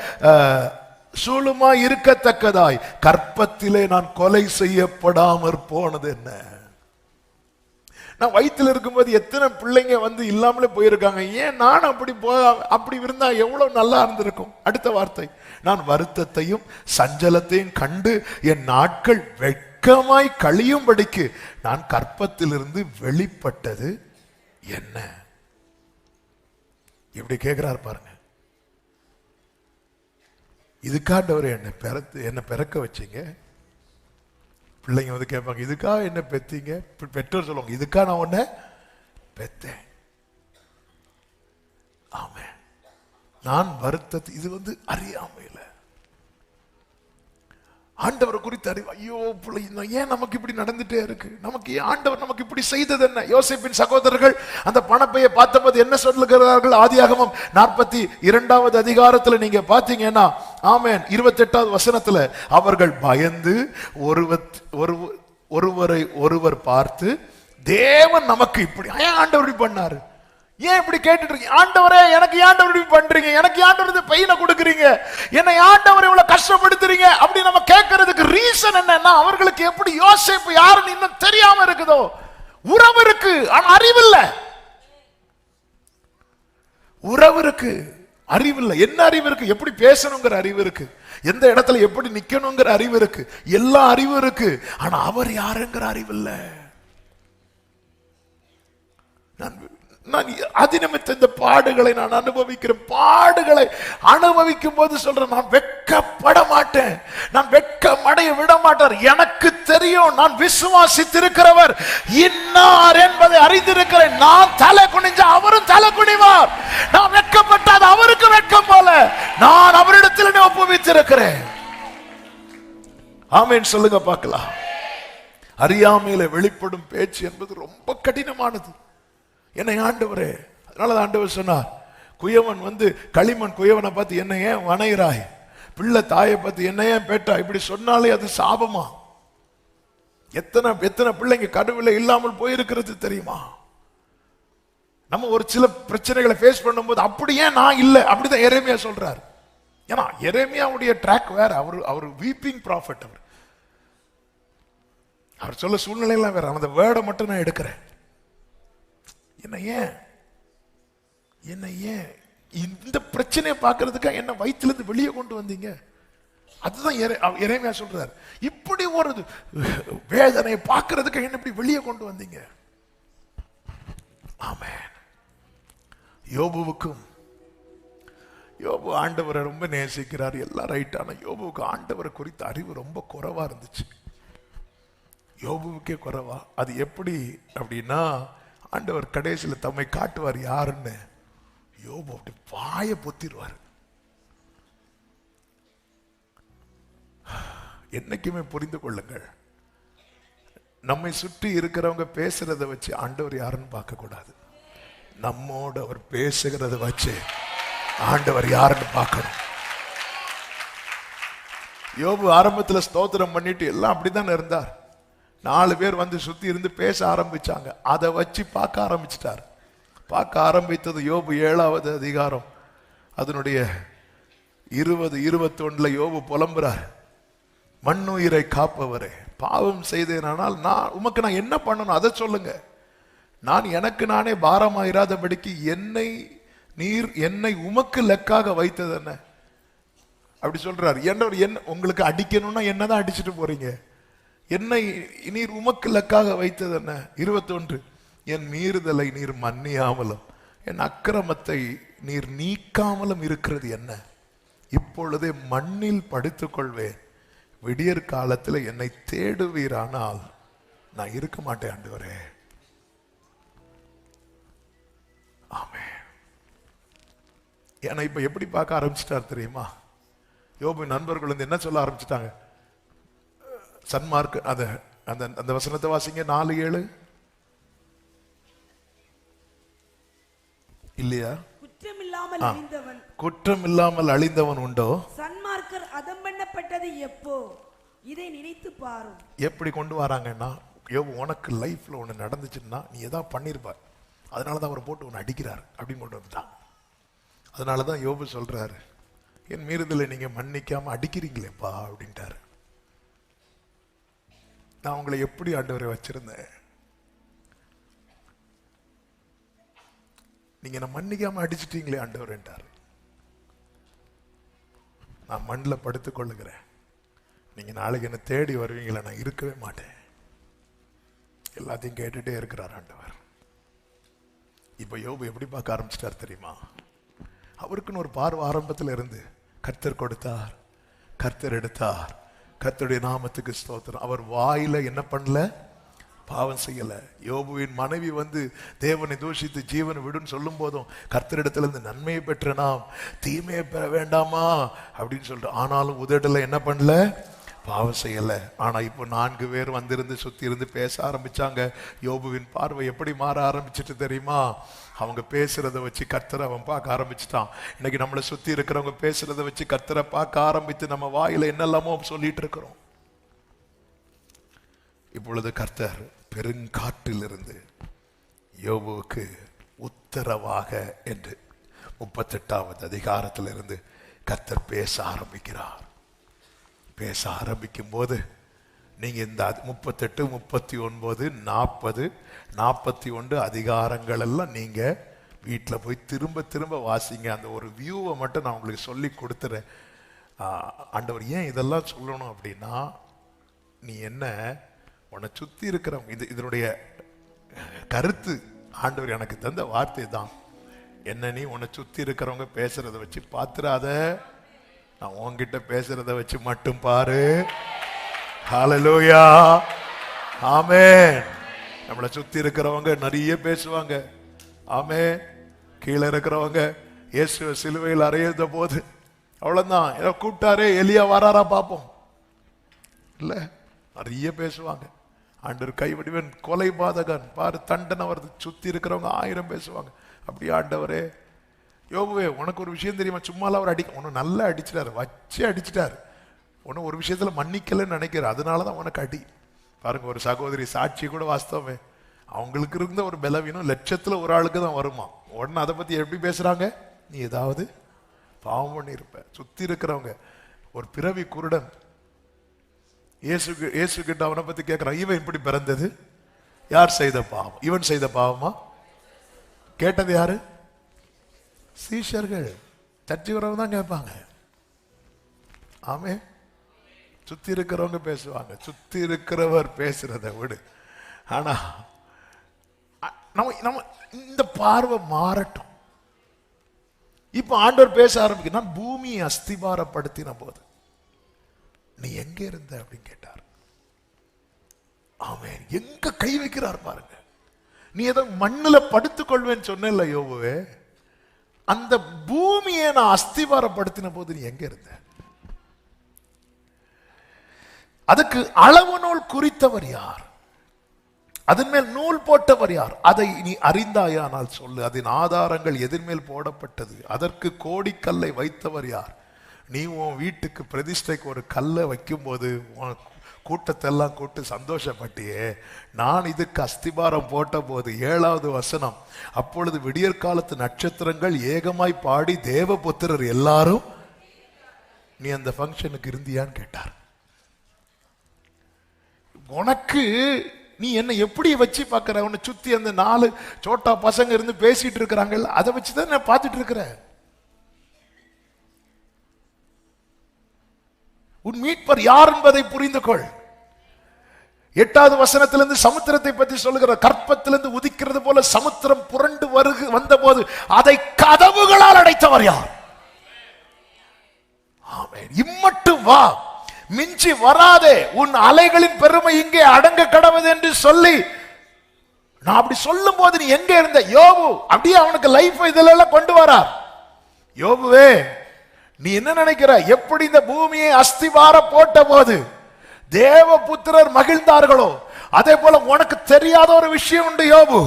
சூளுமா இருக்கத்தக்கதாய் கற்பத்திலே நான் கொலை செய்யப்படாமற் போனது என்ன? நான் வயிற்றில் இருக்கும்போது எத்தனை பிள்ளைங்க இல்லாமலே போயிருக்காங்க. ஏன் நான் அப்படி இருந்தா எவ்வளவு நல்லா இருந்திருக்கும். அடுத்த வார்த்தை, நான் வருத்தத்தையும் சஞ்சலத்தையும் கண்டு என் நாட்கள் வெட்கமாய் கழியும்படிக்கு நான் கற்பத்திலிருந்து வெளிப்பட்டது என்ன? இப்படி கேட்கிறார் பாருங்க. இதுக்காண்டவர் என்ன பிறக்க வச்சீங்க? பிள்ளைங்க கேட்பாங்க, இதுக்கா என்ன பெத்தீங்க? பெற்றோர் சொல்லுவாங்க, இதுக்கா நான் உன்னை பெத்தேன். ஆமே, நான் வருத்தத்தை இது அறியாமையில ஆண்டவரை குறித்து அறிவு. ஐயோ பிள்ளை, ஏன் நமக்கு இப்படி நடந்துட்டே இருக்கு? நமக்கு ஏன் ஆண்டவர் நமக்கு இப்படி செய்தது என்ன? யோசேப்பின் சகோதரர்கள் அந்த பணப்பையை பார்த்தபோது என்ன சொல்லுகிறார்கள்? ஆதியாகமம் 42வது அதிகாரத்துல நீங்க பாத்தீங்கன்னா, ஆமென், 28வது வசனத்துல, அவர்கள் பயந்து ஒருவரை ஒருவர் பார்த்து, தேவன் நமக்கு இப்படி ஏன் ஆண்டவர் இப்படி பண்ணாரு? ஏன் இப்படி கேட்டுட்டு இருக்கீங்க? ஆண்டவரே எனக்கு ஆண்டவர் இப்படி பண்றீங்க, எனக்கு ஆண்டவர் பெயினை கொடுக்குறீங்க, என்னை ஆண்டவர் இவ்வளவு கஷ்டப்படுத்துறீங்க அப்படி நம்ம கேட்கறதுக்கு ரீசன் என்னன்னா, அவர்களுக்கு எப்படி யோசேப்பு யாருன்னு இன்னும் தெரியாம இருக்குதோ. உறவு இருக்கு, ஆனா அறிவில்ல. உறவு இருக்கு, அறிவில்லை. என்ன அறிவு இருக்கு? எப்படி பேசணுங்கிற அறிவு இருக்கு, எந்த இடத்துல எப்படி நிக்கணுங்கிற அறிவு இருக்கு, எல்லா அறிவு இருக்கு. ஆனா அவர் யாருங்கிற அறிவு இல்ல. நான் அதிநிமித்த இந்த பாடுகளை நான் அனுபவிக்கிறேன். பாடுகளை அனுபவிக்கும் போது சொல்றேன், நான் வெட்கப்பட மாட்டேன், நான் வெட்கமடைய விட மாட்டார். எனக்கு தெரியும், நான் விசுவாசித்திருக்கிறவர் இன்னார் என்பதை அறிந்திருக்கிறேன். நான் தலை குனிஞ்சா அவரும் தலை குனிவார், நான் வெட்கப்பட்டாது அவருக்கு வெட்கம் போல நான் அவரிடத்தில் ஒப்புவித்திருக்கிறேன். ஆமென் சொல்லுங்க பார்க்கலாம். அறியாமையில வெளிப்படும் பேச்சு என்பது ரொம்ப கடினமானது. என்னை ஆண்டவரே, அதனால ஆண்டவர் சொன்னார், குயவன் களிமண் குயவனை பார்த்து என்ன ஏன் வணைகிறாய், பிள்ளை தாயை பார்த்து என்ன ஏன் பேட்டா, இப்படி சொன்னாலே அது சாபமா? எத்தனை பிள்ளைங்க கருவில இல்லாமல் போயிருக்கிறது தெரியுமா? நம்ம ஒரு சில பிரச்சனைகளை ஃபேஸ் பண்ணும்போது அப்படியே நான் இல்லை, அப்படிதான் எரேமியா சொல்றார். ஏன்னா எரேமியாவுடைய ட்ராக் வேற. அவர் வீப்பிங் ப்ராஃபட். அவர் சொல்ல சூழ்நிலையெல்லாம் வேற. அந்த வேர்டை மட்டும் நான் எடுக்கிறேன். என்ன ஏன் இந்த பிரச்சனையை பார்க்கறதுக்கா என்ன வயிற்றிலிருந்து வெளியே கொண்டு வந்தீங்க? அதுதான் எரேமியா சொல்றார். இப்படி ஒரு வேதனையை பார்க்கறதுக்கு என்ன இப்படி வெளியே கொண்டு வந்தீங்க? ஆமென். யோபு ஆண்டவரை ரொம்ப நேசிக்கிறார், எல்லாம் ரைட். ஆனா யோபுவுக்கு ஆண்டவரை குறித்த அறிவு ரொம்ப குறைவா இருந்துச்சு. யோபுவுக்கே குறைவா. அது எப்படி அப்படின்னா, ஆண்டவர் கடைசியில் தம்மை காட்டுவார் யாருன்னு. யோபு அப்படி வாயை பொத்திடுவார். என்னைக்குமே புரிந்து கொள்ளுங்கள், நம்மை சுற்றி இருக்கிறவங்க பேசுறத வச்சு ஆண்டவர் யாருன்னு பார்க்க கூடாது. நம்மோடு அவர் பேசுகிறத வச்சு ஆண்டவர் யாருன்னு பார்க்கணும். யோபு ஆரம்பத்தில் ஸ்தோத்திரம் பண்ணிட்டு எல்லாம் அப்படித்தான் இருந்தார். 4 பேர் சுத்தி இருந்து பேச ஆரம்பிச்சாங்க. அதை வச்சு பார்க்க ஆரம்பிச்சிட்டார். பார்க்க ஆரம்பித்தது யோபு 7வது அதிகாரம் அதனுடைய 20-21 யோபு புலம்புறார். மண்ணுயிரை காப்பவரே, பாவம் செய்தேனால் உமக்கு நான் என்ன பண்ணணும் அதை சொல்லுங்க. நான் எனக்கு நானே பாரமாயிராதபடிக்கு என்னை உமக்கு லெக்காக வைத்தது என்ன? அப்படி சொல்றாரு. என்ன உங்களுக்கு அடிக்கணும்னா என்னதான் அடிச்சுட்டு போறீங்க? என்னை நீர் உமக்கு இலக்காக வைத்தது என்ன? 21, என் மீறுதலை நீர் மன்னியாமலும் என் அக்கிரமத்தை நீர் நீக்காமலும் இருக்கிறது என்ன? இப்பொழுதே மண்ணில் படுத்துக் கொள்வேன், விடியற் காலத்தில் என்னை தேடுவீரானால் நான் இருக்க மாட்டேன் ஆண்டவரே. ஆமென். ஏன்னா இப்ப எப்படி பார்க்க ஆரம்பிச்சிட்டார் தெரியுமா? யோபு நண்பர்கள் வந்து என்ன சொல்ல ஆரம்பிச்சிட்டாங்க? சன்மார்க்க அந்த வசனத்தை வாசிங்க, 4:7 இல்லையா? குற்றம் இல்லாமல் அழிந்தவன் உண்டோ? சன்மார்க்கர் அதம் பண்ணப்பட்டது எப்போ? இதை நினைத்து பாரும். எப்படி கொண்டு வராங்கன்னா, யோபு உனக்கு லைஃப்ல ஒண்ணு நடந்துச்சுன்னா நீ ஏதாவது பண்ணிருப்பார், அதனாலதான் அவரை போட்டு ஒன்னு அடிக்கிறார் அப்படின்னு கொண்டு வந்துட்டான். அதனாலதான் யோபு சொல்றாரு, என் மீறுதலை நீங்க மன்னிக்காம அடிக்கிறீங்களேப்பா அப்படின்ட்டாரு. நான் உங்களை எப்படி ஆண்டவரை வச்சிருந்தேன், நீங்க என்ன மன்னிக்காம அடிச்சிட்டீங்களே ஆண்டவர்ன்றாரு. நான் மண்ணில் படுத்துக் கொள்ளுகிறேன், நீங்க நாளைக்கு என்ன தேடி வருவீங்களா? நான் இருக்கவே மாட்டேன். எல்லாத்தையும் கேட்டுட்டே இருக்கிறார் ஆண்டவர். இப்ப யோபு எப்படி பார்க்க ஆரம்பிச்சிட்டார் தெரியுமா? அவருக்குன்னு ஒரு பார்வை ஆரம்பத்தில் இருந்து, கர்த்தர் கொடுத்தார், கர்த்தர் எடுத்தார், கர்த்தருடைய நாமத்துக்கு ஸ்தோத்திரம். அவர் வாயில என்ன பண்ணல? பாவம் செய்யல. யோபுவின் மனைவி வந்து தேவனை தூஷித்து ஜீவனை விடுன்னு சொல்லும் போதும் கர்த்தரிடத்துல இருந்து நன்மையை பெற்ற நாம் தீமையை பெற வேண்டாமா அப்படின்னு சொல்லிட்டு, ஆனாலும் உதடல என்ன பண்ணல? பாவம் செய்யல. ஆனா இப்போ 4 பேர் வந்திருந்து சுத்தி இருந்து பேச ஆரம்பிச்சாங்க. யோபுவின் பார்வை எப்படி மாற ஆரம்பிச்சிட்டு தெரியுமா? அவங்க பேசுறத வச்சு கர்த்தரை அவன் பார்க்க ஆரம்பிச்சுட்டான். இன்னைக்கு நம்மளை சுத்தி இருக்கிறவங்க பேசுறத வச்சு கர்த்தரை பார்க்க ஆரம்பித்து நம்ம வாயில என்னெல்லாமோ சொல்லிட்டு இருக்கிறோம். இப்பொழுது கர்த்தர் பெருங்காற்றிலிருந்து யோபுவுக்கு உத்தரவாக என்று 38வது அதிகாரத்திலிருந்து கர்த்தர் பேச ஆரம்பிக்கிறார். பேச ஆரம்பிக்கும் போது நீங்க இந்த 38, 39, 40, 41 அதிகாரங்கள் எல்லாம் நீங்க வீட்டில் போய் திரும்ப திரும்ப வாசிங்க. அந்த ஒரு வியூவை மட்டும் நான் உங்களுக்கு சொல்லி கொடுத்துறேன். ஆண்டவர் ஏன் இதெல்லாம் சொல்லணும் அப்படின்னா, நீ என்ன உன்னை சுத்தி இருக்கிறவங்க, இதனுடைய கருத்து ஆண்டவர் எனக்கு தந்த வார்த்தை தான். என்ன நீ உன்னை சுத்தி இருக்கிறவங்க பேசுறத வச்சு பாத்துறாத, நான் உன்கிட்ட பேசுறத வச்சு மட்டும் பாரு. ஹல்லேலூயா, ஆமென். நம்மளை சுத்தி இருக்கிறவங்க நிறைய பேசுவாங்க, ஆமென். கீழே இருக்கிறவங்க இயேசு சிலுவையில் அறையுத போது அவ்வளவுதான், ஏதோ கூப்பிட்டாரே எலியா வராரா பார்ப்போம் இல்ல, நிறைய பேசுவாங்க. ஆண்டவர் கைவடிவன் கொலை பாதகன் பாரு தண்டனை வருது, சுத்தி இருக்கிறவங்க 1000 பேசுவாங்க. அப்படி ஆண்டவரே யோபுவே உனக்கு ஒரு விஷயம் தெரியுமா? சும்மாலாம் அவர் உன்னை நல்லா அடிச்சிட்டாரு, வச்சு அடிச்சிட்டாரு. உன்னை ஒரு விஷயத்துல மன்னிக்கலன்னு நினைக்கிற, அதனாலதான் உனக்கு அடி. பாருங்க, ஒரு சகோதரி சாட்சி கூட வாஸ்தவமே, அவங்களுக்கு இருந்த ஒரு பலவீனம் 1,00,000ல் ஒரு ஆளுக்கு தான் வருமா. உடனே அதை பத்தி எப்படி பேசுறாங்க? நீ ஏதாவது பாவம் பண்ணியிருப்ப. சுத்தி இருக்கிறவங்க ஒரு பிறவி குருடன் இயேசு கிட்ட அவனை பத்தி கேட்கிறான், இவன் இப்படி பிறந்தது யார் செய்த பாவம்? இவன் செய்த பாவமா? கேட்டது யாரு? சீஷர்கள். தட்டி வரவங்க தான் கேட்பாங்க. ஆமே, சுத்தி இருக்கிறவங்க பேசுவாங்க. சுத்தி இருக்கிறவர் பேசுறத விடு. ஆனா நம்ம இந்த பார்வை மாறட்டும். இப்ப ஆண்டவர் பேச ஆரம்பிக்க, நான் பூமியை அஸ்திபாரப்படுத்தின போது நீ எங்க இருந்த அப்படின்னு கேட்டார். ஆமென். எங்க கை வைக்கிறார் பாருங்க. நீ ஏதோ மண்ணுல படுத்துக் கொள்வேன்னு சொன்ன யோபுவே, அந்த பூமியை நான் அஸ்திபாரப்படுத்தின போது நீ எங்க இருந்த? அதுக்கு அளவு நூல் குறித்தவர் யார்? அதன் மேல் நூல் போட்டவர் யார்? அதை நீ அறிந்தாயானால் சொல்லு. அதன் ஆதாரங்கள் எதிர்மேல் போடப்பட்டது. அதற்கு கோடிக்கல்லை வைத்தவர் யார்? நீ உன் வீட்டுக்கு பிரதிஷ்டைக்கு ஒரு கல்லை வைக்கும் போது கூட்டத்தை எல்லாம் கூட்டு சந்தோஷப்பட்டியே. நான் இதுக்கு அஸ்திபாரம் போட்ட போது 7வது வசனம், அப்பொழுது விடியற்காலத்து நட்சத்திரங்கள் ஏகமாய் பாடி தேவபுத்திரர் எல்லாரும், நீ அந்த ஃபங்க்ஷனுக்கு இருந்தியான்னு கேட்டார். உனக்கு நீ என்ன எப்படி வச்சு பார்க்கிற? உன்னை சுத்தி அந்த 4 சோட்டா பசங்க இருந்து பேசிட்டு இருக்கிறாங்க, அதை வச்சுதான் நான் பார்த்துட்டு இருக்கிறேன். உன் மீட்பர் யார் என்பதை புரிந்து கொள். 8வது வசனத்திலிருந்து சமுத்திரத்தை பற்றி சொல்லுகிற, கற்பத்திலிருந்து உதிக்கிறது போல சமுத்திரம் புரண்டு வந்த போது அதை கதவுகளால் அடைத்தவர் யார்? ஆமென். இம்மட்டும் வா, மிஞ்சி வராதே, உன் அலைகளின் பெருமை இங்கே அடங்க கடவுது என்று சொல்லி, நான் அப்படி சொல்லும் போது நீ எங்க இருந்த யோபு? அப்படியே அவனுக்கு லைஃப் இதெல்லாம் கொண்டு வரார். யோபுவே, நீ என்ன நினைக்கிற? எப்படி இந்த பூமியை அஸ்திவார போட்ட போது தேவபுத்திரர் மகிழ்ந்தார்களோ அதே போல உனக்கு தெரியாத ஒரு விஷயம் உண்டு யோபு.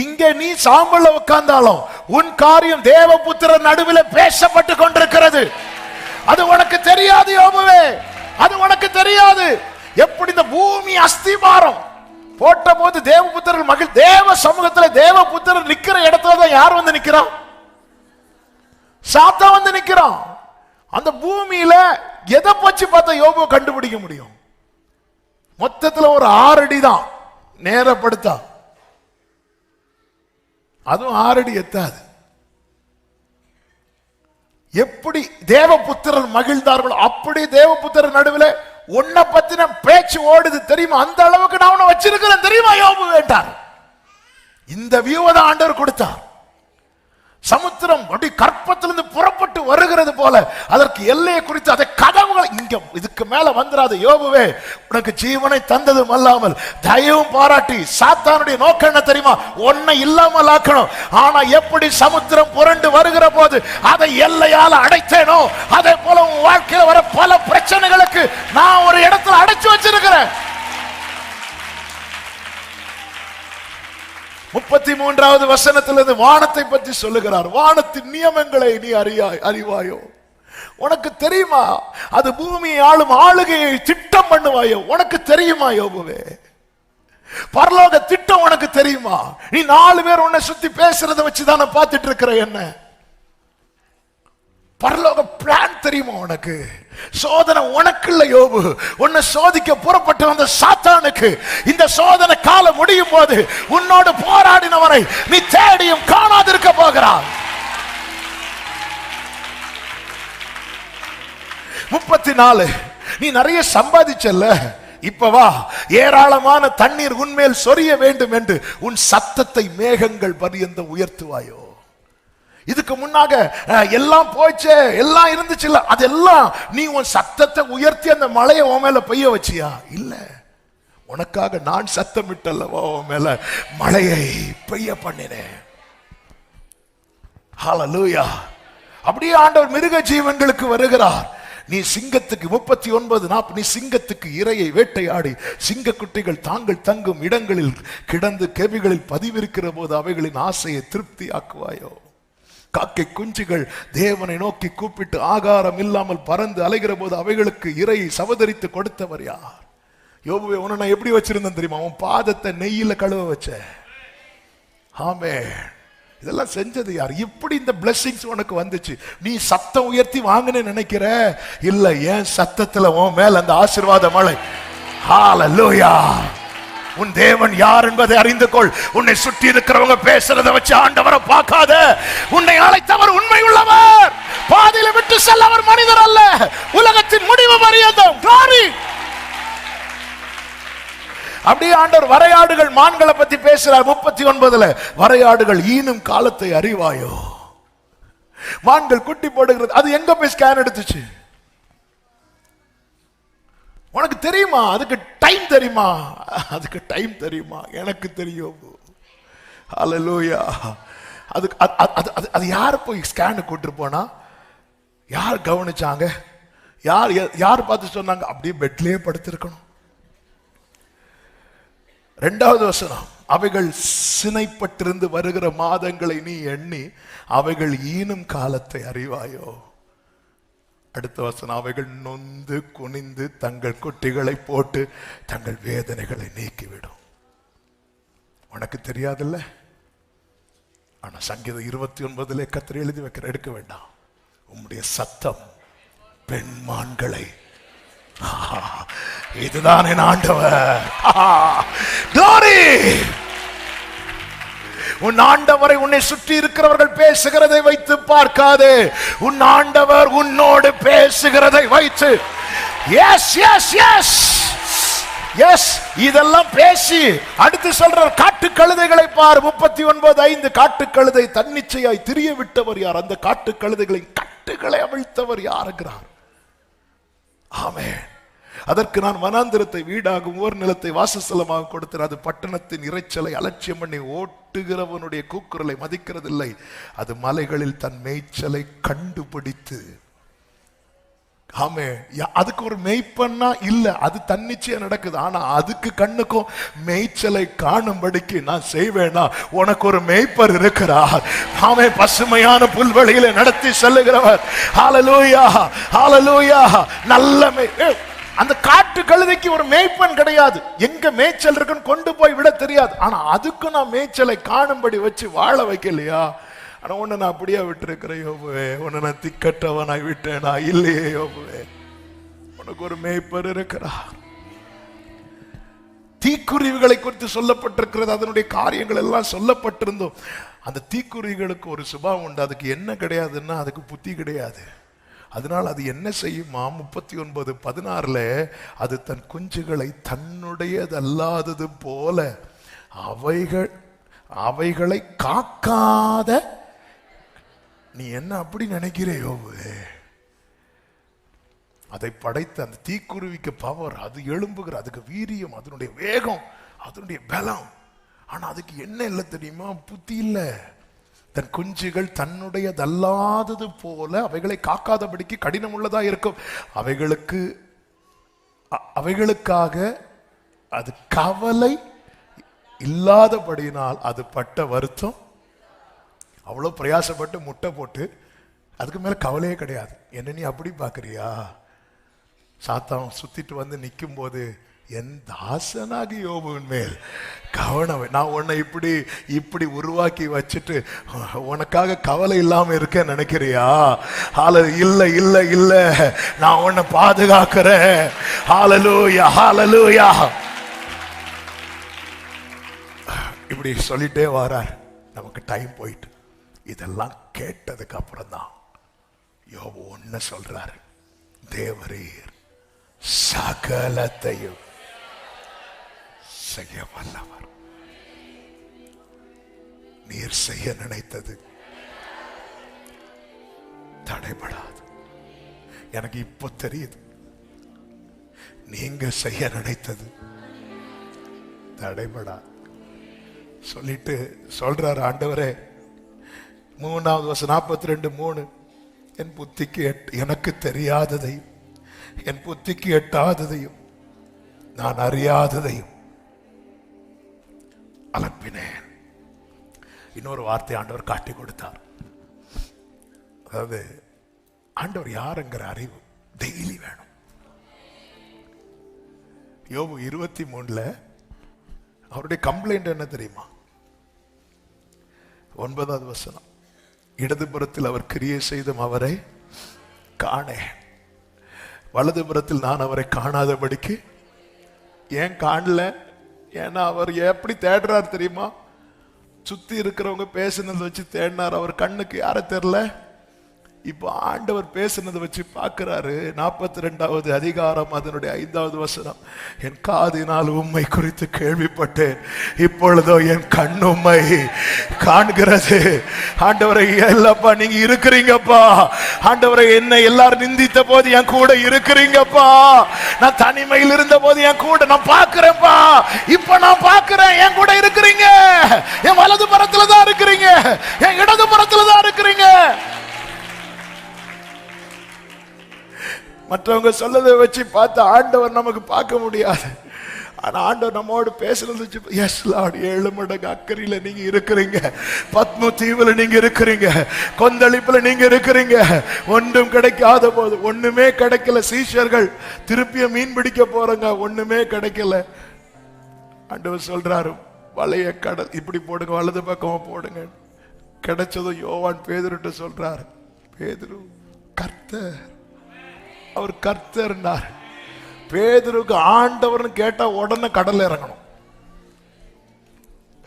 இங்கே நீ சாம்பல்ல உட்கார்ந்தாலும் உன் காரியம் தேவபுத்திரர் நடுவில் பேசப்பட்டு கொண்டிருக்கிறது. அது உனக்கு தெரியாது யோபுவே, அது உனக்கு தெரியாது. எப்படி இந்த பூமி அஸ்திவாரம் போட்ட போது தேவபுத்திரர் மகிழ், தேவ சமூகத்தில் தேவபுத்திரர் நிக்கிற இடத்துல தான் யார் வந்து நிக்கிறான்? சாத்தான் வந்து நிக்கிறான். அந்த பூமியில எதை பற்றி பார்த்தா யோபு கண்டுபிடிக்க முடியும்? மொத்தத்தில் ஒரு 6 அடி தான் நேரப்படுத்தா, அதுவும் 6 அடி எத்தாது. எப்படி தேவபுத்திரர் மகிழ்ந்தார்களோ அப்படி தேவபுத்திரர் நடுவில் உன்னை பத்தின பேச்சு ஓடுது தெரியுமா? அந்த அளவுக்கு நான் உன்னை வச்சிருக்கிறேன் தெரியுமா யோபு வேண்டார். இந்த வியூவை தான் ஆண்டவர் கொடுத்தார். சமுத்திரம் அப்படி கற்பத்திலிருந்து புறப்பட்டு வருகிறது போல அதற்கு எல்லையை குறித்து அதை கதவுகள், இங்க இதுக்கு மேல வந்துடாது யோபுவே, உனக்கு ஜீவனை தந்ததும் அல்லாமல் தயவும் பாராட்டி, சாத்தானுடைய நோக்கம் என்ன தெரியுமா? உன்னை இல்லாமல் ஆக்கணும். ஆனா எப்படி சமுத்திரம் புரண்டு வருகிற போது அதை எல்லையால் அடைத்தேனோ அதே போல உன் வாழ்க்கையில் வர பல பிரச்சனைகளுக்கு நான் ஒரு இடத்துல அடைச்சு வச்சிருக்கிறேன். 33வது வசனத்திலிருந்து வானத்தை பற்றி சொல்லுகிறார். வானத்தின் நியமங்களை நீ அறிவாயோ? உனக்கு தெரியுமா? அது பூமியை ஆளும் ஆளுகையை திட்டம் பண்ணுவாயோ? உனக்கு தெரியுமா யோபுவே? பரலோக திட்டம் உனக்கு தெரியுமா? நீ 4 பேர் உன்னை சுத்தி பேசுறத வச்சுதானே பார்த்துட்டு இருக்கிற. என்ன பரலோக பிளான் தெரியுமா உனக்கு? சோதனை உனக்கு இல்ல யோபு, உன்னை சோதிக்க புறப்பட்டு வந்த சாத்தானுக்கு இந்த சோதனை காலம் முடியும் போது உன்னோடு போராடினவரை நீ தேடியும் காணாதிருக்க போகிறாய். 34 நீ நிறைய சம்பாதிச்சல்ல, இப்ப வா, ஏராளமான தண்ணீர் உன்மேல் சொரிய வேண்டும் என்று உன் சத்தத்தை மேகங்கள் பரியந்த உயர்த்துவாயோ? இதுக்கு முன்னாக எல்லாம் போச்சே, எல்லாம் இருந்துச்சு இல்ல, அதெல்லாம் நீ உன் சத்தத்தை உயர்த்தி அந்த மழையை உன் மேல பெய்ய வச்சியா? இல்ல, உனக்காக நான் சத்தமிட்டல்லவா உன் மேல மழையை பெய்ய பண்ணினேன். ஹல்லேலூயா. அப்படியே ஆண்டவர் மிருக ஜீவன்களுக்கு வருகிறார். நீ சிங்கத்துக்கு 39:40 நீ சிங்கத்துக்கு இரையை வேட்டையாடி சிங்கக்குட்டிகள் தாங்கள் தங்கும் இடங்களில் கிடந்து கெபிகளில் பதிவிருக்கிற போது அவைகளின் ஆசையை திருப்தி ஆக்குவாயோ? காக்கை குஞ்சுகள் தேவனை நோக்கி கூப்பிட்டு ஆகாரம் இல்லாமல் பறந்து அலைகிற போது அவைகளுக்கு இரையை சவதரித்து கொடுத்தவர் யார்? யோபுவே, உன்னை நான் எப்படி வச்சிருந்தேன் தெரியுமா? உன் பாதத்தை நெய்யில கழுவ வச்ச. ஆமென். இதெல்லாம் செஞ்சது யார்? இப்படி இந்த பிளெஸிங்ஸ் உனக்கு வந்துச்சு. நீ சத்தம் உயர்த்தி வாங்கினே நினைக்கிற? இல்ல, ஏன் சத்தத்துல உன் மேல அந்த ஆசீர்வாத மழை. ஹல்லேலூயா. உன் தேவன் யார் என்பதை அறிந்து கொள். உன்னை சுற்றி இருக்கிறவங்க பேசுறத வச்சு ஆண்டவரை பார்க்காத. உன்னை அழைத்தவர் உண்மை உள்ளவர். பாதியில விட்டு செல்ல அவர் மனிதர் அல்ல. உலகத்தின் முடிவு பரியந்தம் glory. அப்படியே ஆண்டவர் வரையாடுகள் மான்களை பத்தி பேசுறார். 39 வரையாடுகள் ஈனும் காலத்தை அறிவாயோ? மான்கள் குட்டி போடுகிறது, அது எங்க போய் ஸ்கேன் எடுத்துச்சு? உனக்கு தெரியுமா? அதுக்கு டைம் தெரியுமா? அதுக்கு டைம் தெரியுமா? எனக்கு தெரியும். ஹல்லேலூயா. அது யார் போய் ஸ்கேன் கூட்டிட்டு போனா? யார் கவனிச்சாங்க? யார் பார்த்து சொன்னாங்க? அப்படியே பெட்லயே படுத்திருக்கணும். 2வது வசனம், அவைகள் சினைப்பட்டிருந்து வருகிற மாதங்களை நீ எண்ணி அவைகள் ஈனும் காலத்தை அறிவாயோ? அடுத்த வசனம், அவைகள் நொந்து குனிந்து தங்கள் குட்டிகளை போட்டு தங்கள் வேதனைகளை நீக்கிவிடும். உனக்கு தெரியாதுல்ல? ஆனா சங்கீதம் 29 கர்த்தர் எழுதி வைக்கிற, எடுக்க வேண்டாம், உம்முடைய சத்தம் பெண்மான்களை. இதுதான் என் ஆண்டவர். glory. உன் ஆண்டவரை உன்னை சுற்றி இருக்கிறவர்கள் பேசுகிறதை வைத்து பார்க்காதே. உன் ஆண்டவர் உன்னோடு பேசுகிறதை வைத்து. எஸ் எஸ் எஸ் எஸ், இதெல்லாம் பேசி அடுத்து சொல்றார், காட்டு கழுதைகளை பார். 39:5 காட்டு கழுதை தன்னிச்சையாய் திரிய விட்டவர் யார்? அந்த காட்டு கழுதைகளின் கட்டுகளை அவிழ்த்தவர் யாருங்கிறார். ஆமென். அதற்கு நான் வனாந்திரத்தை வீடாகும் ஓர் நிலத்தை வாசஸ்தலமாக கொடுத்தேன். அது பட்டணத்தின் இறைச்சலை அலட்சியம் பண்ணி ஓட்டுகிறவனுடைய கூக்குரலை மதிக்கிறதில்லை. அது மலைகளில் தன் மேய்ச்சலை கண்டுபிடித்து. ஆமே, அதுக்கு ஒரு மேய்ப்பன்னா இல்ல, அது தன்னிச்சையா நடக்குது. ஆனா அதுக்கு கண்ணுக்கும் மேய்ச்சலை காணும்படிக்கு நான் செய்வேனா? உனக்கு ஒரு மேய்ப்பர் இருக்கிறார். ஆமே, பசுமையான புல்வெளியில நடத்தி செல்லுகிறவர். ஹல்லேலூயா, ஹல்லேலூயா. நல்ல அந்த காட்டு கழுதைக்கு ஒரு மேய்ப்பன் கிடையாது. எங்க மேய்ச்சல் இருக்குன்னு கொண்டு போய் விட தெரியாது. ஆனா அதுக்கு நான் மேய்ச்சலை காணும்படி வச்சு வாழ வைக்கலையா? ஆனா உன்னை நான் அப்படியே விட்டுருக்கிறேன் யோபுவே. உன்னை நான் திக்கட்டவனாய் விட்டேனா? இல்லையே யோபுவே, உனக்கு ஒரு மேய்ப்பர் இருக்கிறார். தீக்குருவிகளை குறித்து சொல்லப்பட்டிருக்கிறது. அதனுடைய காரியங்கள் எல்லாம் சொல்லப்பட்டிருந்தோம். அந்த தீக்குருவிகளுக்கு ஒரு சுபாவம் உண்டு. அதுக்கு என்ன கிடையாதுன்னா, அதுக்கு புத்தி கிடையாது. அதனால் அது என்ன செய்யுமா? 39:16 அது தன் குஞ்சுகளை தன்னுடையதல்லாதது போல அவைகளை காக்காத. நீ என்ன அப்படி நினைக்கிறையோ? அதை படைத்த அந்த தீக்குருவிக்கு பவர், அது எழும்புகிற, அதுக்கு வீரியம், அதனுடைய வேகம், அதனுடைய பலம். ஆனா அதுக்கு என்ன இல்லை தெரியுமா? புத்தி இல்லை. தன் குஞ்சுகள் தன்னுடையதல்லாதது போல அவைகளை காக்காதபடிக்கு கடினம் உள்ளதா இருக்கும். அவைகளுக்காக அது கவலை இல்லாதபடியினால் அது பட்ட வருத்தம். அவ்வளவு பிரயாசப்பட்டு முட்டை போட்டு அதுக்கு மேல கவலையே கிடையாது. என்ன நீ அப்படி பாக்குறியா? சாத்தான் சுத்திட்டு வந்து நிற்கும் போது, என் தாசனாகி யோபுவின் மேல் கவனம், நான் உன்னை இப்படி உருவாக்கி வச்சுட்டு உனக்காக கவலை இல்லாம இருக்க நினைக்கிறியா? இல்ல இல்ல இல்ல, நான் உன்னை பாதுகாக்கிறேன். ஹல்லேலூயா, ஹல்லேலூயா. இப்படி சொல்லிட்டே வரார். நமக்கு டைம் போயிட்டு. இதெல்லாம் கேட்டதுக்கு அப்புறம் தான் யோபு ஒன்னு சொல்றாரு, தேவரீர் சகலத்தையும் செய்ய வல்லவர். நீர் செய்ய நினைத்தது தடைபடாது. எனக்கு இப்போ தெரியுது, நீங்க செய்ய நினைத்தது தடைபடாது. சொல்லிட்டு சொல்றாரு, ஆண்டவரே 3வது வசனம் 42:3, என் புத்திக்கு எனக்கு தெரியாததையும் என் புத்திக்கு எட்டாததையும் நான் அறியாததையும் அலப்பினேன். இன்னொரு வார்த்தை ஆண்டவர் காட்டி கொடுத்தார். அதாவது ஆண்டவர் யாருங்கிற அறிவு டெய்லி வேணும். யோபு 23 அவருடைய கம்ப்ளைண்ட் என்ன தெரியுமா? 9வது வசனம், இடதுபுறத்தில் அவர் கிரியை செய்தும் அவரை காணேன், வலதுபுறத்தில் நான் அவரை காணாதபடிக்கு. ஏன் காணல? ஏன்னா அவர் எப்படி தேடுறார் தெரியுமா? சுத்தி இருக்கிறவங்க பேசுனதை வச்சு தேடினார். அவர் கண்ணுக்கு யார தெரியல. இப்போ ஆண்டவர் பேசுனதை வச்சு பார்க்கிறாரு. 42வது அதிகாரம் அதனுடைய 5வது வசனம், என் காதினால் உம்மை குறித்து கேள்விப்பட்டேன், இப்பொழுதோ என் கண் உம்மை காண்கிறது. ஆண்டவரை, இல்லப்பா நீங்க இருக்கிறீங்கப்பா. ஆண்டவரை, என்னை எல்லாரும் நிந்தித்த போது என் கூட இருக்கிறீங்கப்பா. நான் தனிமையில் இருந்த போது என் கூட நான் பார்க்கிறேன்ப்பா. இப்ப நான் பார்க்கிறேன், என் கூட இருக்கிறீங்க. என் வலது புறத்துல தான் இருக்கிறீங்க, என் இடது புறத்துல தான் இருக்கிறீங்க. மற்றவங்க சொல்லதை வச்சு பார்த்து ஆண்டவர் நமக்கு பார்க்க முடியாது. ஆனா ஆண்டவர் நம்மோடு பேசுறது, எஸ் லார்ட், 7 மடங்கு அக்கறையில நீங்க இருக்கிறீங்க, பத்ம தீவுல நீங்க இருக்கிறீங்க, கொந்தளிப்புல நீங்க இருக்கிறீங்க. ஒன்றும் கிடைக்காத போது, ஒண்ணுமே கிடைக்கல. சீஷர்கள் திருப்பிய மீன் பிடிக்க போறாங்க, ஒண்ணுமே கிடைக்கல. ஆண்டவர் சொல்றாரு, வலைய கடல் இப்படி போடுங்க, வலது பக்கமா போடுங்க. கிடைச்சதும் யோவான் பேதுருட்ட சொல்றாரு, பேதுரு கர்த்தர், அவர் கர்த்தர்னார். பேதுருக்கு ஆண்டவர்னு கேட்டா உடனே கடல்ல இறங்கணும்.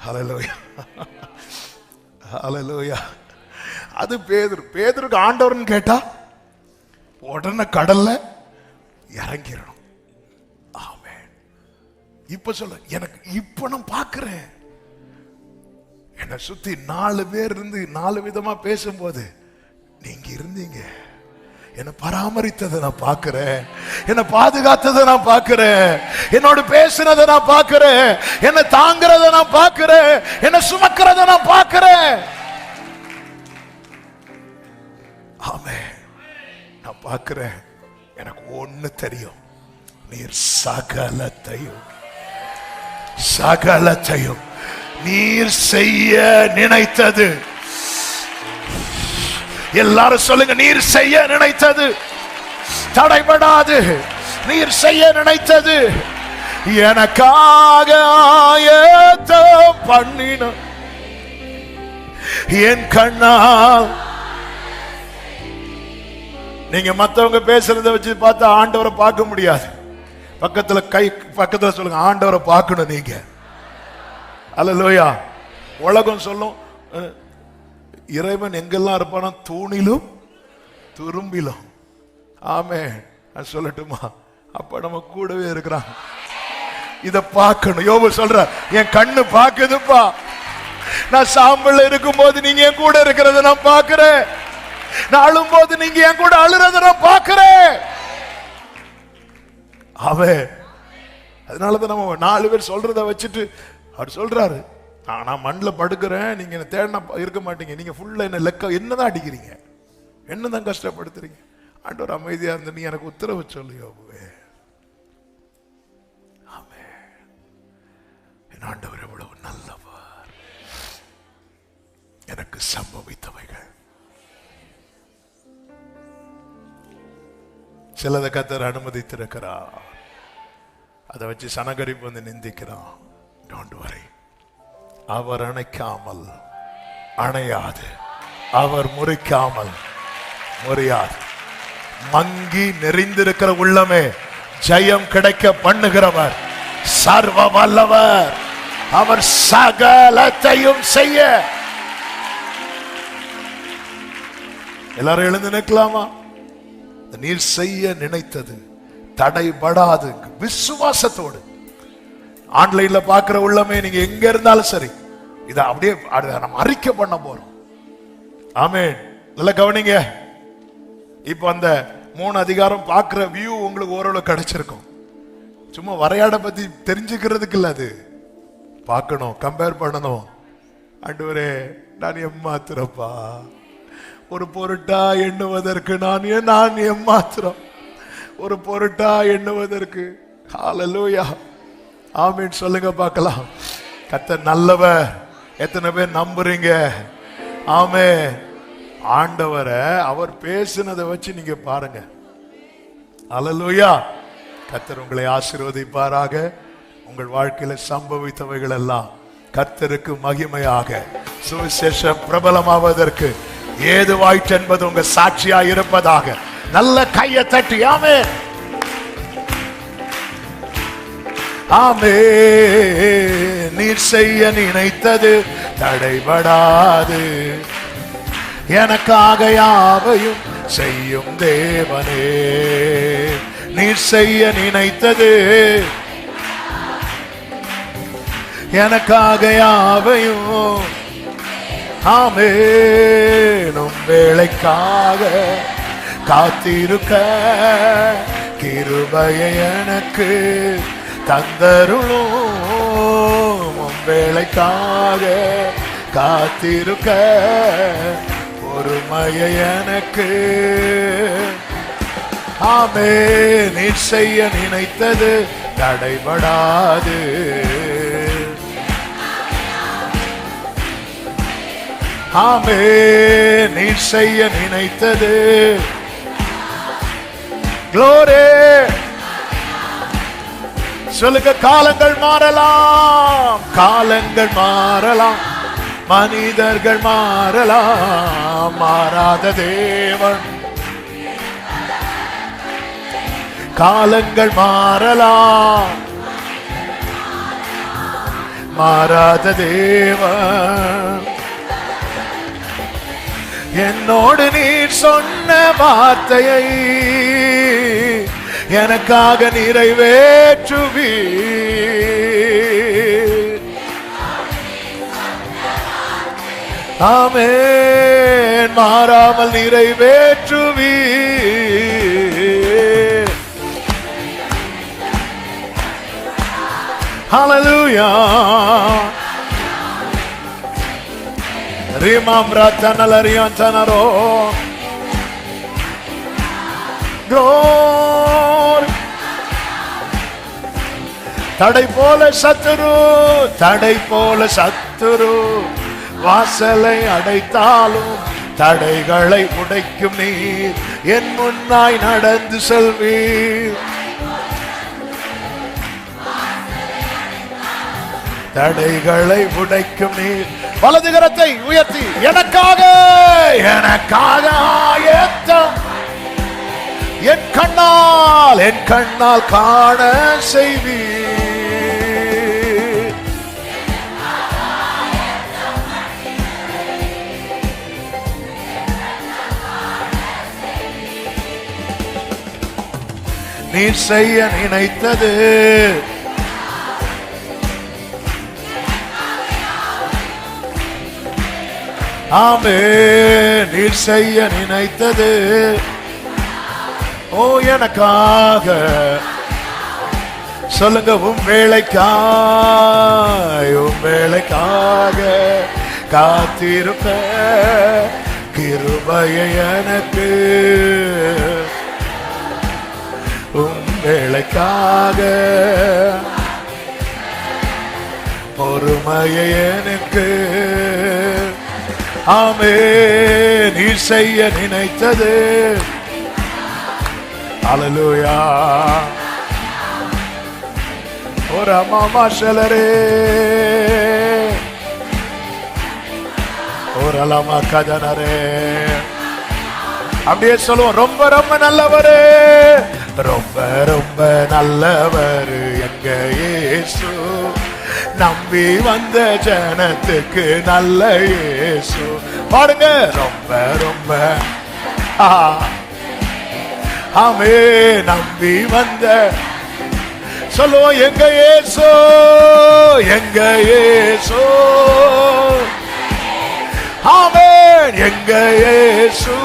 ஹல்லேலூயா, ஹல்லேலூயா. அது பேதுருக்கு ஆண்டவர்னு கேட்டா உடனே கடல்ல இறங்கிடணும். ஆமென். இப்ப சொல்ல, எனக்கு இப்ப நான் பார்க்கிறேன். என்னை சுத்தி 4 பேர் இருந்து 4 விதமா பேசும்போது நீங்க இருந்தீங்க. என்னை பராமரித்ததை நான் பார்க்கிறேன், என்னை பாதுகாத்ததை நான் பார்க்கிறேன், என்னோட பேசுனதை நான் பார்க்கிறேன், என்னை தாங்கிறத நான் பார்க்கிறேன், என்னை சுமக்கிறத நான் பார்க்கிறேன். ஆமென். நான் பார்க்கிறேன். எனக்கு ஒண்ணு தெரியும், நீர் சகலத்தையும் சகலத்தையும் நீர் செய்ய நினைத்தது. எல்லாரும் சொல்லுங்க, நீர் செய்ய நினைத்தது தடைபடாது. நீர் செய்ய நினைத்தது எனக்காக ஆயத்தம் பண்ணின என் கண்ணால். நீங்க மத்தவங்க பேசுறத வச்சு பார்த்தா ஆண்டவரை பார்க்க முடியாது. பக்கத்துல சொல்லுங்க, ஆண்டவரை பார்க்கணும் நீங்க. அல்லேலூயா. உலகம் சொல்லும் இறைவன் எங்கெல்லாம் இருப்பானா, தூணிலும் துரும்பிலும். ஆமென். நான் சொல்லட்டுமா, அப்ப நம்ம கூடவே இருக்கிறான். இத பார்க்கணும். யோபு சொல்ற, என் கண்ணு பார்க்குதுப்பா. நான் சாம்பல்ல இருக்கும் போது நீங்க என் கூட இருக்கிறத நான் பார்க்கிறேன். நான் அழும் போது நீங்க என் கூட அழுறத நான் பார்க்கிறேன். அவன் அதனாலதான் நம்ம 4 பேர் சொல்றத வச்சுட்டு அவர் சொல்றாரு, நான் மண்ணில் படுக்கிறேன், நீங்க என்ன தேடினா இருக்க மாட்டீங்க, நீங்க ஃபுல்லா என்ன லெக்க என்னதான் அடிக்கிறீங்க, என்னதான் கஷ்டப்படுத்துறீங்க. ஆண்டவர் அமைதியா இருந்து நீ எனக்கு உத்தரவு சொல்லு யோபுவே. ஆமென். என் ஆண்டவர் எவ்வளவு நல்லவர். எனக்கு சம்பவித்தவைகள் சிலதை கர்த்தர் அனுமதித்திருக்கிறார். அதை வச்சு சனகரிப்பு வந்து நிந்திக்கிறான். Don't worry. அவர் அணைக்காமல் அணையாது, அவர் முறிக்காமல் முறியாது. மங்கி நெறிந்திருக்கிற உள்ளமே ஜெயம் கிடைக்க பண்ணுகிறவர், சர்வ வல்லவர். அவர் சகலத்தையும் செய்ய. எல்லாரும் எழுந்து நிற்கலாமா? நீர் செய்ய நினைத்தது தடைபடாது. விசுவாசத்தோடு ஆன்லைன்ல பாக்குற உள்ளமே, நீங்க எங்க இருந்தாலும் சரி, இத அப்படியே நம்ம அறிக்கை பண்ண போறோம். ஆமென். நல்ல கவனிங்க. இப்ப அந்த 3 அதிகாரம் பாக்குற வியூ உங்களுக்கு ஓரளவு கிடைச்சிருக்கும். சும்மா வரையாட பத்தி தெரிஞ்சுக்கிறதுக்கு இல்ல, அது பார்க்கணும், கம்பேர் பண்ணணும். ஆண்டவரே, நான் ஏமாத்துறப்பா, ஒரு பொருட்டா எண்ணுவதற்கு நான் ஏமாத்துறோம், ஒரு பொருட்டா எண்ணுவதற்கு. ஹல்லேலூயா. ஆமென். சொல்லுங்க பார்க்கலாம். கர்த்தர் நல்லவர். எத்தனை பேர் நம்புறீங்க? ஆமென். ஆண்டவரை அவர் பேசினதை வச்சு நீங்க பாருங்க. ஹல்லேலூயா. கர்த்தர் உங்களை ஆசீர்வதிப்பாராக. உங்கள் வாழ்க்கையில சம்பவித்தவைகள் எல்லாம் கர்த்தருக்கு மகிமையாக, சுவிசேஷம் பிரபலமாவதற்கு ஏதுவாயிற்று என்பது உங்க சாட்சியா இருப்பதாக. நல்ல கையை தட்டி ஆமென். ஆமென். நீர் செய்ய நினைத்தது தடைபடாது. எனக்காக யாவையும் செய்யும் தேவனே. நீர் செய்ய நினைத்தது எனக்காக யாவையும். ஆமென். வேளைக்காக காத்திருக்க கிருபையை எனக்கு தந்தருளும். வேளைக்காக காத்திருக்க பொறுமையை எனக்கு. ஆமென். நீர் செய்ய நினைத்தது தடைபடாது. ஆமென். நீர் செய்ய நினைத்தது. க்ளோரி. சொல்லுங்க, காலங்கள் மாறலாம், காலங்கள் மாறலாம், மனிதர்கள் மாறலாம், மாறாத தேவன். காலங்கள் மாறலாம், மாறாத தேவன். என்னோடு நீர் சொன்ன வார்த்தையை எனக்காக நிறைவேற்றுவீர். ஆமென். மாறாமல் நிறைவேற்றுவீர். ஹல்லேலூயா. ரிமாம் ரத்தனலரியான் தனரோ glory. தடை போல சத்துரு, தடை போல சத்துரு வாசலை அடைத்தாலும் தடைகளை உடைக்கும் நீர் என் முன்னாய் நடந்து செல்வீர். தடைகளை உடைக்கும் நீர். வலது கரத்தை உயர்த்தி எனக்காக ஆயத்தம் என் கண்ணால் காண செய்வீர். நீர் செய்ய நினைத்தது ஆமென். நீர் செய்ய நினைத்தது ஓ எனக்காக சொல்லுங்க. உம் வேளைக்காக காத்திருக்க கிருபையை எனக்கு. உம் வேளைக்காக பொறுமையை எனக்கு. ஆமென். நீர் செய்ய நினைத்தது ஹல்லேலூயா. ஒரு அம்மா செலரே ஒரு அலமா கதனரே அப்படியே சொல்லுவோம். ரொம்ப ரொம்ப நல்லவரே, ரொம்ப ரொம்ப நல்லவர் எங்க இயேசு. நம்பி வந்த ஜனத்துக்கு நல்ல இயேசு. பாடுங்க. ரொம்ப ரொம்ப ஆமே. நம்பி வந்த சொல்லுவோம். எங்க இயேசு, எங்க இயேசு. ஆமென். எங்க இயேசு.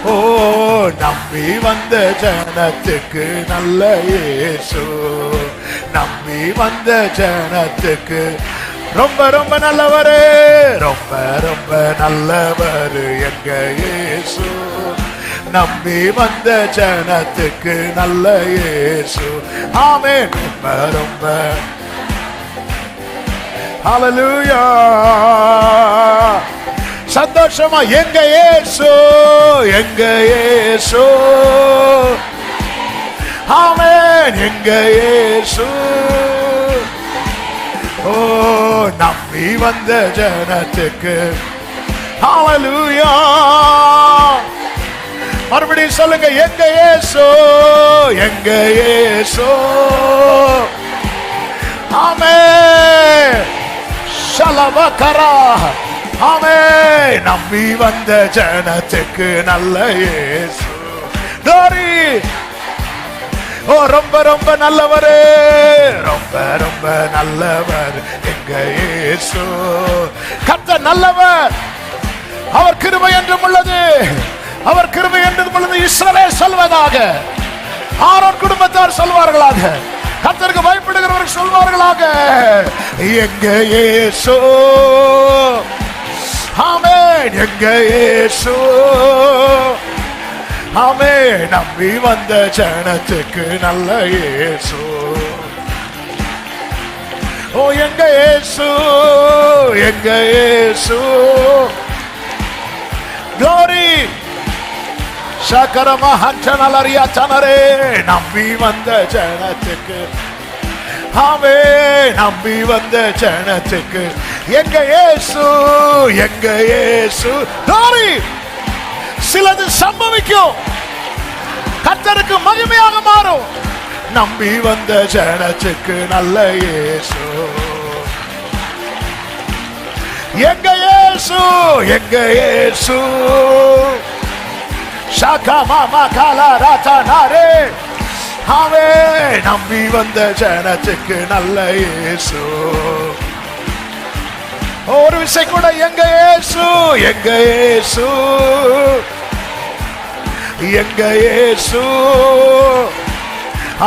ஓ நம்பி வந்த ஜனத்துக்கு நல்ல இயேசு. நம்பி வந்த ஜனத்துக்கு ரொம்ப ரொம்ப நல்லவரே, ரொம்ப ரொம்ப நல்லவர் எங்க இயேசு. நம்பி வந்த ஜனத்துக்கு நல்ல இயேசு. ஆமென். ரொம்ப ரொம்ப ஹல்லேலூயா. சந்தோஷமா எங்க இயேசு, எங்க இயேசு. ஆமென். எங்க இயேசு. ஓ நம்பி வந்த ஜனத்துக்கு ஹல்லேலூயா. மறுபடியும் சொல்லுங்க. எங்க இயேசு, எங்க இயேசு. ஆமென். ஷலவகரா. ஆமென். நம்பி வந்த ஜனத்துக்கு நல்ல இயேசு. glory. ஓ ரொம்ப ரொம்ப நல்லவரே, ரொம்ப ரொம்ப நல்லவர் எங்க இயேசு. கர்த்தர் நல்லவர், அவர் கிருபை என்றும் உள்ளது. அவர் கிருபை என்றும் உள்ளது. இஸ்ரவேல் சொல்வதாக, ஆரோன் குடும்பத்தார் சொல்வார்களாக, கர்த்தருக்கு பயப்படுகிறவர்கள் சொல்வார்களாக, எங்க இயேசு. ஆமென். எங்க இயேசு. ஆமென். நம்பி வந்த ஜனத்துக்கு நல்ல இயேசு. ஓ எங்க இயேசு, எங்க இயேசு. glory. சக்கரமா ஹஞ்சனலரியா தனரே. நம்பி வந்த ஜனத்துக்கு. ஆமென். நம்பி வந்த ஜனத்துக்கு எங்க இயேசு, எங்க இயேசு. glory. சிலது சம்பவிக்கும், கர்த்தருக்கு மகிமையாக மாறும். நம்பி வந்த ஜனத்துக்கு நல்ல இயேசு. எங்க இயேசு, எங்க இயேசு. சாகா மாமா காலா ராதா நாரே. ஆமே நம்பி வந்த ஜனத்துக்கு நல்ல இயேசு. ஒரு விசை கூட எங்க இயேசு, எங்க இயேசு, எங்க இயேசு.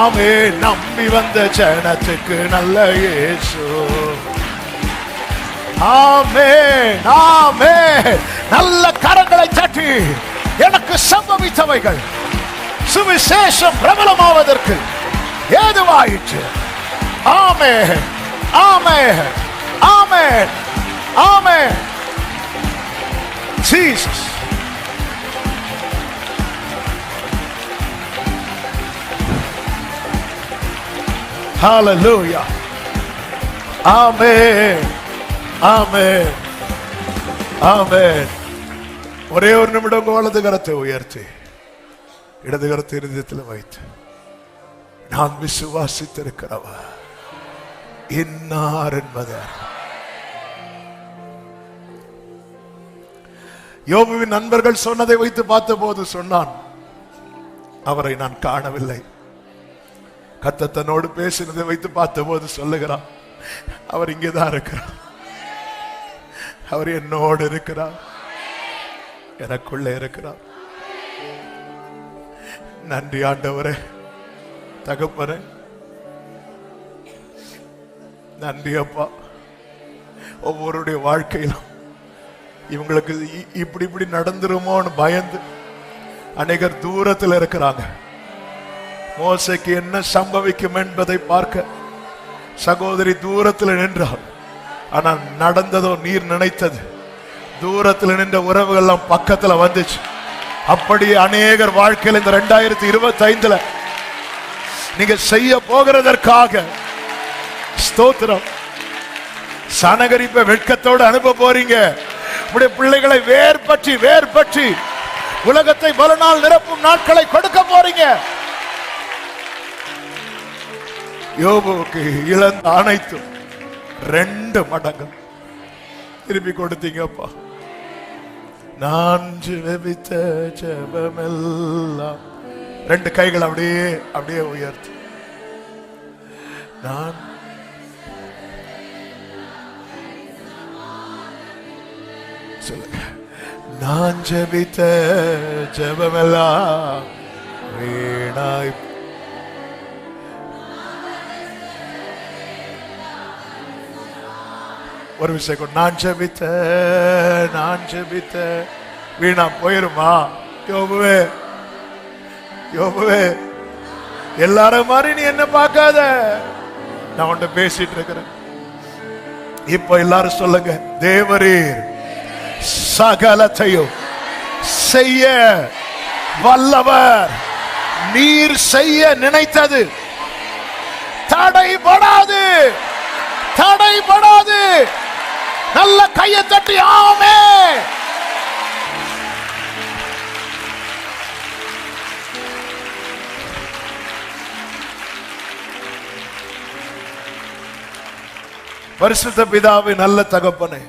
ஆமே நம்பி வந்த ஜனத்துக்கு நல்ல இயேசு. ஆமே ஆமே. நல்ல கரங்களை தட்டி எனக்கு சம்பவித்தவைகள் சுவிசேஷம் பிரபலமாவதற்கு ஏதுவாயிற்று. ஆமே ஆமே ஆமே ஆமே. ஜீசஸ். ஹalleluya. ஆமென் ஆமென் ஆமென். ஒரே ஒரு நிமிடம் வலது கரத்தை உயர்த்தி இடது கரத்தை இருதயத்தில் வைத்து நான் விசுவாசித்திருக்கிறவர் இன்னார் என்பதை. யோபுவின் நண்பர்கள் சொன்னதை வைத்து பார்த்த போது சொன்னான், அவரை நான் காணவில்லை. கர்த்தர் தன்னோடு பேசினதை வைத்து பார்த்த போது சொல்லுகிறான், அவர் இங்கேதான் இருக்கிறார், அவர் என்னோடு இருக்கிறார், எனக்குள்ளே இருக்கிறார். நன்றி ஆண்டவரே, தகப்பனே, நன்றி அப்பா. ஒவ்வொருடைய வாழ்க்கையிலும் இவங்களுக்கு இப்படி இப்படி நடந்துருமோன்னு பயந்து அநேகர் தூரத்தில் இருக்கிறாங்க. மோசைக்கு என்ன சம்பவிக்கும் என்பதை பார்க்க சகோதரி தூரத்தில் நின்றார். ஆனால் நடந்ததோ நீர் நினைத்தது. தூரத்தில் நின்ற உறவுகள் எல்லாம் பக்கத்துல வந்துச்சு. அப்படி அநேகர் வாழ்க்கையில் இந்த 2025 நீங்க செய்ய போகிறதற்காக ஸ்தோத்திரம். சனகரிப்ப வெட்கத்தோடு அனுப்ப போறீங்க. உடைய பிள்ளைகளை வேர் பற்றி உலகத்தை பல நாள் நிரப்பும் நாட்களை கொடுக்க போறீங்க. யோபுவுக்கு இழந்த அனைத்தும் 2 மடங்கு திருப்பி கொடுத்தீங்கப்பா. நான் ஜெபித்த ஜெபமெல்லாம் 2 கைகள் அப்படியே அப்படியே உயர்த்து. நான் சொல்லுங்க, நான் ஜெபித்த ஜெபமெல்லாம் வீணாய். ஒரு விஷயம், நான் ஜெபித்த வீணா போயிருமா? யோபுவே, யோபுவே, எல்லாரும் மாதிரி நீ என்ன பார்க்காத. நான் உன்கிட்ட பேசிட்டு இருக்கிறேன். இப்போ எல்லாரும் சொல்லுங்க, தேவரீர் சகலத்தையும் செய்ய வல்லவர். நீர் செய்ய நினைத்தது தடைபடாது, தடைபடாது. நல்ல கையை தட்டி ஆமென். பரிசுத்த பிதாவே, நல்ல தகப்பனே,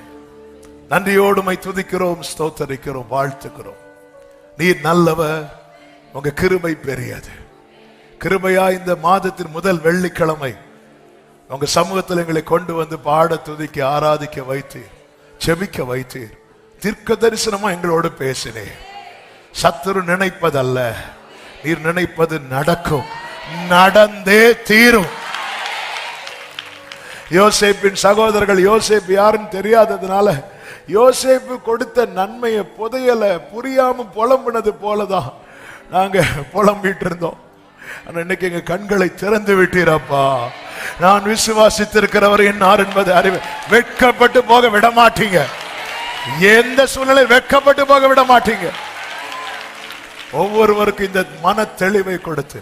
நன்றியோடு உம்மை துதிக்கிறோம், ஸ்தோத்தரிக்கிறோம், வாழ்த்துக்கிறோம். நீர் நல்லவர், உங்க கிருபை பெரியது. கிருபையா இந்த மாதத்தின் முதல் வெள்ளிக்கிழமை உங்க சமூகத்தில் எங்களை கொண்டு வந்து பாட, துதிக்க, ஆராதிக்க வைத்தீர், செபிக்க வைத்தீர். தீர்க்க தரிசனமா எங்களோடு பேசினேன். சத்துரு நினைப்பதல்ல, நீர் நினைப்பது நடக்கும், நடந்தே தீரும். யோசேப்பின் சகோதரர்கள் யோசேப்பு யாருன்னு தெரியாததுனால யோசேப்பு கொடுத்த நன்மையை புதையல புரியாம புலம்புனது போலதான் நாங்க புலம்பிட்டு இருந்தோம். ஆனா இன்னைக்கு எங்க கண்களை திறந்து விட்டீரப்பா. நான் விசுவாசித்திருக்கிறவர் என்னார் என்பதை அறிவு. வெட்கப்பட்டு போக விட மாட்டீங்க. எந்த சூழ்நிலை வெட்கப்பட்டு போக விட மாட்டீங்க. ஒவ்வொருவருக்கும் இந்த மன தெளிவை கொடுத்து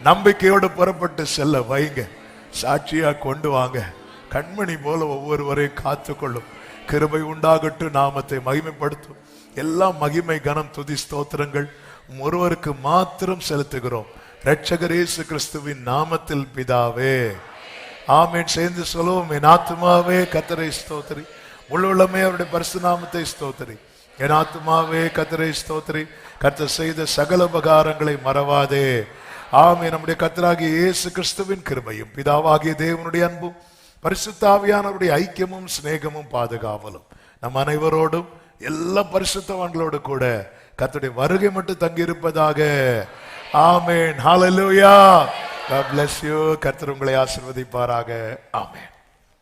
நம்பிக்கையோடு புறப்பட்டு செல்ல வைங்க. சாட்சியா கொண்டு வாங்க. கண்மணி போல ஒவ்வொருவரையும் காத்துக்கொள்ளும். கிருபை உண்டாகட்டு, நாமத்தை மகிமைப்படுத்தும். எல்லாம் மகிமை, கனம், துதி, ஸ்தோத்திரங்கள் ஒருவருக்கு மாத்திரம் செலுத்துகிறோம். இரட்சகர் இயேசு கிறிஸ்துவின் நாமத்தில் பிதாவே, ஆமென். சேர்ந்து சொல்லுவோம், என் ஆத்துமாவே கர்த்தரை ஸ்தோத்திரி, முழு உள்ளமே அவருடைய பரிசுத்த நாமத்தை ஸ்தோத்திரி. என் ஆத்துமாவே கர்த்தரை ஸ்தோத்திரி, கர்த்தர் செய்த சகல உபகாரங்களை மறவாதே. ஆமென். நம்முடைய கர்த்தராகிய இயேசு கிறிஸ்துவின் கிருபையும் பிதாவாகிய தேவனுடைய அன்பும் பரிசுத்த ஆவியானவருடைய ஐக்கியமும் சிநேகமும் பாதுகாவலும் நம் அனைவரோடும் எல்லா பரிசுத்தவான்களோடு கூட கர்த்தருடைய வருகை மட்டும் தங்கி இருப்பதாக. ஆமென். ஹalleluya. God bless you. கர்த்தர் உங்களை ஆசீர்வதிப்பாராக. ஆமென்.